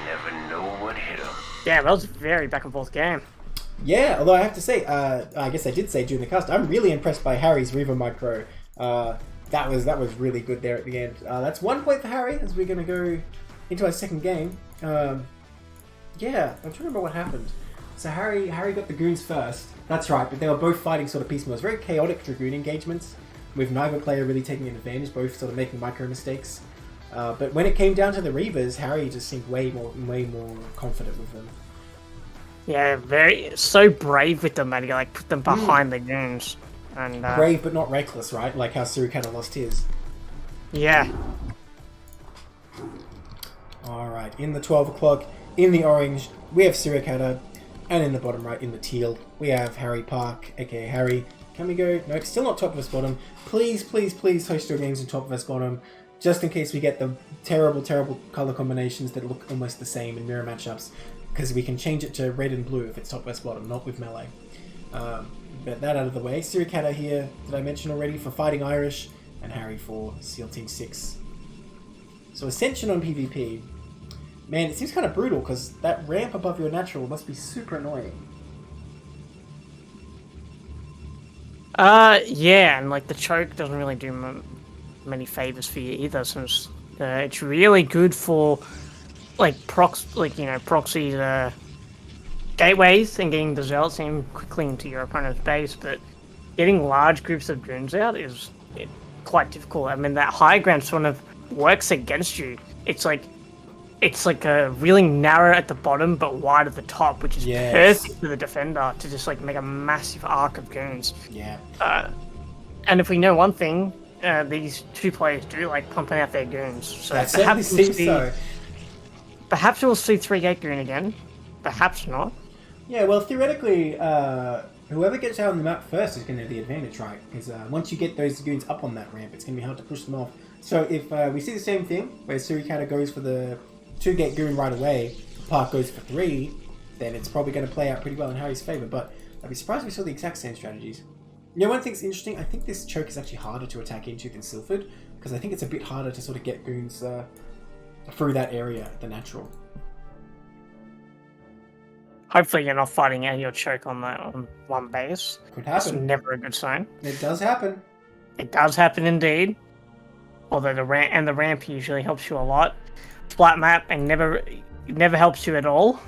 Never know what hit him. Yeah, that was a very back and forth game. Yeah, although I have to say, I guess I did say during the cast, I'm really impressed by Harry's Reaver Micro. That was really good there at the end. That's 1 point for Harry as we're going to go into our second game. Yeah, I'm trying to remember what happened. So Harry got the goons first. That's right, but they were both fighting sort of piecemeal. It was very chaotic Dragoon engagements, with neither player really taking an advantage, both sort of making micro mistakes. But when it came down to the Reavers, Harry just seemed way more confident with them. Yeah, so brave with them, man. You like put them behind the goons. And brave but not reckless, right? Like how Suricatta lost his. Yeah. Alright, in the 12 o'clock, in the orange, we have Suricatta, and in the bottom right, in the teal, we have Harry Park, aka Harry. Can we go? No, still not top vs bottom. Please, please, please host your games in top vs bottom, just in case we get the terrible, terrible color combinations that look almost the same in mirror matchups, because we can change it to red and blue if it's top vs bottom, not with melee. But that out of the way. Suricatta here, did I mention already, for Fightin Aiurish, and Harry for SEAL Team 6. So Ascension on PvP. Man, it seems kind of brutal, because that ramp above your natural must be super annoying. Yeah, and like the choke doesn't really do many favors for you either, since it's really good for like proxy gateways and getting the zealots in quickly into your opponent's base, but getting large groups of goons out is quite difficult. I mean, that high ground sort of works against you. It's like a really narrow at the bottom but wide at the top, which is perfect for the defender to just like make a massive arc of goons. Yeah. And if we know one thing, these two players do like pumping out their goons. So that certainly seems so. Perhaps we'll see 3-gate goon again. Perhaps not. Yeah, well, theoretically, whoever gets out on the map first is going to have the advantage, right? Because once you get those goons up on that ramp, it's going to be hard to push them off. So if we see the same thing, where Suricatta goes for the 2-gate goon right away, Park goes for 3, then it's probably going to play out pretty well in Harry's favour. But I'd be surprised if we saw the exact same strategies. You know, one thing's interesting, I think this choke is actually harder to attack into than Silphid, because I think it's a bit harder to sort of get goons through that area, the natural. Hopefully you're not fighting out your choke on one base. Could happen. It's never a good sign. It does happen. It does happen indeed. Although the ramp usually helps you a lot. Flat map and never helps you at all.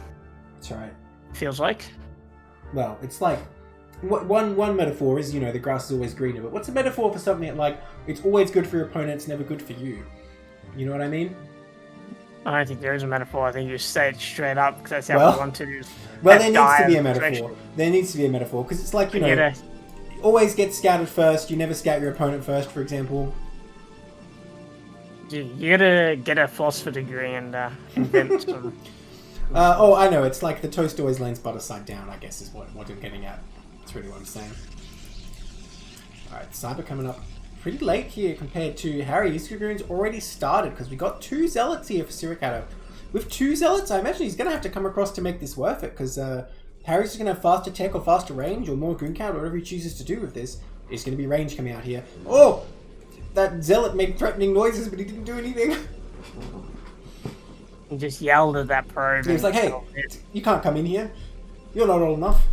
That's right. Feels like. Well, it's like one metaphor is, you know, the grass is always greener. But what's a metaphor for something that, like, it's always good for your opponent, it's never good for you? You know what I mean? I don't think there is a metaphor. I think you say it straight up because that's how we want to do. Well, there needs to be a metaphor. There needs to be a metaphor because it's like, you know, you always get scouted first. You never scout your opponent first, for example. You gotta get a philosopher degree and invent some. Oh, I know. It's like the toast always lands butter side down, I guess, is what I'm getting at. That's really what I'm saying. Alright, Cyber coming up pretty late here compared to Harry. His Dragoon's already started because we got 2 Zealots here for Suricatta. With 2 Zealots, I imagine he's going to have to come across to make this worth it because Harry's just going to have faster tech or faster range or more goon count, whatever he chooses to do with this. There's going to be range coming out here. Oh! That Zealot made threatening noises, but he didn't do anything. He just yelled at that probe. He was like, hey, you can't come in here. You're not old enough.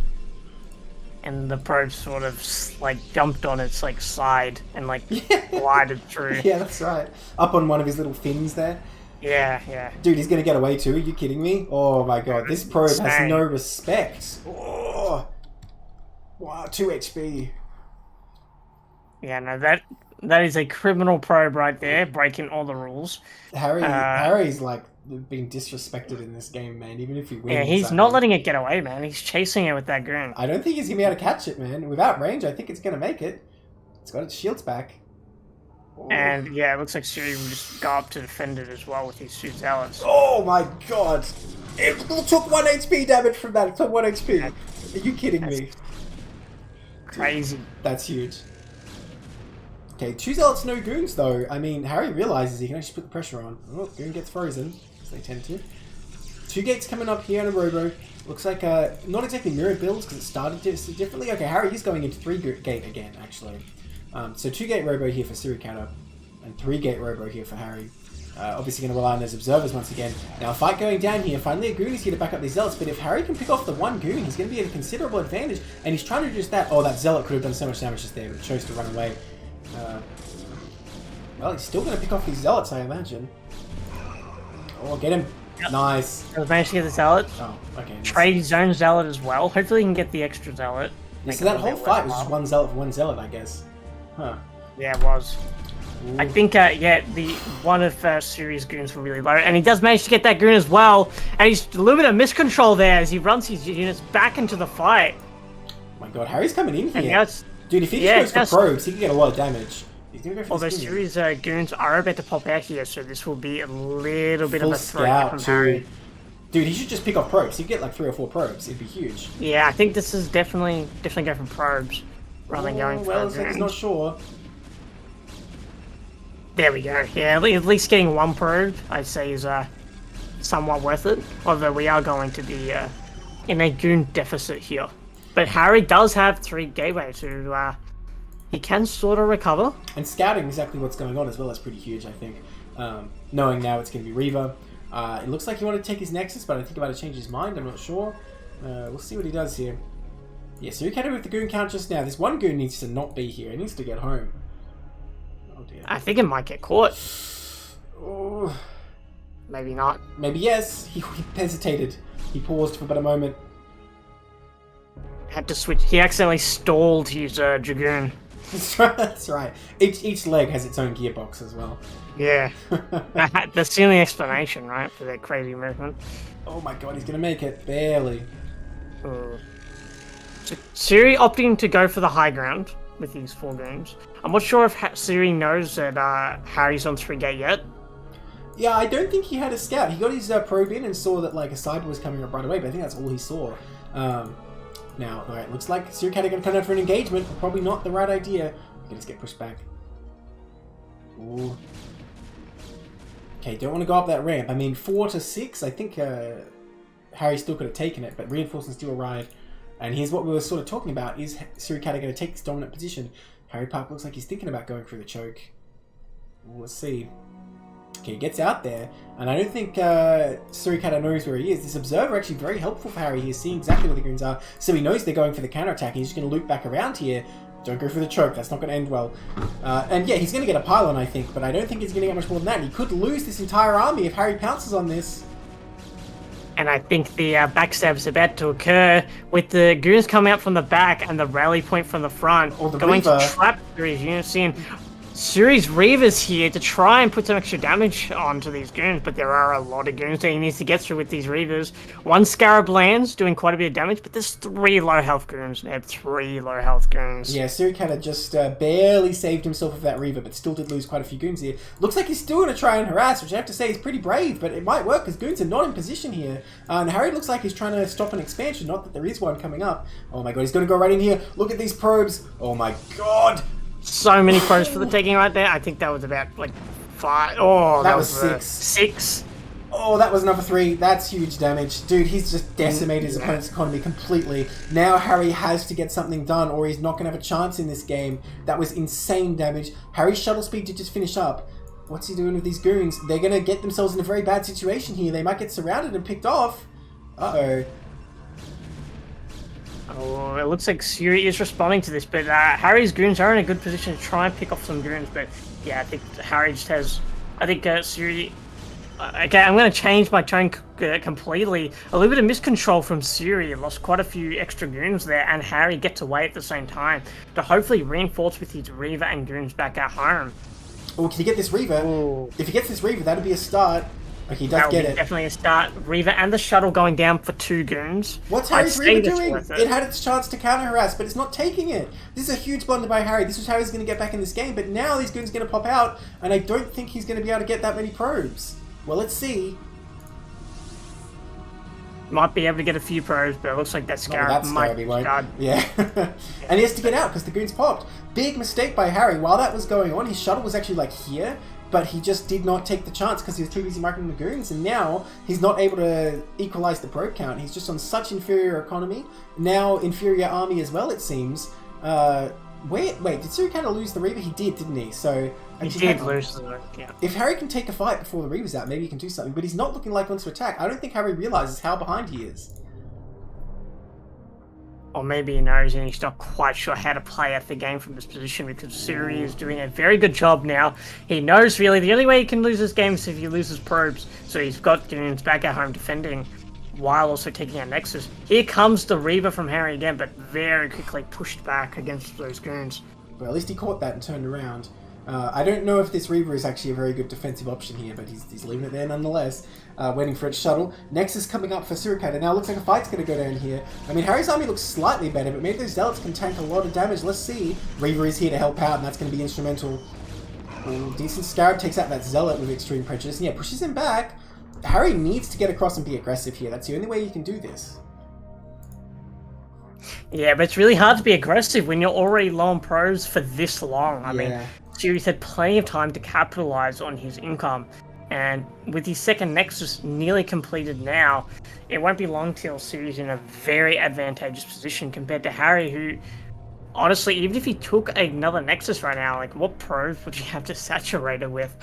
And the probe sort of like jumped on its like side and like glided through. Yeah, that's right. Up on one of his little fins there. Yeah. Dude, he's gonna get away too. Are you kidding me? Oh my god, this probe has no respect. Oh, wow, 2 HP. Yeah, no, that is a criminal probe right there, breaking all the rules. Harry's like being disrespected in this game, man. Even if he wins. Yeah, he's not letting it get away, man. He's chasing it with that goon. I don't think he's gonna be able to catch it, man. Without range, I think it's gonna make it. It's got its shields back. Oh. And yeah, it looks like Suri will just go up to defend it as well with his 2 Zealots. Oh my god! It took 1 HP damage from that. It took 1 HP. Are you kidding me? Crazy. That's huge. Okay, 2 Zealots, no goons though. I mean, Harry realizes he can actually put the pressure on. Oh, goon gets frozen, as they tend to. 2 gates coming up here on a Robo. Looks like not exactly mirror builds because it started differently. Okay, Harry is going into 3-gate again, actually. So 2-gate Robo here for Suricatta, and 3-gate Robo here for Harry. Obviously going to rely on those observers once again. Now, a fight going down here. Finally, a Goon is here to back up these Zealots, but if Harry can pick off the one Goon, he's going to be at a considerable advantage, and he's trying to do just that. Oh, that Zealot could have done so much damage just there, but chose to run away. Well, he's still going to pick off these Zealots, I imagine. Oh, get him. Yep. Nice. I managed to get the Zealot. Oh, okay. Nice. Trade his own Zealot as well. Hopefully he can get the extra Zealot. Yeah, so that whole fight was just one Zealot for one Zealot, I guess. Huh. Yeah, it was. Ooh. I think, yeah, the one of Suri's Goons were really low, and he does manage to get that Goon as well, and he's a little bit of miscontrol there as he runs his units back into the fight. Oh my god, Harry's coming in here. Dude, if he just goes for probes, he can get a lot of damage. He's gonna go for although Suri's Goons are about to pop out here, so this will be a little bit of a threat from Harry. Dude, he should just pick off probes. He'd get like 3 or 4 probes. It'd be huge. Yeah, I think this is definitely go from probes rather than going for well, he's not sure. There we go. Yeah, at least getting 1 probe, I'd say, is somewhat worth it. Although we are going to be in a Goon deficit here. But Harry does have 3 gateways, so he can sort of recover. And scouting exactly what's going on as well is pretty huge, I think. Knowing now it's going to be Reaver. It looks like he wanted to take his Nexus, but I think he might have changed his mind. I'm not sure. We'll see what he does here. Yeah, so Suricatta with the Goon count just now. This one Goon needs to not be here. He needs to get home. Oh dear. I think it might get caught. Oh. Maybe not. Maybe yes. He hesitated. He paused for about a moment. Had to switch. He accidentally stalled his Dragoon. That's right. Each leg has its own gearbox as well. Yeah. That's the only explanation, right, for that crazy movement. Oh my god, he's going to make it. Barely. So Suri opting to go for the high ground with these 4 Goons. I'm not sure if Suri knows that Harry's on 3-gate yet. Yeah, I don't think he had a scout. He got his probe in and saw that like a cyber was coming up right away, but I think that's all he saw. Now, alright, looks like Suricatta going to come out for an engagement. Probably not the right idea. Okay, let's get pushed back. Ooh. Okay, don't want to go up that ramp. I mean, 4 to 6, I think Harry still could have taken it, but reinforcements do arrive. And here's what we were sort of talking about. Is Suricatta going to take this dominant position? Harry Park looks like he's thinking about going through the choke. Ooh, let's see. Okay, he gets out there, and I don't think Suricatta knows where he is. This observer actually very helpful for Harry. He's seeing exactly where the Goons are, so he knows they're going for the counterattack. He's just going to loop back around here. Don't go for the choke. That's not going to end well. And yeah, he's going to get a pylon, I think, but I don't think he's going to get much more than that. And he could lose this entire army if Harry pounces on this. And I think the backstab is about to occur with the Goons coming out from the back and the rally point from the front. Or the going Reaver. To trap Suri's units in. Suri's Reaver's here to try and put some extra damage onto these Goons, but there are a lot of Goons that he needs to get through with these Reavers. 1 Scarab lands, doing quite a bit of damage, but there's 3 low health Goons. They have 3 low health Goons. Yeah, Suricatta just barely saved himself with that Reaver, but still did lose quite a few Goons here. Looks like he's still going to try and harass, which I have to say is pretty brave, but it might work because Goons are not in position here. And Harry looks like he's trying to stop an expansion, not that there is one coming up. Oh my god, he's going to go right in here. Look at these probes. Oh my god. So many probes for the taking right there. I think that was about like 5. Oh, that was 6. 6. Oh, that was another 3. That's huge damage. Dude, he's just decimated his opponent's economy completely. Now Harry has to get something done or he's not going to have a chance in this game. That was insane damage. Harry's shuttle speed did just finish up. What's he doing with these Goons? They're going to get themselves in a very bad situation here. They might get surrounded and picked off. Uh-oh. Oh, it looks like Suri is responding to this, but Harry's Goons are in a good position to try and pick off some Goons, but yeah, I think Harry just has... I think Suri... okay, I'm going to change my tone completely. A little bit of miscontrol from Suri. Lost quite a few extra Goons there, and Harry gets away at the same time to hopefully reinforce with his Reaver and Goons back at home. Oh, can he get this Reaver? Ooh. If he gets this Reaver, that'll be a start. Okay, he does get it. Definitely a start. Reaver and the shuttle going down for 2 Goons. What's Harry's Reaver doing? It had its chance to counter harass, but it's not taking it. This is a huge blunder by Harry. This was how he's going to get back in this game, but now these Goons are going to pop out, and I don't think he's going to be able to get that many probes. Well, let's see. Might be able to get a few probes, but it looks like that Scarab might be done. Yeah. And he has to get out because the Goons popped. Big mistake by Harry. While that was going on, his shuttle was actually like here. but he just did not take the chance because he was too busy marking the goons, and now he's not able to equalize the probe count. He's just on such inferior economy, now inferior army as well, it seems. Wait, did Suricatta lose the Reaver? He did, didn't he? So he did lose the Reaver, yeah. If Harry can take a fight before the Reaver's out, maybe he can do something, but he's not looking like he wants to attack. I don't think Harry realizes how behind he is. Or maybe he knows and he's not quite sure how to play out the game from this position, because Suri is doing a very good job now. He knows really the only way he can lose this game is if he loses probes, so he's got getting his back at home defending while also taking out Nexus. Here comes the Reaver from Harry again, but very quickly pushed back against those goons. Well, at least he caught that and turned around. I don't know if this Reaver is actually a very good defensive option here, but he's leaving it there nonetheless, waiting for its shuttle. Nexus coming up for Suricatta. Now looks like a fight's going to go down here. I mean, Harry's army looks slightly better, but maybe those Zealots can tank a lot of damage. Let's see. Reaver is here to help out, and that's going to be instrumental. Decent Scarab takes out that Zealot with extreme prejudice, and yeah, pushes him back. Harry needs to get across and be aggressive here. That's the only way you can do this. Yeah, but it's really hard to be aggressive when you're already low on pros for this long. I mean, Sirius had plenty of time to capitalize on his income, and with his second Nexus nearly completed now, it won't be long till Sirius is in a very advantageous position compared to Harry, who, honestly, even if he took another Nexus right now, like, what pros would you have to saturate it with?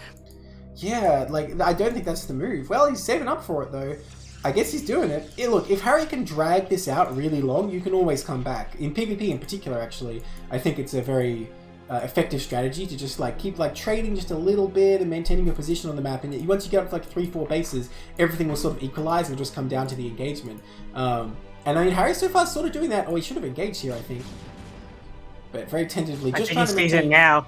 Yeah, like, I don't think that's the move. Well, he's saving up for it, though. I guess he's doing it. Look, if Harry can drag this out really long, you can always come back. In PvP in particular, actually, I think it's a very effective strategy to just keep trading just a little bit and maintaining your position on the map. And once you get up to 3-4 bases, everything will sort of equalize and just come down to the engagement. And I mean, Harry so far is sort of doing that. Oh, he should have engaged here, I think. But very tentatively, just trying to maintain. He sees it now.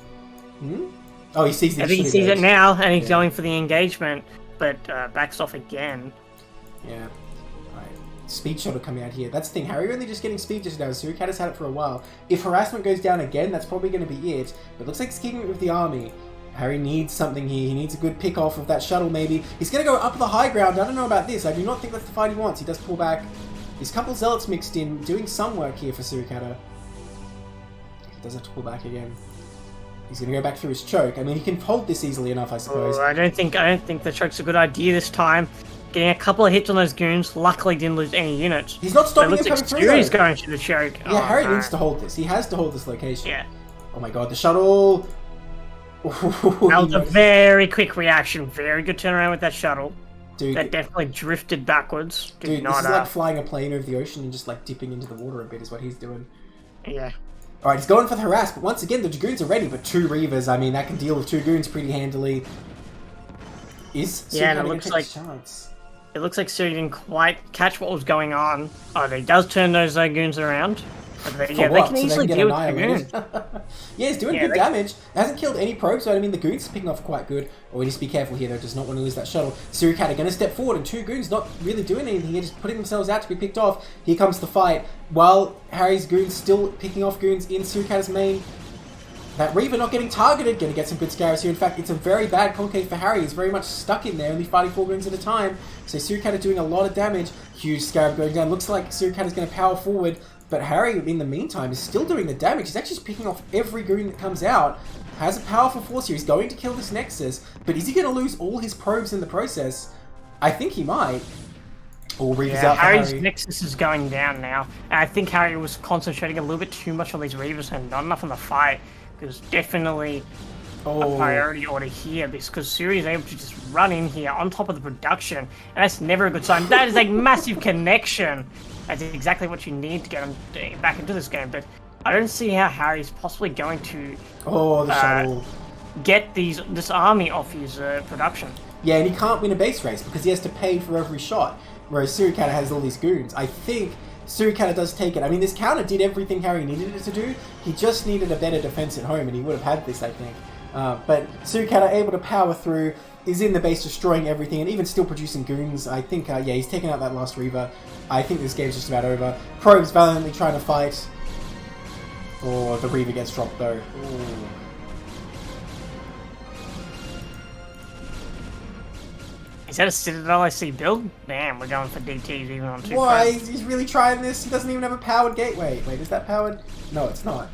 Oh, he sees it. I think he sees it now, and he's going for the engagement, but backs off again. Yeah. Alright. Speed shuttle coming out here. That's the thing. Harry only just getting speed just now. Suricatta's had it for a while. If harassment goes down again, that's probably going to be it. But it looks like he's keeping it with the army. Harry needs something here. He needs a good pick off of that shuttle, maybe. He's going to go up the high ground. I don't know about this. I do not think that's the fight he wants. He does pull back. There's a couple Zealots mixed in, doing some work here for Suricatta. He does have to pull back again. He's going to go back through his choke. I mean, he can hold this easily enough, I suppose. I don't think the choke's a good idea this time. Getting a couple of hits on those goons, luckily didn't lose any units. He's not stopping him coming through, He's going to the choke. Yeah, Harry needs to hold this. He has to hold this location. Yeah. Oh my god, the shuttle! That was a very quick reaction. Very good turnaround with that shuttle. Dude, that definitely drifted backwards. Dude, this is like flying a plane over the ocean and just dipping into the water a bit is what he's doing. Yeah. Alright, he's going for the harass, but once again, the Dragoons are ready, but 2 Reavers, I mean, that can deal with 2 Goons pretty handily. Yeah, and it looks like... It looks like Suri didn't quite catch what was going on. Oh, he does turn those goons around. They can easily deal with the goons. Yeah, he's doing good damage. Hasn't killed any probes, so I mean the goons are picking off quite good. Oh, we need to be careful here though, does not want to lose that shuttle. Suricatta going to step forward, and 2 goons not really doing anything here, just putting themselves out to be picked off. Here comes the fight. While Harry's goons still picking off goons in Suricatta's main. That Reaver not getting targeted, going to get some good scarabs here. In fact, it's a very bad concave for Harry. He's very much stuck in there, only fighting 4 goons at a time. So Suricatta doing a lot of damage. Huge scarab going down. Looks like Suricatta's going to power forward. But Harry, in the meantime, is still doing the damage. He's actually just picking off every goon that comes out. Has a powerful force here. He's going to kill this Nexus. But is he going to lose all his probes in the process? I think he might. Or Reaver's out for Harry's Harry. Nexus is going down now. And I think Harry was concentrating a little bit too much on these Reavers and not enough on the fight. There's definitely a priority order here because Suri is able to just run in here on top of the production, and that's never a good sign. That is a massive connection. That's exactly what you need to get him back into this game, but I don't see how Harry's possibly going to the shuttle. Get this army off his production. Yeah, and he can't win a base race because he has to pay for every shot, whereas Suricatta has all these goons. I think Suricatta does take it. I mean, this counter did everything Harry needed it to do. He just needed a better defense at home, and he would have had this, I think. But Suricatta able to power through, is in the base destroying everything, and even still producing goons. I think, he's taken out that last Reaver. I think this game's just about over. Probes valiantly trying to fight. Oh, the Reaver gets dropped, though. Ooh. Is that a Citadel IC build? Damn, we're going for DTs even on 2. Why? He's really trying this? He doesn't even have a powered gateway. Wait, is that powered? No, it's not.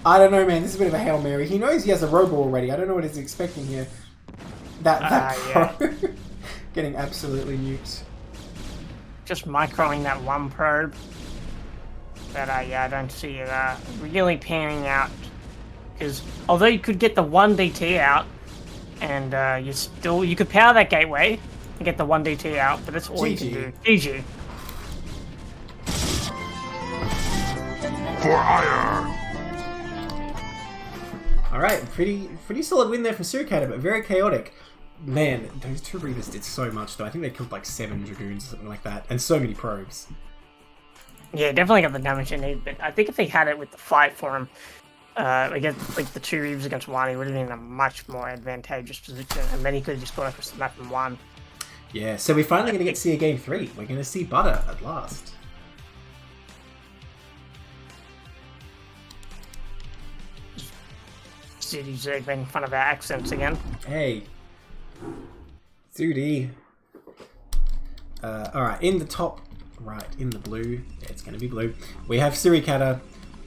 I don't know, man. This is a bit of a Hail Mary. He knows he has a Robo already. I don't know what he's expecting here. That pro getting absolutely nuked. Just microing that one probe. But yeah, I don't see it really panning out. Because although you could get the 1 DT out, and you could power that gateway and get the 1 DT out, but that's all you can do. GG. For hire. Alright, pretty solid win there from Suricatta, but very chaotic. Man, those 2 Reavers did so much though. I think they killed like 7 Dragoons or something like that, and so many probes. Yeah, definitely got the damage they need, but I think if they had it with the fight for him, against like the 2 Reavers against 1, he would have been in a much more advantageous position, and then he could have just got across the map and won. Yeah, so we're finally going to get to see a game 3. We're going to see Butter at last. City Zerg making fun of our accents again. Hey. Zudi. Alright, in the top right, in the blue, it's going to be blue, we have Suricatta,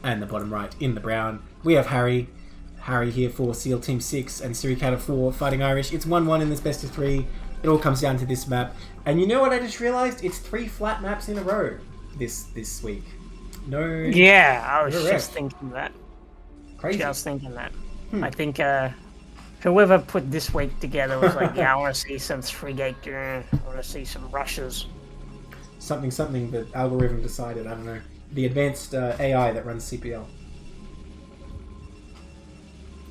and the bottom right, in the brown, we have Harry. Harry here for S.E.A.L Team 6, and Suricatta for Fightin Aiurish. It's 1-1 in this best of 3. It all comes down to this map. And you know what I just realised? It's 3 flat maps in a row this week. No... Yeah, I was just thinking that. Crazy. Just thinking that. I think whoever put this week together was like, yeah, I want to see some 3-gate gear. I want to see some rushes. Something the algorithm decided, I don't know. The advanced AI that runs CPL.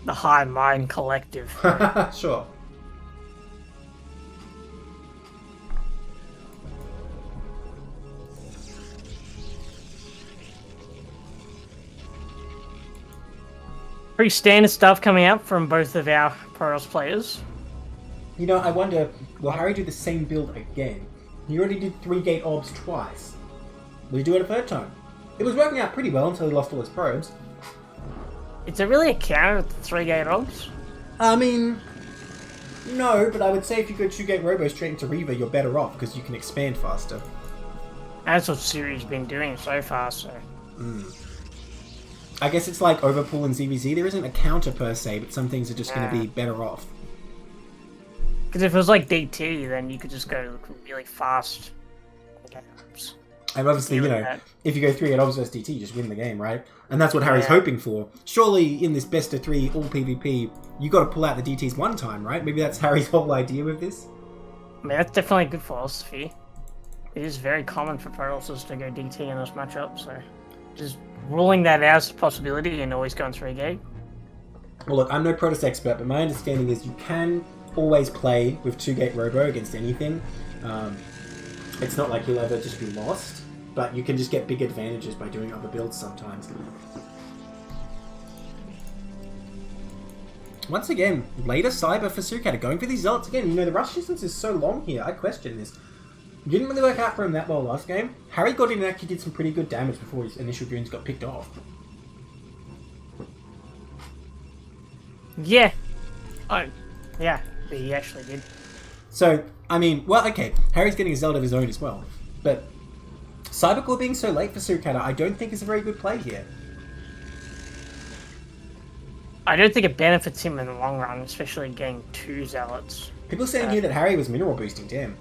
The High Mind Collective. Sure. Pretty standard stuff coming out from both of our Protoss players. You know, I wonder, will Harry do the same build again? He already did 3-gate obs twice. Will he do it a 3rd time? It was working out pretty well until he lost all his probes. Is it really a counter with the 3-gate obs? I mean, no, but I would say if you go 2-gate Robo straight into Reaver, you're better off because you can expand faster. That's what Siri's been doing so far, so... I guess it's like Overpool and ZVZ. There isn't a counter per se, but some things are just going to be better off. Because if it was like DT, then you could just go really fast. And obviously, you know, if you go 3 at obs versus DT, you just win the game, right? And that's what Harry's hoping for. Surely, in this best of 3 all PvP, you got to pull out the DTs one time, right? Maybe that's Harry's whole idea with this. I mean, that's definitely a good philosophy. It is very common for Protoss to go DT in those matchups, so just ruling that out as a possibility and always going 3-gate. Well, look, I'm no Protoss expert, but my understanding is you can always play with 2-gate Robo against anything. It's not like you'll ever just be lost, but you can just get big advantages by doing other builds sometimes. Once again, later Cyber for Suricatta, going for these Zealots again. You know, the rush distance is so long here, I question this. Didn't really work out for him that well last game. Harry got in and actually did some pretty good damage before his initial goons got picked off. Yeah. Oh, yeah, he actually did. So, I mean, well, okay, Harry's getting a Zelda of his own as well. But Cybercore being so late for Suricatta, I don't think is a very good play here. I don't think it benefits him in the long run, especially getting 2 Zealots. People saying here that Harry was mineral boosting, damn.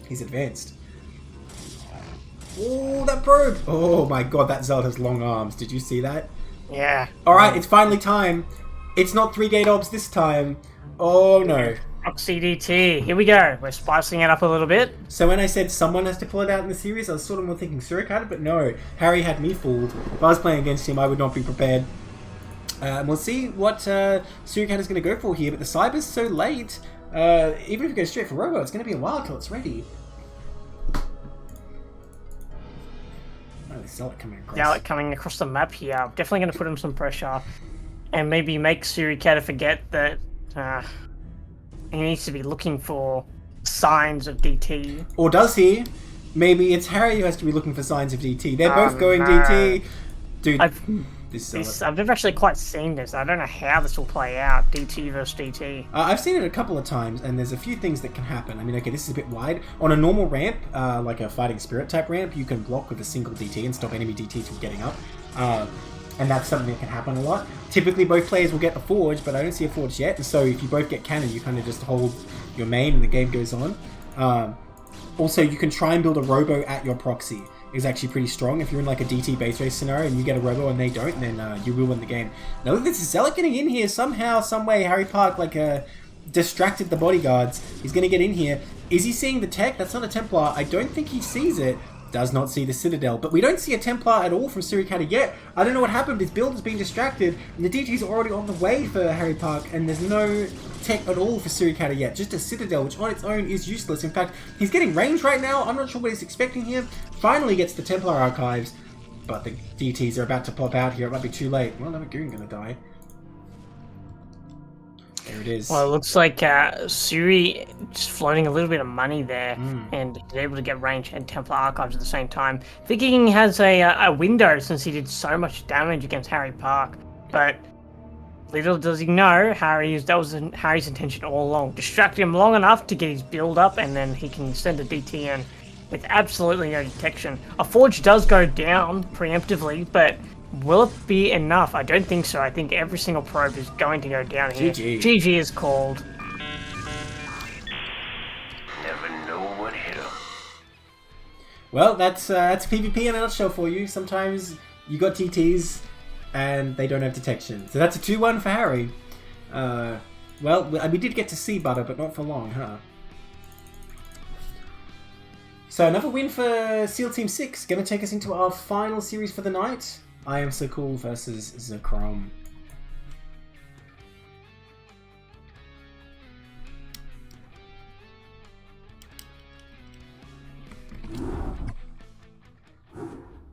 He's advanced. Oh, that probe! Oh my god, that Zealot has long arms. Did you see that? Yeah. Alright, it's finally time. It's not 3-gate obs this time. Oh no. Proxy DT. Here we go. We're spicing it up a little bit. So when I said someone has to pull it out in the series, I was sort of more thinking Suricatta, but no. Harry had me fooled. If I was playing against him, I would not be prepared. We'll see what Suricatta's going to go for here, but the Cyber's so late. Even if you go straight for Robo, it's going to be a while till it's ready. Oh, the Zealot coming across. Zealot coming across the map here. Definitely going to put him some pressure. And maybe make Suricatta forget that he needs to be looking for signs of DT. Or does he? Maybe it's Harry who has to be looking for signs of DT. They're both going DT. Dude, I've never actually quite seen this. I don't know how this will play out, DT versus DT. I've seen it a couple of times, and there's a few things that can happen. I mean, okay, this is a bit wide. On a normal ramp, like a Fighting Spirit type ramp, you can block with a single DT and stop enemy DTs from getting up. And that's something that can happen a lot. Typically, both players will get a forge, but I don't see a forge yet. And so if you both get cannon, you kind of just hold your main and the game goes on. Also, you can try and build a robo at your proxy. It's actually pretty strong. If you're in like a DT base race scenario and you get a robo and they don't, then you will win the game. Now look at this Zealot getting in here somehow, some way. Harry Park like distracted the bodyguards. He's going to get in here. Is he seeing the tech? That's not a Templar. I don't think he sees it. Does not see the Citadel. But we don't see a Templar at all from Suricatta yet. I don't know what happened. His build has been distracted. And the DTs are already on the way for Harry Park. And there's no tech at all for Suricatta yet. Just a Citadel, which on its own is useless. In fact, he's getting range right now. I'm not sure what he's expecting here. Finally gets the Templar Archives. But the DTs are about to pop out here. It might be too late. Well, another Goon going to die. There it is. Well, it looks like Suri just floating a little bit of money there, and he's able to get range and Templar Archives at the same time. Thinking he has a window since he did so much damage against Harry Park, but little does he know, that was Harry's intention all along. Distract him long enough to get his build up, and then he can send a DT in with absolutely no detection. A Forge does go down preemptively, but will it be enough? I don't think so. I think every single probe is going to go down here. GG is called. Never know what hit him. Well, that's PvP in a nutshell for you. Sometimes you got TTs and they don't have detection. So that's a 2-1 for Harry. Well, we did get to see Butter, but not for long, huh? So another win for S.E.A.L Team 6. Going to take us into our final series for the night. iamsacul versus ZakRoM.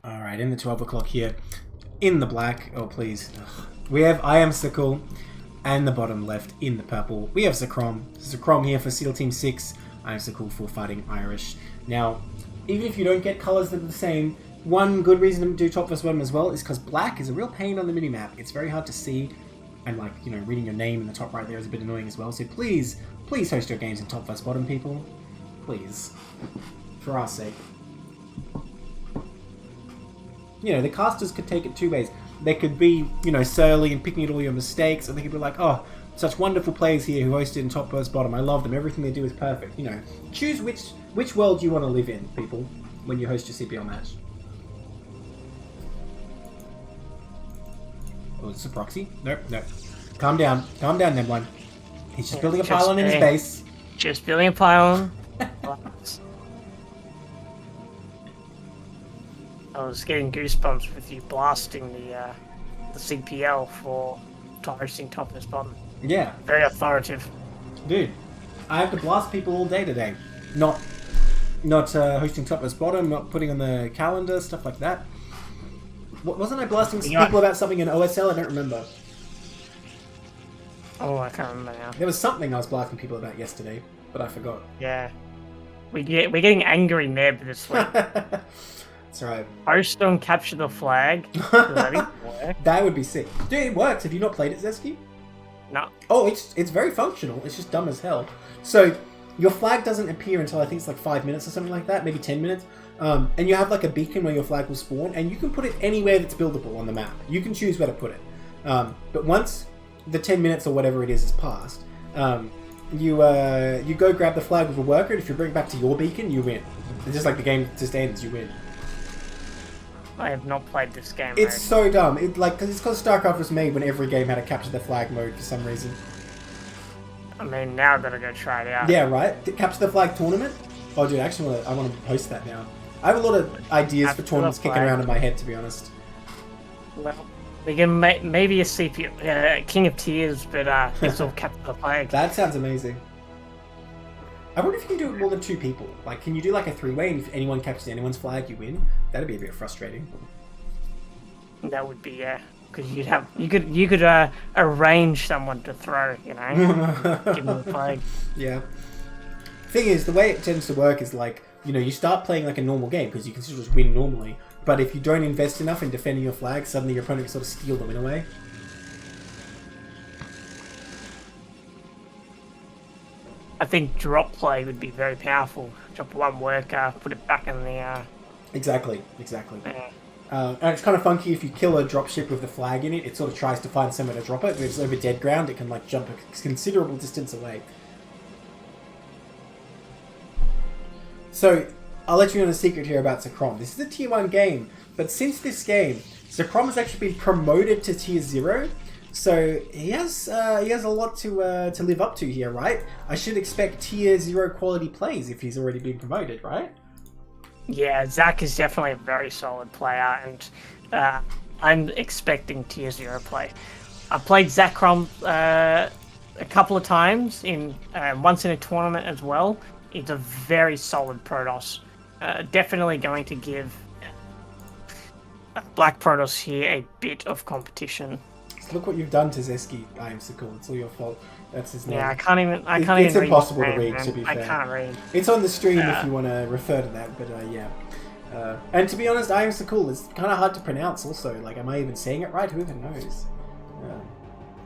Alright, in the 12 o'clock here. In the black. Oh, please. Ugh. We have iamsacul. And the bottom left in the purple. We have ZakRoM. ZakRoM here for S.E.A.L Team 6. iamsacul for Fightin Aiurish. Now, even if you don't get colours that are the same, one good reason to do top versus bottom as well is because black is a real pain on the minimap. It's very hard to see, and like, you know, reading your name in the top right there is a bit annoying as well. So please host your games in top versus bottom, people. Please. For our sake. You know, the casters could take it two ways. They could be, you know, surly and picking at all your mistakes, and they could be like, oh, such wonderful players here who hosted in top versus bottom. I love them. Everything they do is perfect. You know, choose which world you want to live in, people, when you host your CPL match. Oh, is this a proxy? Nope. Calm down, Neblime. He's just building a pylon in his base. Just building a pylon. I was getting goosebumps with you blasting the CPL for hosting top versus bottom. Yeah. Very authoritative. Dude, I have to blast people all day today. Not hosting top versus bottom, not putting on the calendar, stuff like that. Wasn't I blasting people about something in OSL? I don't remember. Oh, I can't remember now. There was something I was blasting people about yesterday, but I forgot. Yeah. We're getting angry Neb this week. That's right. Host on Capture the Flag. Does that even work? That would be sick. Dude, it works. Have you not played it, Zesky? No. Oh, it's very functional. It's just dumb as hell. So, your flag doesn't appear until I think it's like 5 minutes or something like that, maybe 10 minutes. And you have like a beacon where your flag will spawn, and you can put it anywhere that's buildable on the map. You can choose where to put it. But once the 10 minutes or whatever it is passed, you go grab the flag with a worker, and if you bring it back to your beacon, you win. It's just like the game just ends, you win. I have not played this game. It's so dumb. Because StarCraft was made when every game had a capture the flag mode for some reason. I mean, now I've got to go try it out. Yeah, right? The capture the flag tournament? Oh, dude, actually, I want to post that now. I have a lot of ideas for tournaments kicking around in my head, to be honest. Well, we can maybe a CP King of Tears, but it's all capture the flag. That sounds amazing. I wonder if you can do it more than 2 people. Like, can you do like a 3-way, and if anyone captures anyone's flag, you win? That'd be a bit frustrating. That would be, yeah. Because you could arrange someone to throw, you know, give them the flag. Yeah. Thing is, the way it tends to work is like, you know, you start playing like a normal game because you can still just win normally. But if you don't invest enough in defending your flag, suddenly your opponent can sort of steal them in a way. I think drop play would be very powerful. Drop one worker, put it back in the... Exactly. Yeah. And it's kind of funky if you kill a dropship with the flag in it, it sort of tries to find somewhere to drop it. If it's over dead ground, it can like jump a considerable distance away. So, I'll let you in a secret here about Z-ZakRoM. This is a Tier 1 game, but since this game, Z-ZakRoM has actually been promoted to Tier 0, so he has a lot to live up to here, right? I should expect Tier 0 quality plays if he's already been promoted, right? Yeah, Zach is definitely a very solid player, and I'm expecting Tier 0 play. I played Z-ZakRoM a couple of times, once in a tournament as well. It's a very solid Protoss. Definitely going to give Black Protoss here a bit of competition. Look what you've done to Zesky, iamsacul. It's all your fault. That's his name. Yeah, I can't even. It's impossible to read. To be fair, I can't read. It's on the stream if you want to refer to that. But yeah. And to be honest, iamsacul is kind of hard to pronounce. Also, like, am I even saying it right? Who even knows?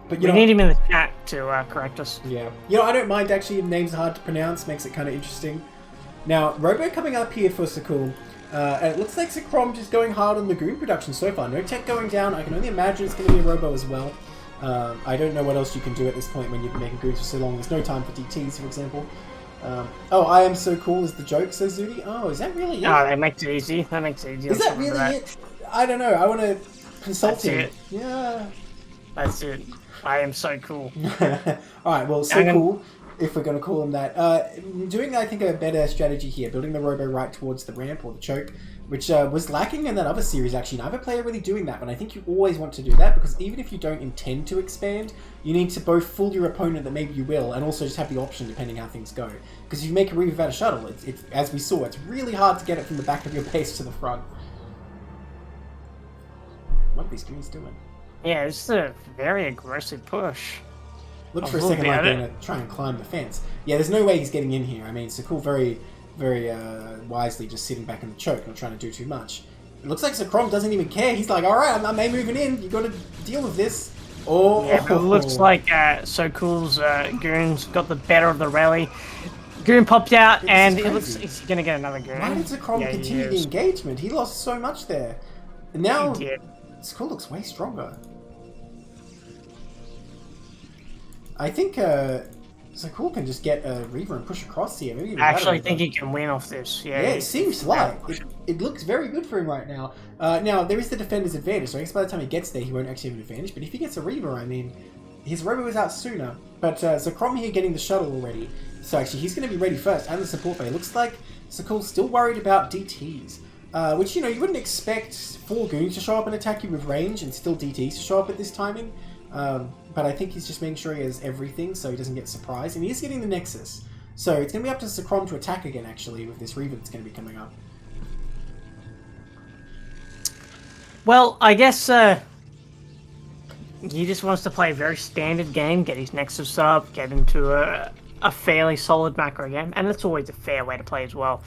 But we need him in the chat to correct us. Yeah. I don't mind actually if names are hard to pronounce. Makes it kind of interesting. Now, Robo coming up here for Z-ZakRoM. It looks like Z-ZakRoM just going hard on the Goon production so far. No tech going down. I can only imagine it's going to be a Robo as well. I don't know what else you can do at this point when you've been making Goons for so long. There's no time for DTs, for example. Oh, I am so cool is the joke, says Zudi. Oh, is that really it? Oh, that makes it easy. That makes it easy. Is that really it? I don't know. I want to consult him. It. Yeah. That's it. I am so cool. Alright, well, cool, if we're going to call him that. Doing, I think, a better strategy here. Building the Robo right towards the ramp or the choke, which was lacking in that other series, actually. Neither player really doing that, but I think you always want to do that, because even if you don't intend to expand, you need to both fool your opponent that maybe you will, and also just have the option depending how things go. Because if you make a Reaver out of shuttle, it's as we saw, it's really hard to get it from the back of your base to the front. What are these Goons doing? Yeah, it's a very aggressive push. Looks for a second like they're going to try and climb the fence. Yeah, there's no way he's getting in here. I mean, Z-ZakRoM very, very wisely just sitting back in the choke, not trying to do too much. It looks like Z-ZakRoM doesn't even care. He's like, alright, I'm moving in. You got to deal with this. Oh, yeah, but it looks like So-Cool's Goon's got the better of the rally. Goon popped out, and it looks he's going to get another Goon. Why did Z-ZakRoM continue the engagement? He lost so much there. And now, Z-ZakRoM looks way stronger. I think Z-ZakRoM can just get a Reaver and push across here. Maybe I actually think he can win off this. Yeah, it seems like. It looks very good for him right now. Now, there is the defender's advantage, so I guess by the time he gets there, he won't actually have an advantage. But if he gets a Reaver, I mean, his Robo is out sooner. But Z-ZakRoM here getting the shuttle already. So actually, he's going to be ready first, and the support bay. Looks like Z-ZakRoM's still worried about DTs. Which, you wouldn't expect 4 Goons to show up and attack you with range, and still DTs to show up at this timing. But I think he's just making sure he has everything so he doesn't get surprised. And he is getting the Nexus. So it's going to be up to Z-ZakRoM to attack again, actually, with this Reaver that's going to be coming up. Well, I guess he just wants to play a very standard game, get his Nexus up, get into a fairly solid macro game. And that's always a fair way to play as well.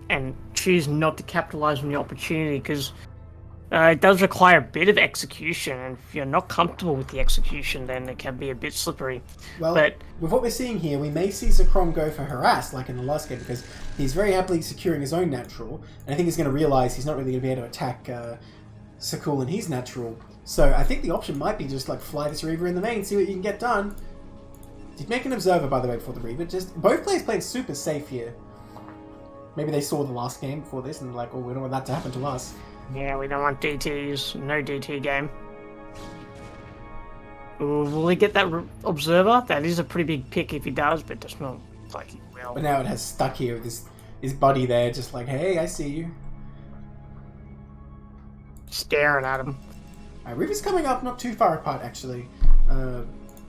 And choose not to capitalize on the opportunity, because it does require a bit of execution, and if you're not comfortable with the execution, then it can be a bit slippery. Well, with what we're seeing here, we may see Z-ZakRoM go for harass, like in the last game, because he's very happily securing his own natural, and I think he's going to realise he's not really going to be able to attack Z-ZakRoM and his natural. So I think the option might be just like fly this Reaver in the main, see what you can get done. Did make an observer, by the way, before the Reaver. Just both players playing super safe here. Maybe they saw the last game before this and they're like, oh, we don't want that to happen to us. Yeah, we don't want DTs. No DT game. Ooh, will he get that observer? That is a pretty big pick if he does, but it does not look like he will. But now it has stuck here with his buddy there, just like, hey, I see you. Staring at him. Reaver's coming up not too far apart, actually.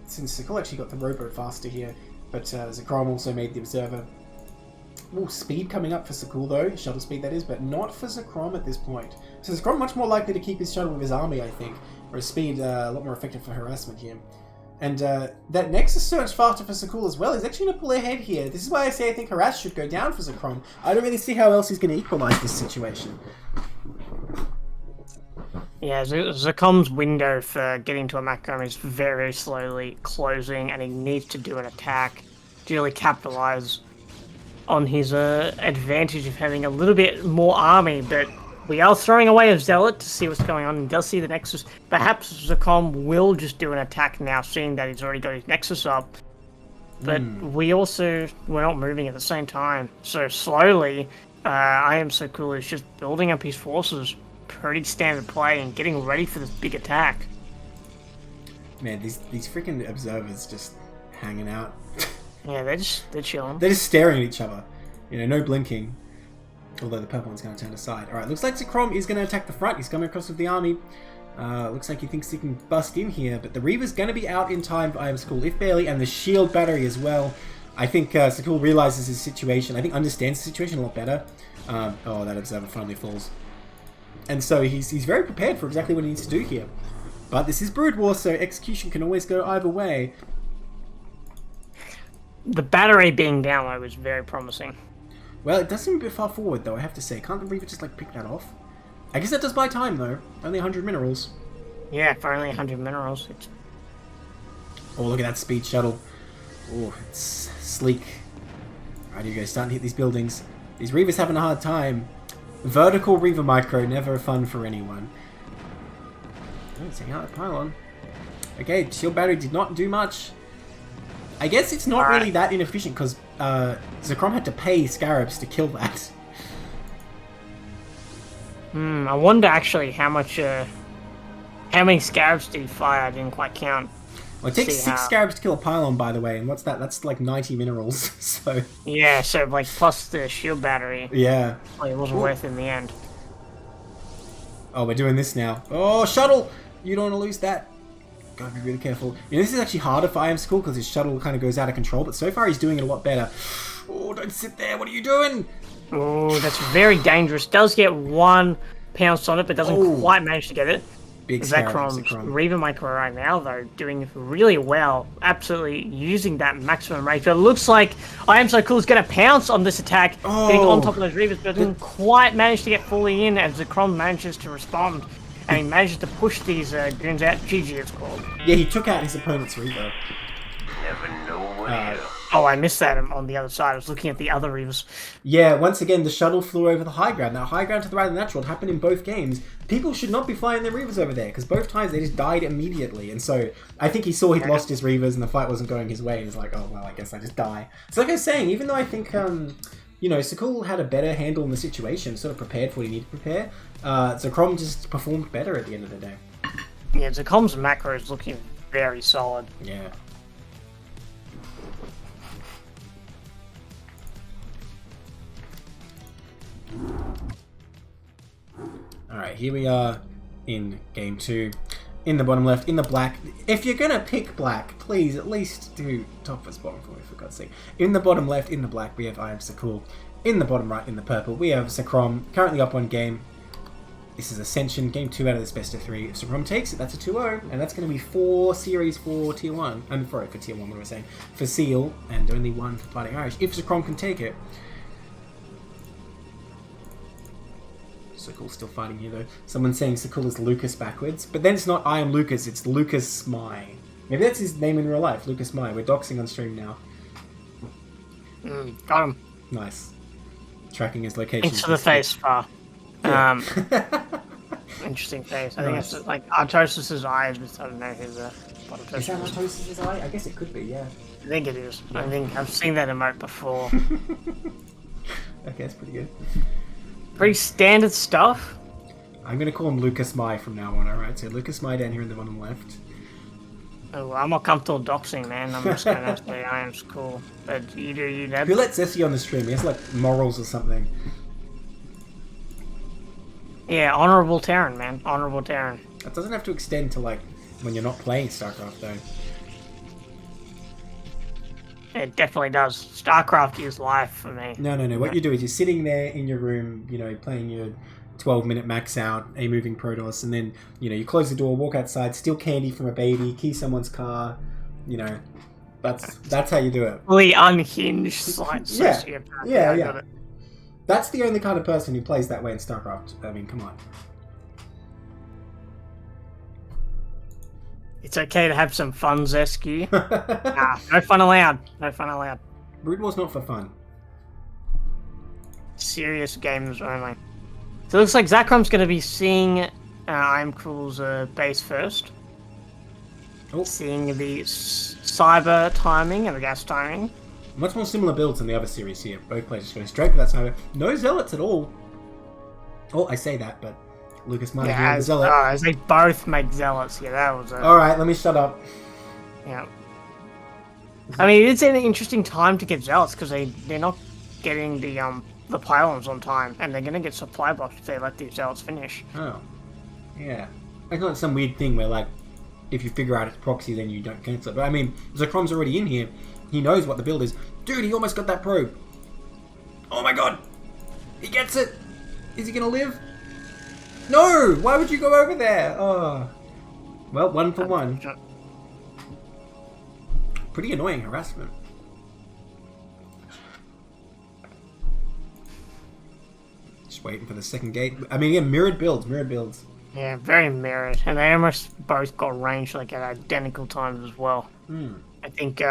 Since Z-ZakRoM actually got the Robo faster here, but Z-ZakRoM also made the observer. Ooh, speed coming up for Z-ZakRoM though, shuttle speed that is, but not for Z-ZakRoM at this point. So Z-ZakRoM much more likely to keep his shuttle with his army, I think, whereas speed a lot more effective for harassment here. And that Nexus search faster for Z-ZakRoM as well is actually going to pull ahead here. This is why I say I think harass should go down for Z-ZakRoM. I don't really see how else he's going to equalize this situation. Yeah, Z-ZakRoM's window for getting to a macro is very slowly closing, and he needs to do an attack to really capitalize on his advantage of having a little bit more army, but We are throwing away a Zealot to see what's going on. He does see the Nexus. Perhaps ZakRoM will just do an attack now, seeing that he's already got his Nexus up. But we're not moving at the same time. So slowly, iamsacul is just building up his forces. Pretty standard play and getting ready for this big attack. Man, these freaking observers just hanging out. Yeah, they're chilling. They're just staring at each other. You know, no blinking. Although the purple one's going to turn aside. Alright, looks like ZakRoM is going to attack the front. He's coming across with the army. Looks like he thinks he can bust in here. But the Reaver's going to be out in time for iamsacul, if barely. And the shield battery as well. I think ZakRoM realizes his situation. I think understands the situation a lot better. Oh, that observer finally falls. And so he's very prepared for exactly what he needs to do here. But this is Brood War, so execution can always go either way. The battery being down low was very promising. Well, it does seem a bit far forward, though, I have to say. Can't the Reaver just, like, pick that off? I guess that does buy time, though. Only 100 minerals. Yeah, for only 100 minerals. Oh, look at that speed shuttle. Oh, it's sleek. Alright, here you go. Starting to hit these buildings. These Reavers having a hard time. Vertical Reaver micro, never fun for anyone. Oh, taking out that pylon. Okay, shield battery did not do much. I guess it's not really that inefficient, because ZakRoM had to pay Scarabs to kill that. I wonder actually how many Scarabs did he fire? I didn't quite count. Well, it takes 6 Scarabs to kill a pylon, by the way, and what's that? That's like 90 minerals, so... Yeah, so like plus the shield battery. Yeah. Well, it wasn't worth it in the end. Oh, we're doing this now. Oh, shuttle! You don't want to lose that. Gotta be really careful. You know, this is actually harder for iamsacul because his shuttle kind of goes out of control, but so far he's doing it a lot better. Oh, don't sit there. What are you doing? Oh, that's very dangerous. Does get 1 pounce on it, but doesn't quite manage to get it. Big ZakRoM's Reaver micro right now, though, doing really well. Absolutely using that maximum range. But it looks like iamsacul is going to pounce on this attack, getting on top of those Reavers, but doesn't quite manage to get fully in as ZakRoM manages to respond. And he manages to push these goons out. GG, it's called. Yeah, he took out his opponent's Reaver. Never know what hit him. Oh, I missed that on the other side. I was looking at the other Reavers. Yeah, once again, the shuttle flew over the high ground. Now, high ground to the right of the natural happened in both games. People should not be flying their Reavers over there, because both times they just died immediately. And so, I think he saw he'd lost his Reavers and the fight wasn't going his way. And he's like, oh, well, I guess I just die. So like I was saying, even though I think, you know, ash-ZakRoM had a better handle on the situation, sort of prepared for what he needed to prepare, ZakRoM just performed better at the end of the day. Yeah, ZakRoM's macro is looking very solid. Yeah. Alright, here we are in game 2. In the bottom left, in the black. If you're gonna pick black, please at least do top versus bottom for me, for God's sake. In the bottom left, in the black, we have iamsacul. In the bottom right, in the purple, we have ZakRoM, currently up 1 game. This is Ascension, game 2 out of this best of 3. If ZakRoM takes it, that's a 2-0, and that's going to be 4 series for tier 1. I'm sorry, for tier 1, what am I saying? For S.E.A.L, and only 1 for Fightin Aiurish. If ZakRoM can take it. ZakRoM's still fighting here though. Someone's saying ZakRoM is Lucas backwards, but then it's not I am Lucas, it's Lucas My. Maybe that's his name in real life, Lucas My. We're doxing on stream now. Got him. Nice. Tracking his location. Into the face bar. Yeah. Interesting face. I think it's like Artosis' eyes, but I don't know who's what Is that Artosis' eye? I guess it could be, yeah. I think it is. I think I've seen that emote before. Okay, that's pretty good. Pretty standard stuff. I'm going to call him Lucas Mai from now on, alright? So Lucas Mai down here in the bottom left. Oh, I'm not comfortable doxing, man. I'm just going to say iamsacul. But you do you, Neb. Who lets S.E.A.L on the stream? He has like morals or something. Yeah, honorable Terran, man. Honorable Terran. That doesn't have to extend to like when you're not playing StarCraft though. It definitely does. StarCraft is life for me. No. What you do is you're sitting there in your room, you know, playing your 12-minute max out, a moving Protoss, and then, you know, you close the door, walk outside, steal candy from a baby, key someone's car, you know. That's how you do it. Fully unhinged slight sociopath. Yeah. That's the only kind of person who plays that way in StarCraft. I mean, come on. It's okay to have some fun, Zesky. Nah, no fun allowed. No fun allowed. Brood War's not for fun. Serious games only. So it looks like ZakRoM's going to be seeing iamsacul's base first. Oh. Seeing the cyber timing and the gas timing. Much more similar builds than the other series here. Both players just going straight for that cyber. No zealots at all. Oh, I say that, but Lucas might have the zealot. As they both make zealots. Yeah, that was it. Alright, let me shut up. Yeah. I mean, it's an interesting time to get zealots because they're not getting the pylons on time, and they're going to get supply blocked if they let the zealots finish. Oh. Yeah. It's not some weird thing where, like, if you figure out it's proxy, then you don't cancel it. But I mean, ZakRoM's already in here. He knows what the build is. Dude, he almost got that probe. Oh my god! He gets it! Is he gonna live? No! Why would you go over there? Oh. Well, 1 for 1. Pretty annoying harassment. Just waiting for the second gate. I mean, yeah, mirrored builds. Yeah, very mirrored. And they almost both got range like at identical times as well. I think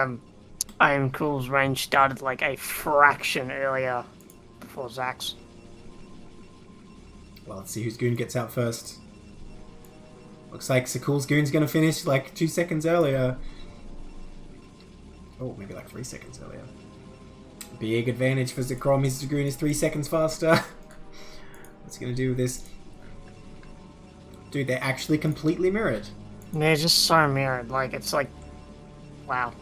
iamsacul's range started like a fraction earlier before Zak's. Well, let's see whose goon gets out first. Looks like Sakul's goon's gonna finish like 2 seconds earlier. Oh, maybe like 3 seconds earlier. Big advantage for ZakRoM. His goon is 3 seconds faster. What's he gonna do with this? Dude, they're actually completely mirrored. They're just so mirrored. Like, it's like, wow.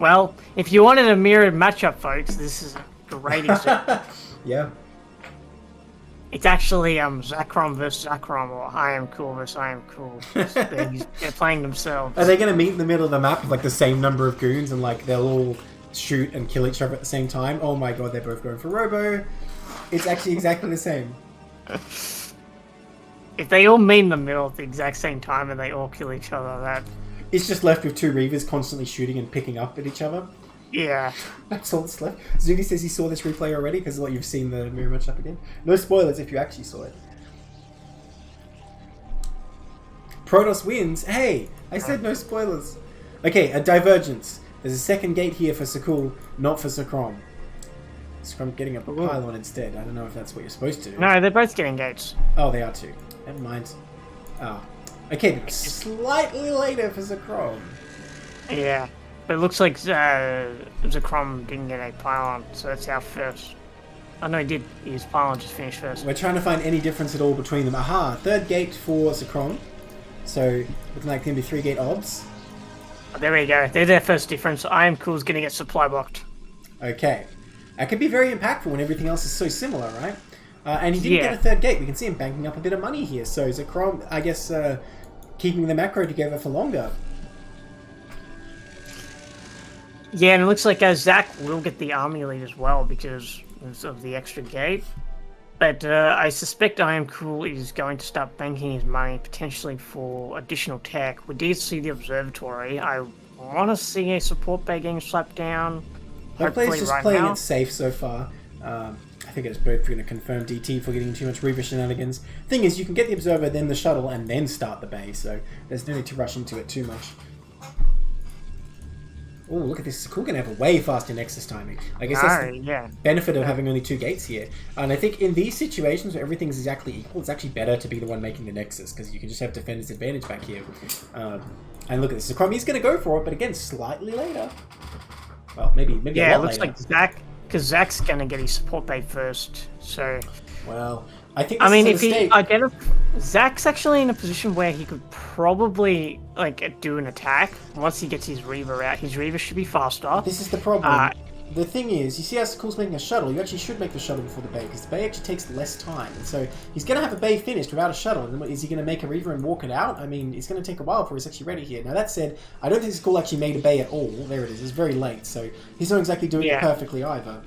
Well, if you wanted a mirrored matchup, folks, this is a great example. Yeah. It's actually ZakRoM versus ZakRoM, or iamsacul versus iamsacul. They're playing themselves. Are they going to meet in the middle of the map with like the same number of goons and like they'll all shoot and kill each other at the same time? Oh my god, they're both going for Robo. It's actually exactly the same. If they all meet in the middle at the exact same time and they all kill each other, that... It's just left with 2 Reavers constantly shooting and picking up at each other. Yeah. That's all that's left. Zuni says he saw this replay already because you've seen the mirror matchup again. No spoilers if you actually saw it. Protoss wins. Hey, I said no spoilers. Okay, a divergence. There's a second gate here for S.E.A.L, not for ZakRoM. ZakRoM getting a pylon instead. I don't know if that's what you're supposed to do. No, they're both getting gates. Oh, they are too. Never mind. Oh. Okay, but slightly later for ZakRoM. Yeah. But it looks like ZakRoM didn't get a pylon, so that's our first. Oh no, he did. His pylon just finished first. We're trying to find any difference at all between them. Aha! Third gate for ZakRoM. So, looking like going to be 3 gate obs. Oh, there we go. They're their first difference. iamsacul's going to get supply blocked. Okay. That could be very impactful when everything else is so similar, right? And he didn't get a third gate. We can see him banking up a bit of money here. So ZakRoM, I guess, keeping the macro together for longer. Yeah, and it looks like Zak will get the army lead as well because of the extra gate. But I suspect iamsacul is going to start banking his money potentially for additional tech. We did see the observatory. I want to see a support bay getting slapped down. Both players just playing it safe so far. I think it's both going to confirm DT for getting too much Reaver shenanigans. Thing is, you can get the observer, then the shuttle, and then start the bay, so there's no need to rush into it too much. Oh, look at this. S.E.A.L going to have a way faster Nexus timing. I guess that's the benefit of having only 2 gates here. And I think in these situations where everything's exactly equal, it's actually better to be the one making the Nexus, because you can just have defender's advantage back here. And look at this. ZakRoM is going to go for it, but again, slightly later. Well, maybe a lot later. Yeah, it looks like Zak, because Zak's going to get his support bay first, so... Well, I think if he Zak's actually in a position where he could probably like do an attack once he gets his Reaver out. His Reaver should be faster. This is the problem. The thing is, you see how S.E.A.L's making a shuttle. You actually should make the shuttle before the bay because the bay actually takes less time. And so he's going to have a bay finished without a shuttle. And is he going to make a Reaver and walk it out? I mean, it's going to take a while before he's actually ready here. Now that said, I don't think S.E.A.L actually made a bay at all. There it is. It's very late, so he's not exactly doing it perfectly either.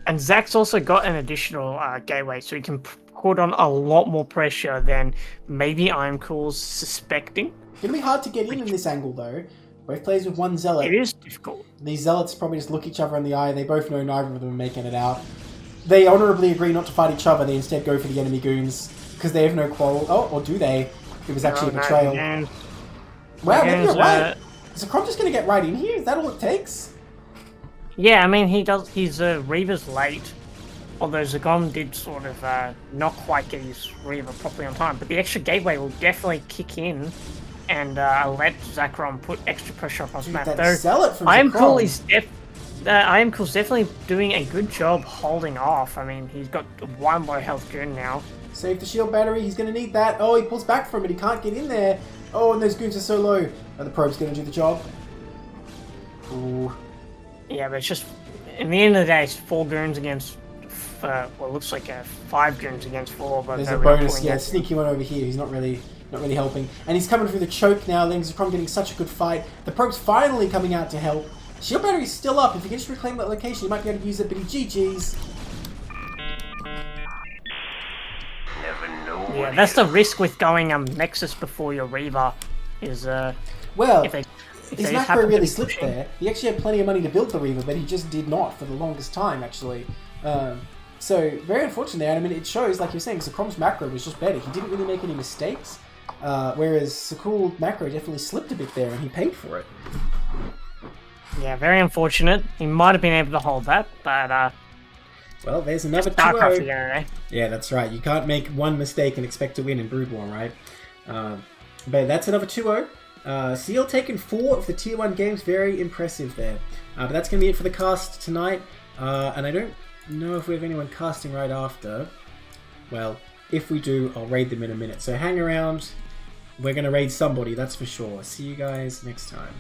And Zak's also got an additional gateway, so he can put on a lot more pressure than maybe iamsacul's suspecting. It's going to be hard to get in this angle, though. Both players with 1 zealot. It is difficult. These zealots probably just look each other in the eye. They both know neither of them are making it out. They honourably agree not to fight each other. They instead go for the enemy goons because they have no quarrel. Oh, or do they? It was actually a betrayal. Wow, maybe you're right. Is ZakRoM just going to get right in here? Is that all it takes? Yeah, I mean, he does. His Reaver's late. Although ZakRoM did sort of not quite get his Reaver properly on time, but the extra gateway will definitely kick in and let ZakRoM put extra pressure across the map. Though Sell it from iamsacul is iamsacul's definitely doing a good job holding off. I mean, he's got one low health goon now. Save the shield battery. He's going to need that. Oh, he pulls back from it. He can't get in there. Oh, and those goons are so low. Oh, the probe's going to do the job. Ooh. Yeah, but it's just, in the end of the day, it's 4 goons against, well, it looks like 5 goons against 4. But there's a bonus, yeah, sneaky one over here. He's not really helping. And he's coming through the choke now. ZakRoM getting such a good fight. The probe's finally coming out to help. Shield battery's still up. If he can just reclaim that location, he might be able to use it, but he GG's. Yeah, that's the risk with going Nexus before your Reaver, is well, if his macro really slipped there. He actually had plenty of money to build the Reaver, but he just did not for the longest time, actually. So, very unfortunate there. And I mean, it shows, like you're saying, ZakRoM's macro was just better. He didn't really make any mistakes, whereas ash-ZakRoM macro definitely slipped a bit there, and he paid for it. Yeah, very unfortunate. He might have been able to hold that, but well, there's another 2-0. Yeah, that's right. You can't make one mistake and expect to win in Brood War, right? But that's another 2-0. S.E.A.L taking 4 of the Tier 1 games. Very impressive there. But that's going to be it for the cast tonight. And I don't know if we have anyone casting right after. Well, if we do, I'll raid them in a minute. So hang around. We're going to raid somebody, that's for sure. See you guys next time.